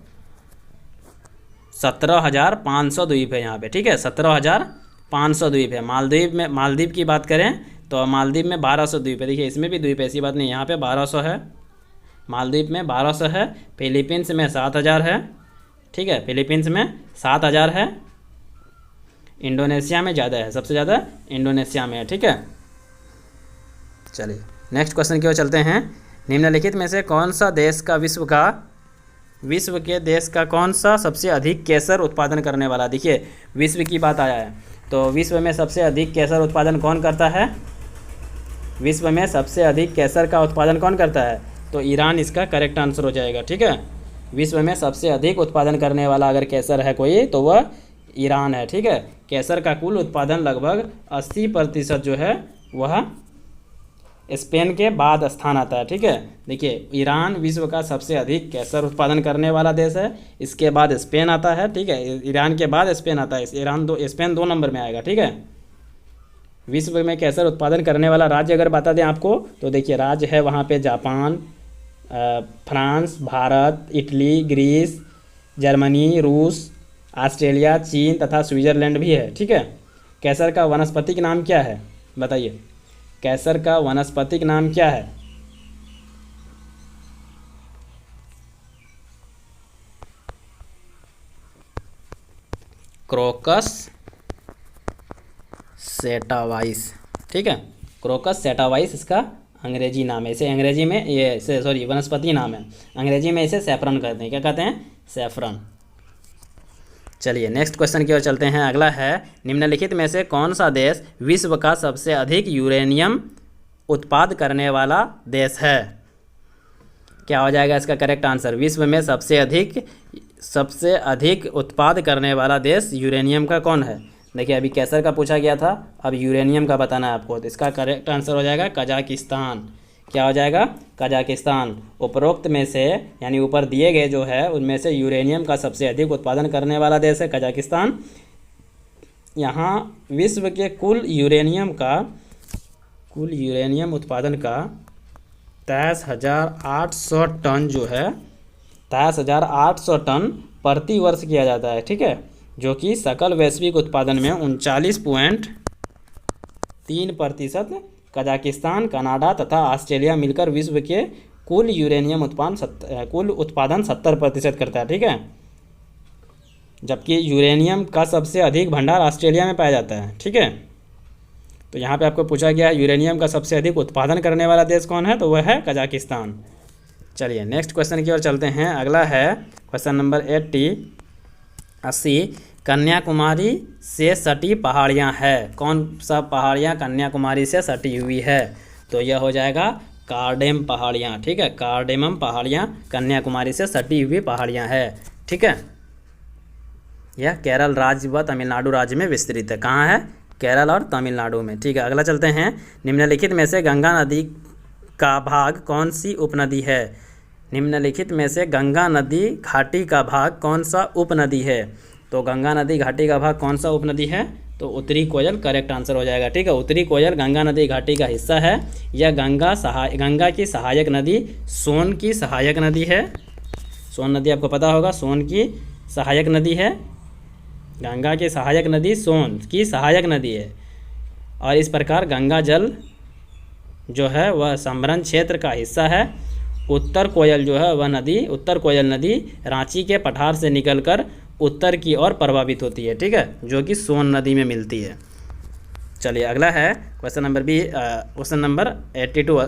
17,500 द्वीप है यहाँ पे। ठीक है, 17,000 500 द्वीप है। मालदीव की बात करें तो मालदीव में 1200 द्वीप है। देखिए इसमें भी द्वीप है, ऐसी बात नहीं, यहाँ पे 1200 है, मालदीव में 1200 है, फिलीपींस में 7000 है, ठीक है, फिलीपींस में 7000 है, इंडोनेशिया में ज़्यादा है, सबसे ज़्यादा इंडोनेशिया में है, ठीक है। चलिए नेक्स्ट क्वेश्चन की ओर चलते हैं। निम्नलिखित में से कौन सा देश का विश्व के देश का कौन सा सबसे अधिक केसर उत्पादन करने वाला, देखिए विश्व की बात आया है तो विश्व में सबसे अधिक केसर उत्पादन कौन करता है, विश्व में सबसे अधिक केसर का उत्पादन कौन करता है, तो ईरान इसका करेक्ट आंसर हो जाएगा, ठीक है। विश्व में सबसे अधिक उत्पादन करने वाला अगर केसर है कोई तो वह ईरान है, ठीक है। केसर का कुल उत्पादन लगभग 80% जो है वह स्पेन के बाद स्थान आता है, ठीक है। देखिए ईरान विश्व का सबसे अधिक केसर उत्पादन करने वाला देश है, इसके बाद स्पेन आता है, ठीक है, ईरान के बाद स्पेन आता है, स्पेन 2 नंबर में आएगा, ठीक है। विश्व में केसर उत्पादन करने वाला राज्य अगर बता दें आपको तो देखिए राज्य है वहाँ पे Japan, France, Bharat, Italy, Greece, Germany, रूस, ऑस्ट्रेलिया, चीन तथा स्विट्ज़रलैंड भी है, ठीक है। केसर का वानस्पतिक नाम क्या है, बताइए, केसर का वानस्पतिक नाम क्या है, क्रोकस सेटावाइस, ठीक है, क्रोकस सेटावाइस इसका अंग्रेजी नाम है। इसे अंग्रेजी में वनस्पति नाम है, अंग्रेजी में इसे सैफरन कहते हैं, क्या कहते हैं, सैफरन। चलिए नेक्स्ट क्वेश्चन की ओर चलते हैं। अगला है निम्नलिखित में से कौन सा देश विश्व का सबसे अधिक यूरेनियम उत्पाद करने वाला देश है, क्या हो जाएगा इसका करेक्ट आंसर, विश्व में सबसे अधिक उत्पाद करने वाला देश यूरेनियम का कौन है। देखिए अभी केसर का पूछा गया था, अब यूरेनियम का बताना है आपको, तो इसका करेक्ट आंसर हो जाएगा कजाकिस्तान, क्या हो जाएगा, कजाकिस्तान। उपरोक्त में से यानी ऊपर दिए गए जो है उनमें से यूरेनियम का सबसे अधिक उत्पादन करने वाला देश है कजाकिस्तान। यहाँ विश्व के कुल यूरेनियम उत्पादन का 23,800 टन जो है 23,800 टन प्रति वर्ष किया जाता है, ठीक है, जो कि सकल वैश्विक उत्पादन में 39.3% कजाकिस्तान, कनाडा तथा ऑस्ट्रेलिया मिलकर विश्व के कुल यूरेनियम उत्पादन 70% करता है, ठीक है। जबकि यूरेनियम का सबसे अधिक भंडार ऑस्ट्रेलिया में पाया जाता है, ठीक है। तो यहाँ पे आपको पूछा गया है यूरेनियम का सबसे अधिक उत्पादन करने वाला देश कौन है, तो वह है कजाकिस्तान। चलिए नेक्स्ट क्वेश्चन की ओर चलते हैं। अगला है क्वेश्चन नंबर 80। कन्याकुमारी से सटी पहाड़ियाँ है, कौन सा पहाड़ियाँ कन्याकुमारी से सटी हुई है, तो यह हो जाएगा कार्डेम पहाड़ियाँ, ठीक है, कार्डेमम पहाड़ियाँ कन्याकुमारी से सटी हुई पहाड़ियाँ है, ठीक है। यह केरल राज्य व तमिलनाडु राज्य में विस्तृत है, कहाँ है, केरल और तमिलनाडु में, ठीक है। अगला चलते हैं। निम्नलिखित में से गंगा नदी का भाग कौन सी उपनदी है, निम्नलिखित में से गंगा नदी घाटी का भाग कौन सा उपनदी है, तो गंगा नदी घाटी का भाग कौन सा उपनदी है, तो उत्तरी कोयल करेक्ट आंसर हो जाएगा, ठीक है। उत्तरी कोयल गंगा नदी घाटी का हिस्सा है। यह गंगा की सहायक नदी सोन की सहायक नदी है। सोन नदी आपको पता होगा, सोन की सहायक नदी है, गंगा की सहायक नदी सोन की सहायक नदी है। और इस प्रकार गंगा जल जो है वह समरन क्षेत्र का हिस्सा है। उत्तर कोयल जो है वह नदी, उत्तर कोयल नदी रांची के पठार से निकलकर उत्तर की ओर प्रभावित होती है, ठीक है, जो कि सोन नदी में मिलती है। चलिए अगला है क्वेश्चन नंबर 82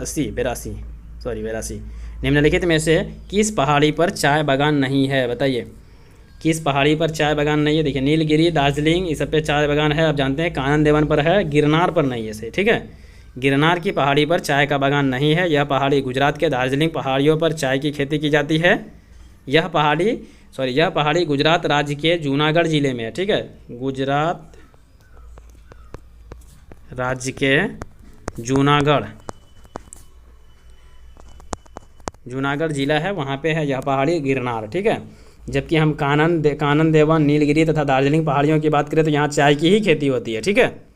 निम्नलिखित में से किस पहाड़ी पर चाय बागान नहीं है, बताइए, किस पहाड़ी पर चाय बागान नहीं है। देखिए नीलगिरी, दार्जिलिंग, इस सब पे चाय बागान है, आप जानते हैं, कानन देवन पर है, गिरनार पर नहीं है सही, ठीक है। गिरनार की पहाड़ी पर चाय का बागान नहीं है। यह पहाड़ी गुजरात के दार्जिलिंग पहाड़ियों पर चाय की खेती की जाती है। यह पहाड़ी गुजरात राज्य के जूनागढ़ जिले में है, ठीक है, गुजरात राज्य के जूनागढ़ जिला है, वहाँ पे है यह पहाड़ी गिरनार, ठीक है। जबकि हम कानन देवन, नीलगिरी तथा दार्जिलिंग पहाड़ियों की बात करें तो यहाँ चाय की ही खेती होती है, ठीक है।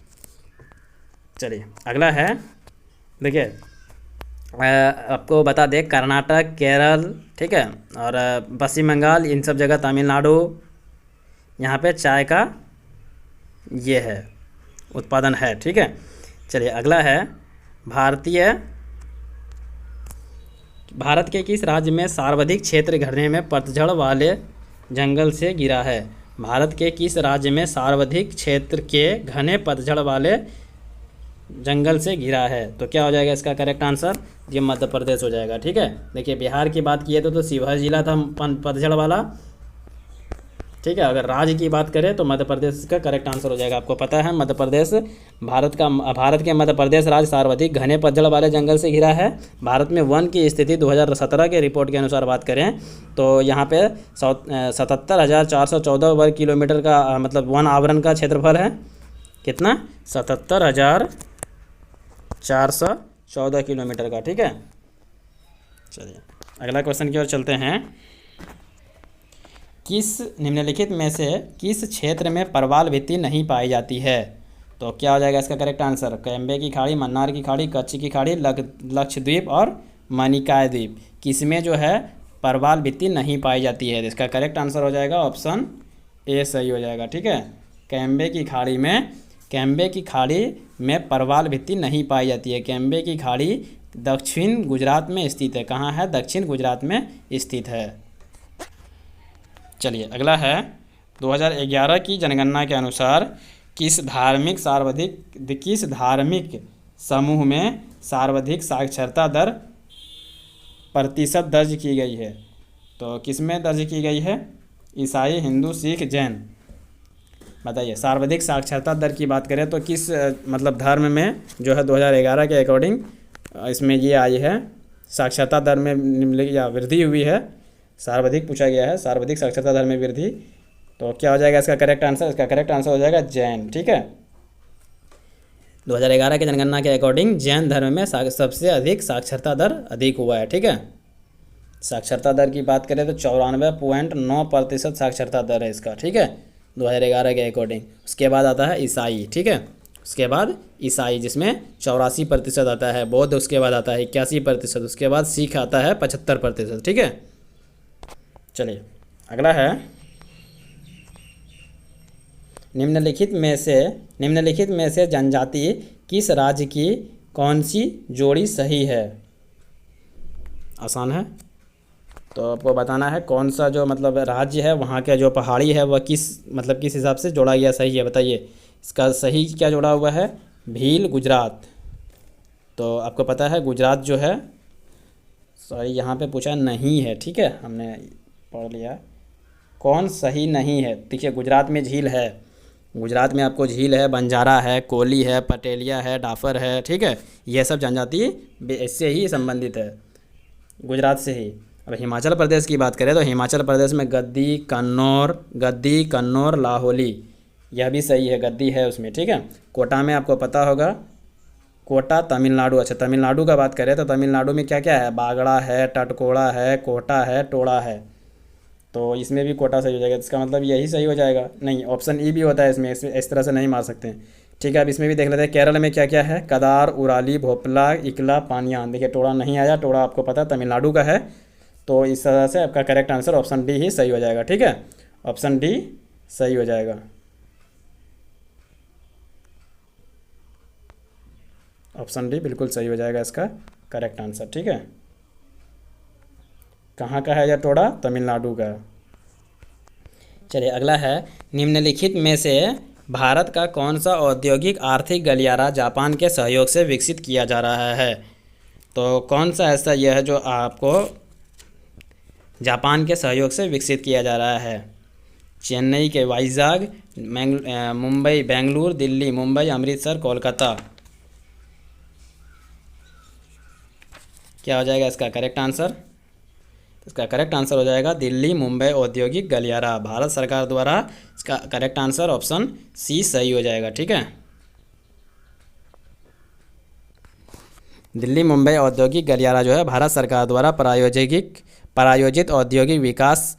चलिए अगला है, देखिए आपको बता दें कर्नाटक, केरल, ठीक है, और पश्चिम बंगाल, इन सब जगह, तमिलनाडु, यहाँ पे चाय का ये है उत्पादन है। ठीक है, चलिए अगला है, भारत के किस राज्य में सर्वाधिक क्षेत्र घने में पतझड़ वाले जंगल से घिरा है? भारत के किस राज्य में सर्वाधिक क्षेत्र के घने पतझड़ वाले जंगल से घिरा है? तो क्या हो जाएगा इसका करेक्ट आंसर? ये मध्य प्रदेश हो जाएगा। ठीक है, देखिए बिहार की बात किए तो शिवहर जिला था पतझड़ वाला। ठीक है, अगर राज्य की बात करें तो मध्य प्रदेश का करेक्ट आंसर हो जाएगा। आपको पता है मध्य प्रदेश भारत के मध्य प्रदेश राज्य सर्वाधिक घने पतझड़ वाले जंगल से घिरा है। भारत में वन की स्थिति 2017 के रिपोर्ट के अनुसार बात करें तो यहाँ पे 77,414 वर्ग किलोमीटर का मतलब वन आवरण का क्षेत्रफल है। कितना? 77,414 किलोमीटर का। ठीक है, चलिए अगला क्वेश्चन की ओर चलते हैं। किस निम्नलिखित में से किस क्षेत्र में परवाल भित्ति नहीं पाई जाती है? तो क्या हो जाएगा इसका करेक्ट आंसर? कैम्बे की खाड़ी, मन्नार की खाड़ी, कच्छ की खाड़ी, लक्षद्वीप और मनिकाय द्वीप, किसमें जो है परवाल भित्ति नहीं पाई जाती है? इसका करेक्ट आंसर हो जाएगा ऑप्शन ए सही हो जाएगा। ठीक है, कैम्बे की खाड़ी में परवाल भित्ति नहीं पाई जाती है। कैम्बे की खाड़ी दक्षिण गुजरात में स्थित है। कहाँ है? दक्षिण गुजरात में स्थित है। चलिए अगला है, 2011 की जनगणना के अनुसार किस धार्मिक समूह में सर्वाधिक साक्षरता दर प्रतिशत दर्ज की गई है? तो किस में दर्ज की गई है? ईसाई, हिंदू, सिख, जैन। बताइए, सर्वाधिक साक्षरता दर की बात करें तो किस मतलब धर्म में जो है 2011 के अकॉर्डिंग इसमें ये आई है, साक्षरता दर में निम्नलिखित या वृद्धि हुई है? सर्वाधिक पूछा गया है, सर्वाधिक साक्षरता दर में वृद्धि। तो क्या हो जाएगा इसका करेक्ट आंसर? इसका करेक्ट आंसर हो जाएगा जैन। ठीक है, 2011 के जनगणना के अकॉर्डिंग जैन धर्म में सबसे अधिक साक्षरता दर अधिक हुआ है। ठीक है, साक्षरता दर की बात करें तो 94.9% साक्षरता दर है इसका। ठीक है, 2011 के अकॉर्डिंग। उसके बाद आता है ईसाई। ठीक है, उसके बाद ईसाई जिसमें 84% आता है। बौद्ध उसके बाद आता है 81%। उसके बाद सिख आता है 75%। ठीक है, चलिए अगला है, निम्नलिखित में से जनजाति किस राज्य की कौन सी जोड़ी सही है? आसान है, तो आपको बताना है कौन सा जो मतलब राज्य है वहाँ का जो पहाड़ी है वह किस हिसाब से जोड़ा गया सही है। बताइए इसका सही क्या जोड़ा हुआ है? भील, गुजरात। तो आपको पता है गुजरात जो है, सॉरी यहाँ पे पूछा नहीं है। ठीक है, हमने पढ़ लिया कौन सही नहीं है। देखिए गुजरात में झील है, गुजरात में आपको झील है, बंजारा है, कोली है, पटेलिया है, डाफर है। ठीक है, ये सब जनजाति इससे ही संबंधित है, गुजरात से ही। अब हिमाचल प्रदेश की बात करें तो हिमाचल प्रदेश में गद्दी, कन्नौर, लाहौली, यह भी सही है, गद्दी है उसमें। ठीक है, कोटा में आपको पता होगा, कोटा तमिलनाडु। अच्छा, तमिलनाडु का बात करें तो तमिलनाडु में क्या क्या है? बागड़ा है, टटकोड़ा है, कोटा है, टोड़ा है। तो इसमें भी कोटा सही हो जाएगा। इसका मतलब यही सही हो जाएगा। नहीं, ऑप्शन ई भी होता है इसमें, इस तरह से नहीं मार सकते हैं। ठीक है, अब इसमें भी देख लेते हैं केरल में क्या क्या है। कदार, उराली, भोपला, इकला, पानियान। देखिए टोड़ा नहीं आया, टोड़ा आपको पता है तमिलनाडु का है। तो इस तरह से आपका करेक्ट आंसर ऑप्शन डी ही सही हो जाएगा। ठीक है, ऑप्शन डी सही हो जाएगा। ऑप्शन डी बिल्कुल सही हो जाएगा इसका करेक्ट आंसर। ठीक है, कहाँ का है यह टोड़ा? तमिलनाडु का। चलिए अगला है, निम्नलिखित में से भारत का कौन सा औद्योगिक आर्थिक गलियारा जापान के सहयोग से विकसित किया जा रहा है? तो कौन सा ऐसा यह है जो आपको जापान के सहयोग से विकसित किया जा रहा है? चेन्नई के वाइजाग, मुंबई बेंगलुरु, दिल्ली मुंबई, अमृतसर कोलकाता। क्या हो जाएगा इसका करेक्ट आंसर? इसका करेक्ट आंसर हो जाएगा दिल्ली मुंबई औद्योगिक गलियारा, भारत सरकार द्वारा। इसका करेक्ट आंसर ऑप्शन सी सही हो जाएगा। ठीक है, दिल्ली मुंबई औद्योगिक गलियारा जो है भारत सरकार द्वारा प्रायोजित औद्योगिक विकास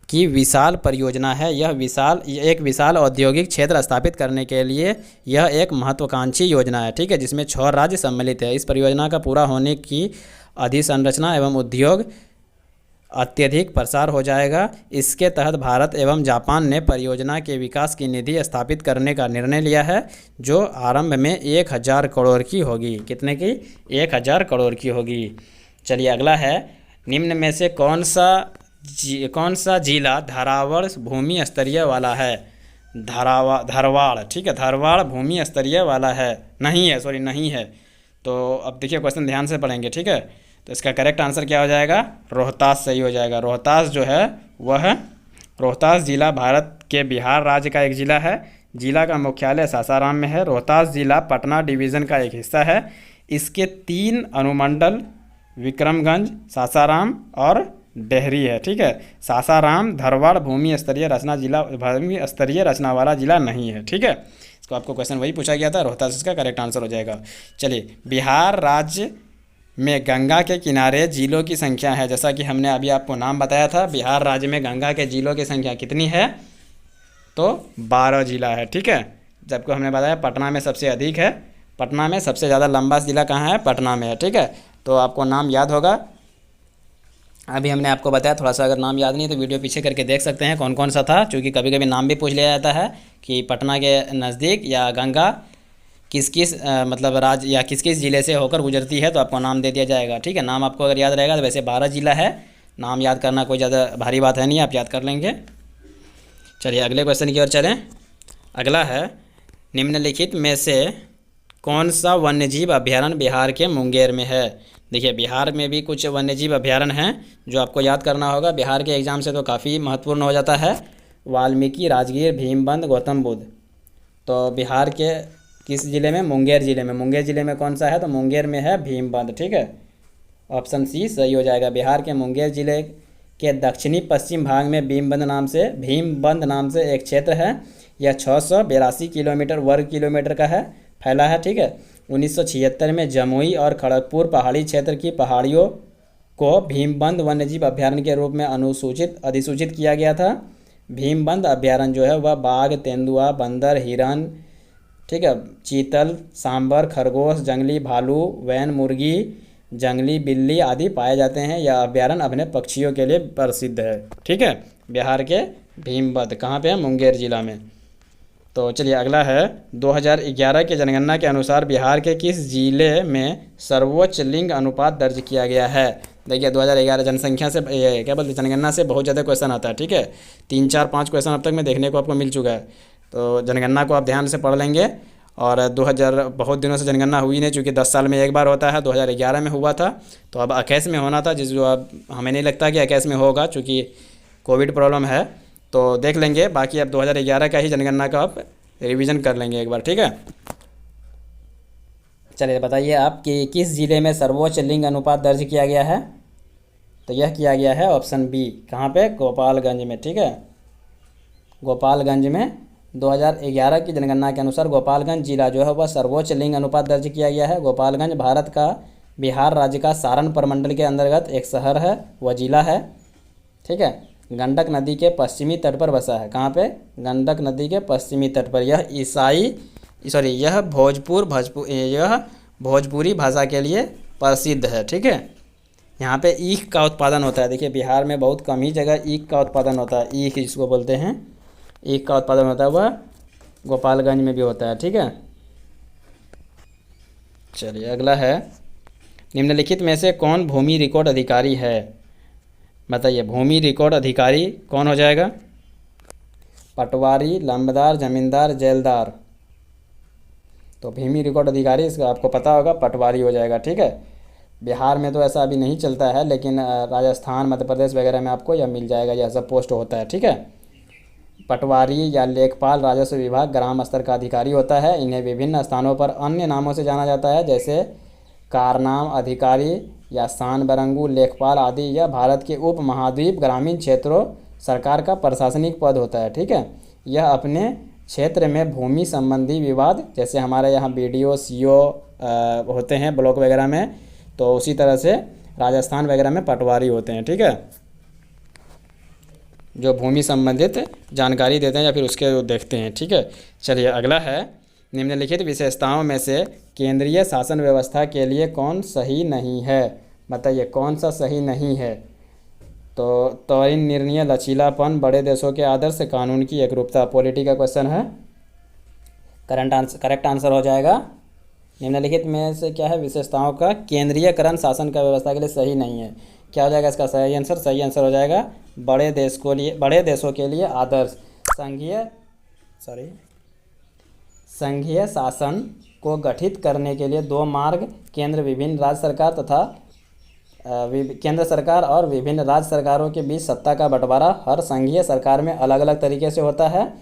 की विशाल परियोजना है। एक विशाल औद्योगिक क्षेत्र स्थापित करने के लिए यह एक महत्वाकांक्षी योजना है। ठीक है, जिसमें 6 राज्य सम्मिलित है। इस परियोजना का पूरा होने की अधिसंरचना एवं उद्योग अत्यधिक प्रसार हो जाएगा। इसके तहत भारत एवं जापान ने परियोजना के विकास की निधि स्थापित करने का निर्णय लिया है, जो आरंभ में 1000 करोड़ की होगी। कितने की? 1000 करोड़ की होगी। चलिए अगला है, निम्न में से कौन सा जिला धारावाड़ भूमि स्तरीय वाला है? धारवाड़, ठीक है, धारवाड़ भूमि स्तरीय वाला है, नहीं है, सॉरी नहीं है। तो अब देखिए क्वेश्चन ध्यान से पढ़ेंगे, ठीक है। तो इसका करेक्ट आंसर क्या हो जाएगा? रोहतास सही हो जाएगा। रोहतास जो है वह रोहतास जिला भारत के बिहार राज्य का एक ज़िला है। जिला का मुख्यालय सासाराम में है। रोहतास जिला पटना डिवीज़न का एक हिस्सा है। इसके 3 अनुमंडल विक्रमगंज, सासाराम और डेहरी है, ठीक है। सासाराम धारवाड़ भूमि स्तरीय रचना वाला जिला नहीं है, ठीक है। इसको आपको क्वेश्चन वही पूछा गया था, रोहतास इसका करेक्ट आंसर हो जाएगा। चलिए, बिहार राज्य में गंगा के किनारे जिलों की संख्या है, जैसा कि हमने अभी आपको नाम बताया था। बिहार राज्य में गंगा के जिलों की संख्या कितनी है? तो 12 जिला है, ठीक है। जबकि हमने बताया पटना में सबसे अधिक है। पटना में सबसे ज़्यादा लंबा जिला कहाँ है? पटना में है, ठीक है। तो आपको नाम याद होगा। अभी हमने आपको बताया, थोड़ा सा अगर नाम याद नहीं तो वीडियो पीछे करके देख सकते हैं कौन कौन सा था, क्योंकि कभी कभी नाम भी पूछ लिया जाता है कि पटना के नज़दीक या गंगा किस मतलब राज्य या किस ज़िले से होकर गुजरती है, तो आपको नाम दे दिया जाएगा, ठीक है। नाम आपको अगर याद रहेगा तो वैसे 12 जिला है। नाम याद करना कोई ज़्यादा भारी बात है नहीं, आप याद कर लेंगे। चलिए अगले क्वेश्चन की ओर चलें। अगला है, निम्नलिखित में से कौन सा वन्यजीव अभ्यारण्य बिहार के मुंगेर में है? देखिए, बिहार में भी कुछ वन्यजीव अभ्यारण्य हैं जो आपको याद करना होगा। बिहार के एग्ज़ाम से तो काफ़ी महत्वपूर्ण हो जाता है। वाल्मीकि, राजगीर, भीमबंध, गौतम बुद्ध। तो बिहार के किस ज़िले में? मुंगेर ज़िले में। मुंगेर ज़िले में कौन सा है? तो मुंगेर में है भीमबंध, ठीक है। ऑप्शन सी सही हो जाएगा। बिहार के मुंगेर ज़िले के दक्षिणी पश्चिम भाग में भीमबंध नाम से एक क्षेत्र है। यह 682 किलोमीटर वर्ग किलोमीटर का है, फैला है, ठीक है। 1976 में जमुई और खड़गपुर पहाड़ी क्षेत्र की पहाड़ियों को भीमबंध वन्यजीव अभ्यारण्य के रूप में अधिसूचित किया गया था। भीमबंध अभ्यारण्य जो है वह बाघ, तेंदुआ, बंदर, हिरन, ठीक है, चीतल, सांबर, खरगोश, जंगली भालू, वैन मुर्गी, जंगली बिल्ली आदि पाए जाते हैं। यह अभ्यारण्य अपने पक्षियों के लिए प्रसिद्ध है, ठीक है। बिहार के भीमबंध कहाँ पे है? मुंगेर जिला में। तो चलिए अगला है, 2011 की जनगणना के अनुसार बिहार के किस जिले में सर्वोच्च लिंग अनुपात दर्ज किया गया है? देखिए, 2011 जनसंख्या से क्या बोलते हैं, जनगणना से बहुत ज़्यादा क्वेश्चन आता है, ठीक है। 3, 4, 5 क्वेश्चन अब तक में देखने को आपको मिल चुका है। तो जनगणना को आप ध्यान से पढ़ लेंगे। और 2000 बहुत दिनों से जनगणना हुई नहीं, चूँकि 10 साल में एक बार होता है। 2011 में हुआ था, तो अब 21 में होना था, जो अब हमें नहीं लगता कि 21 में होगा, चूँकि कोविड प्रॉब्लम है। तो देख लेंगे, बाकी अब 2011 का ही जनगणना का आप रिवीजन कर लेंगे एक बार, ठीक है। चलिए बताइए आप कि किस ज़िले में सर्वोच्च लिंग अनुपात दर्ज किया गया है? तो यह किया गया है ऑप्शन बी, कहाँ पे? गोपालगंज में, ठीक है। गोपालगंज में 2011 की जनगणना के अनुसार गोपालगंज जिला जो है वह सर्वोच्च लिंग अनुपात दर्ज किया गया है। गोपालगंज भारत का बिहार राज्य का सारण प्रमंडल के अंतर्गत एक शहर है, वह जिला है, ठीक है। गंडक नदी के पश्चिमी तट पर बसा है। कहाँ पे? गंडक नदी के पश्चिमी तट पर। यह भोजपुरी भाषा के लिए प्रसिद्ध है, ठीक है। यहाँ पे ईख का उत्पादन होता है। देखिए, बिहार में बहुत कम ही जगह ईख का उत्पादन होता है। ईख जिसको बोलते हैं, ईख का उत्पादन होता है, वह गोपालगंज में भी होता है, ठीक है। चलिए अगला है, निम्नलिखित में से कौन भूमि रिकॉर्ड अधिकारी है? बताइए, भूमि रिकॉर्ड अधिकारी कौन हो जाएगा? पटवारी, लंबदार, जमींदार, जेलदार। तो भूमि रिकॉर्ड अधिकारी इसका आपको पता होगा, पटवारी हो जाएगा, ठीक है। बिहार में तो ऐसा अभी नहीं चलता है, लेकिन राजस्थान, मध्य प्रदेश वगैरह में आपको यह मिल जाएगा, यह सब पोस्ट होता है, ठीक है। पटवारी या लेखपाल राजस्व विभाग ग्राम स्तर का अधिकारी होता है। इन्हें विभिन्न स्थानों पर अन्य नामों से जाना जाता है, जैसे कारनाम अधिकारी या सान बरंगू लेखपाल आदि। यह भारत के उप महाद्वीप ग्रामीण क्षेत्रों सरकार का प्रशासनिक पद होता है, ठीक है। यह अपने क्षेत्र में भूमि संबंधी विवाद, जैसे हमारे यहाँ BDO CO होते हैं ब्लॉक वगैरह में, तो उसी तरह से राजस्थान वगैरह में पटवारी होते हैं, ठीक है, जो भूमि संबंधित जानकारी देते हैं या फिर उसके देखते हैं, ठीक है। चलिए अगला है, निम्नलिखित विशेषताओं में से केंद्रीय शासन व्यवस्था के लिए कौन सही नहीं है? बताइए कौन सा सही नहीं है? तो त्वरित निर्णय, लचीलापन, बड़े देशों के आदर्श, कानून की एकरूपता। पॉलिटी का क्वेश्चन है। करेक्ट आंसर हो जाएगा निम्नलिखित में से क्या है, विशेषताओं का केंद्रीयकरण शासन का व्यवस्था के लिए सही नहीं है। क्या हो जाएगा इसका सही आंसर? सही आंसर हो जाएगा बड़े देशों के लिए आदर्श। संघीय शासन को गठित करने के लिए दो मार्ग, केंद्र सरकार और विभिन्न राज्य सरकारों के बीच सत्ता का बंटवारा हर संघीय सरकार में अलग अलग तरीके से होता है।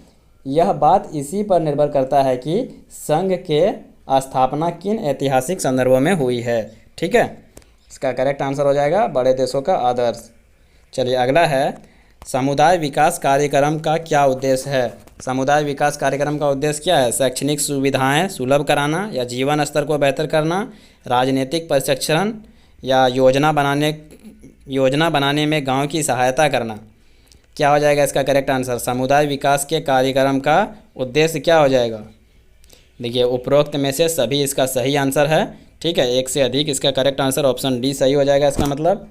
यह बात इसी पर निर्भर करता है कि संघ के स्थापना किन ऐतिहासिक संदर्भों में हुई है। ठीक है, इसका करेक्ट आंसर हो जाएगा बड़े देशों का आदर्श। चलिए अगला है, समुदाय विकास कार्यक्रम का क्या उद्देश्य है? समुदाय विकास कार्यक्रम का उद्देश्य क्या है? शैक्षणिक सुविधाएं सुलभ कराना, या जीवन स्तर को बेहतर करना, राजनीतिक प्रशिक्षण, या योजना बनाने में गांव की सहायता करना। क्या हो जाएगा इसका करेक्ट आंसर? समुदाय विकास के कार्यक्रम का उद्देश्य क्या हो जाएगा? देखिए उपरोक्त में से सभी इसका सही आंसर है। ठीक है, एक से अधिक, इसका करेक्ट आंसर ऑप्शन डी सही हो जाएगा इसका मतलब।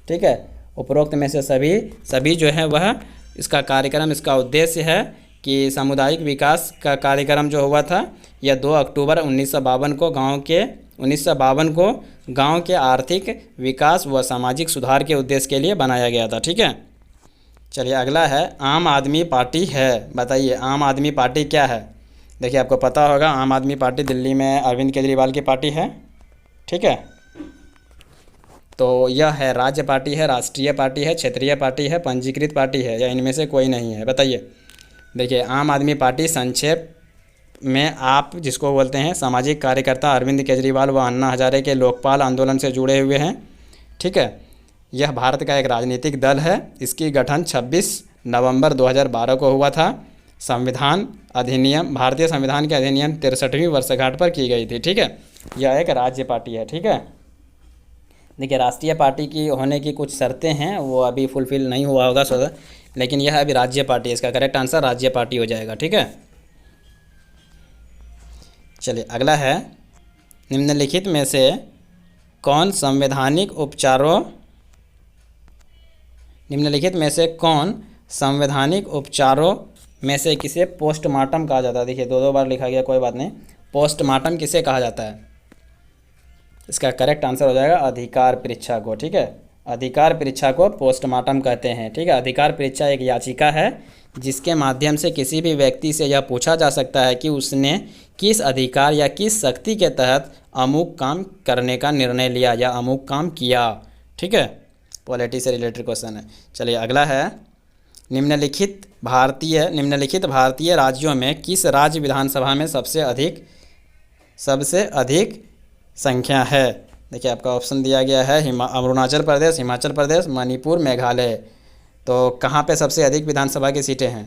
ठीक है, उपरोक्त में से सभी जो है वह इसका कार्यक्रम, इसका उद्देश्य है कि सामुदायिक विकास का कार्यक्रम जो हुआ था यह 2 अक्टूबर 1952 को गांव के आर्थिक विकास व सामाजिक सुधार के उद्देश्य के लिए बनाया गया था। ठीक है, चलिए अगला है, आम आदमी पार्टी है। बताइए आम आदमी पार्टी क्या है? देखिए आपको पता होगा आम आदमी पार्टी दिल्ली में अरविंद केजरीवाल की पार्टी है। ठीक है, तो यह है राज्य पार्टी है, राष्ट्रीय पार्टी है, क्षेत्रीय पार्टी है, पंजीकृत पार्टी है, या इनमें से कोई नहीं है? बताइए। देखिए आम आदमी पार्टी संक्षेप में आप जिसको बोलते हैं सामाजिक कार्यकर्ता अरविंद केजरीवाल व अन्ना हजारे के लोकपाल आंदोलन से जुड़े हुए हैं। ठीक है, यह भारत का एक राजनीतिक दल है। इसकी गठन 26 नवंबर 2012 को हुआ था। भारतीय संविधान के अधिनियम 63वीं वर्षगांठ पर की गई थी। ठीक है, यह एक राज्य पार्टी है। ठीक है, देखिए राष्ट्रीय पार्टी की होने की कुछ शर्तें हैं, वो अभी फुलफिल नहीं हुआ होगा लेकिन यह अभी राज्य पार्टी है। इसका करेक्ट आंसर राज्य पार्टी हो जाएगा। ठीक है, चलिए अगला है, निम्नलिखित में से कौन संवैधानिक उपचारों में से किसे पोस्टमार्टम कहा जाता है? देखिए 2 बार लिखा गया, कोई बात नहीं। पोस्टमार्टम किसे कहा जाता है? इसका करेक्ट आंसर हो जाएगा अधिकार परीक्षा को। ठीक है, अधिकार परीक्षा को पोस्टमार्टम कहते हैं। ठीक है, अधिकार परीक्षा एक याचिका है जिसके माध्यम से किसी भी व्यक्ति से यह पूछा जा सकता है कि उसने किस अधिकार या किस शक्ति के तहत अमुक काम करने का निर्णय लिया या अमुक काम किया। ठीक है, पॉलिटी से रिलेटेड क्वेश्चन है। चलिए अगला है, निम्नलिखित भारतीय राज्यों में किस राज्य विधानसभा में सबसे अधिक संख्या है? देखिए आपका ऑप्शन दिया गया है अरुणाचल प्रदेश, हिमाचल प्रदेश, मणिपुर, मेघालय। तो कहाँ पे सबसे अधिक विधानसभा की सीटें हैं?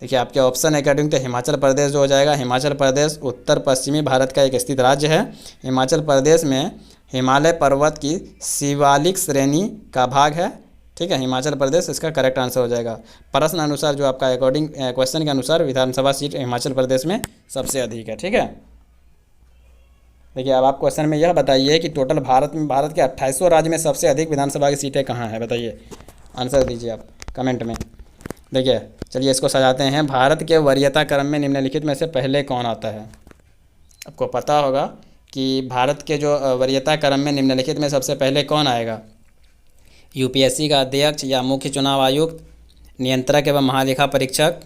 देखिए आपके ऑप्शन अकॉर्डिंग तो हिमाचल प्रदेश जो हो जाएगा। हिमाचल प्रदेश उत्तर पश्चिमी भारत का एक स्थित राज्य है। हिमाचल प्रदेश में हिमालय पर्वत की शिवालिक श्रेणी का भाग है। ठीक है, हिमाचल प्रदेश इसका करेक्ट आंसर हो जाएगा। प्रश्न अनुसार जो आपका अकॉर्डिंग क्वेश्चन के अनुसार विधानसभा सीट हिमाचल प्रदेश में सबसे अधिक है। ठीक है, देखिए अब आप क्वेश्चन में यह बताइए कि टोटल भारत के 2800 राज्य में सबसे अधिक विधानसभा की सीटें कहाँ हैं? बताइए, आंसर दीजिए आप कमेंट में। देखिए चलिए इसको सजाते हैं। भारत के वरीयता क्रम में निम्नलिखित में से पहले कौन आता है? आपको पता होगा कि भारत के जो वरीयता क्रम में निम्नलिखित में सबसे पहले कौन आएगा? यूपीएससी का अध्यक्ष या मुख्य चुनाव आयुक्त, नियंत्रक एवं महालेखा परीक्षक,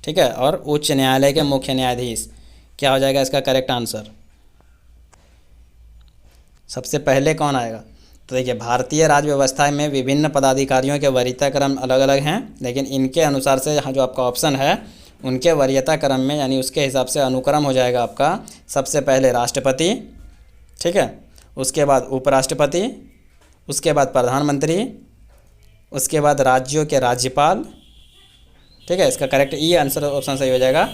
ठीक है, और उच्च न्यायालय के मुख्य न्यायाधीश। क्या हो जाएगा इसका करेक्ट आंसर? सबसे पहले कौन आएगा? तो देखिए भारतीय राज्य व्यवस्था में विभिन्न पदाधिकारियों के वरीयता क्रम अलग अलग हैं, लेकिन इनके अनुसार से यहाँ जो आपका ऑप्शन है उनके वरीयता क्रम में यानी उसके हिसाब से अनुक्रम हो जाएगा आपका सबसे पहले राष्ट्रपति, ठीक है, उसके बाद उपराष्ट्रपति, उसके बाद प्रधानमंत्री, उसके बाद राज्यों के राज्यपाल। ठीक है, इसका करेक्ट ई आंसर ऑप्शन सही हो जाएगा।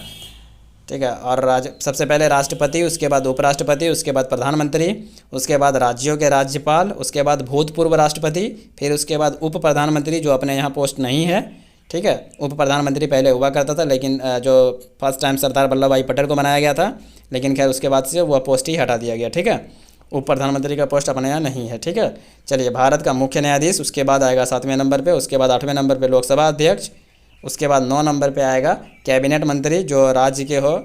ठीक है, और सबसे पहले राष्ट्रपति, उसके बाद उपराष्ट्रपति, उसके बाद प्रधानमंत्री, उसके बाद राज्यों के राज्यपाल, उसके बाद भूतपूर्व राष्ट्रपति, फिर उसके बाद उप प्रधानमंत्री जो अपने यहाँ पोस्ट नहीं है। ठीक है, उप प्रधानमंत्री पहले हुआ करता था, लेकिन जो फर्स्ट टाइम सरदार वल्लभ भाई पटेल को बनाया गया था, लेकिन खैर उसके बाद से वह पोस्ट ही हटा दिया गया। ठीक है, उप प्रधानमंत्री का पोस्ट अपने यहाँ नहीं है। ठीक है, चलिए भारत का मुख्य न्यायाधीश, उसके बाद आएगा 7वें नंबर पे, उसके बाद 8वें नंबर पे लोकसभा अध्यक्ष, उसके बाद 9 नंबर पे आएगा कैबिनेट मंत्री जो राज्य के हो,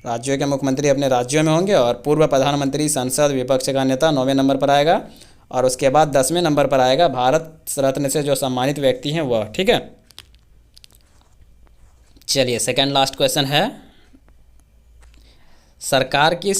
राज्यों के मुख्यमंत्री अपने राज्यों में होंगे, और पूर्व प्रधानमंत्री, संसद, विपक्ष का नेता 9वें नंबर पर आएगा, और उसके बाद 10वें नंबर पर आएगा भारत रत्न से जो सम्मानित व्यक्ति हैं वह। ठीक है, चलिए सेकंड लास्ट क्वेश्चन है, सरकार की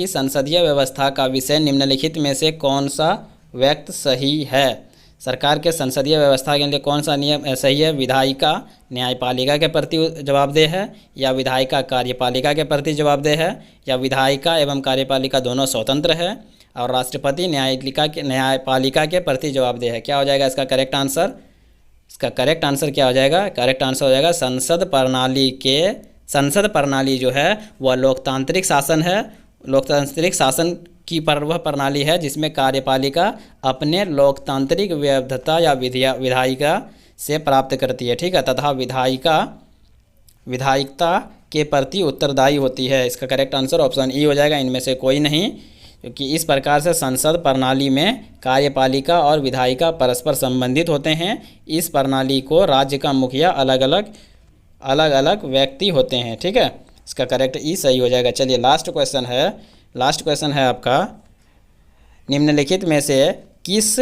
संसदीय व्यवस्था का विषय निम्नलिखित में से कौन सा व्यक्त सही है। सरकार के संसदीय व्यवस्था के लिए कौन सा नियम सही है। विधायिका न्यायपालिका के प्रति जवाबदेह है, या विधायिका कार्यपालिका के प्रति जवाबदेह है, या विधायिका एवं कार्यपालिका दोनों स्वतंत्र है, और राष्ट्रपति न्यायपालिका के प्रति जवाबदेह है। क्या हो जाएगा इसका करेक्ट आंसर। इसका करेक्ट आंसर क्या हो जाएगा, करेक्ट आंसर हो जाएगा संसद प्रणाली जो है वह लोकतांत्रिक शासन है। लोकतांत्रिक शासन की वह प्रणाली है जिसमें कार्यपालिका अपने लोकतांत्रिक वैधता या विधायिका से प्राप्त करती है। ठीक है, तथा विधायिकता के प्रति उत्तरदायी होती है। इसका करेक्ट आंसर ऑप्शन ई हो जाएगा, इनमें से कोई नहीं, क्योंकि इस प्रकार से संसद प्रणाली में कार्यपालिका और विधायिका परस्पर संबंधित होते हैं। इस प्रणाली को राज्य का मुखिया अलग अलग व्यक्ति होते हैं। ठीक है, इसका करेक्ट ई सही हो जाएगा। चलिए लास्ट क्वेश्चन है आपका, निम्नलिखित में से किस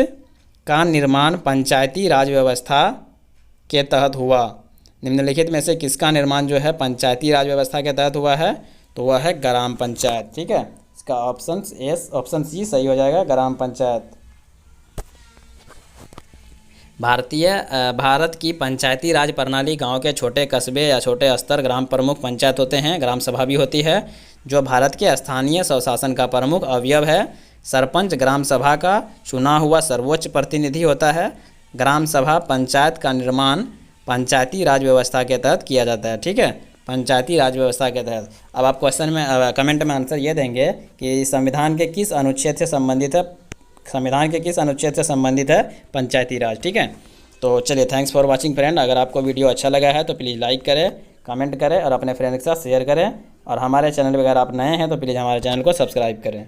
का निर्माण पंचायती राज व्यवस्था के तहत हुआ। निम्नलिखित में से किसका निर्माण जो है पंचायती राज व्यवस्था के तहत हुआ है, तो वह है ग्राम पंचायत। ठीक है, इसका ऑप्शन सी सही हो जाएगा, ग्राम पंचायत। भारत की पंचायती राज प्रणाली गांव के छोटे कस्बे या छोटे स्तर ग्राम प्रमुख पंचायत होते हैं। ग्राम सभा भी होती है जो भारत के स्थानीय स्वशासन का प्रमुख अवयव है। सरपंच ग्राम सभा का चुना हुआ सर्वोच्च प्रतिनिधि होता है। ग्राम सभा पंचायत का निर्माण पंचायती राज व्यवस्था के तहत किया जाता है। ठीक है, पंचायती राज व्यवस्था के तहत। अब आप क्वेश्चन में कमेंट में आंसर ये देंगे कि संविधान के किस अनुच्छेद से संबंधित है पंचायती राज। ठीक है, तो चलिए थैंक्स फॉर वाचिंग फ्रेंड। अगर आपको वीडियो अच्छा लगा है तो प्लीज़ लाइक करें, कमेंट करें और अपने फ्रेंड के साथ शेयर करें, और हमारे चैनल पर अगर आप नए हैं तो प्लीज़ हमारे चैनल को सब्सक्राइब करें।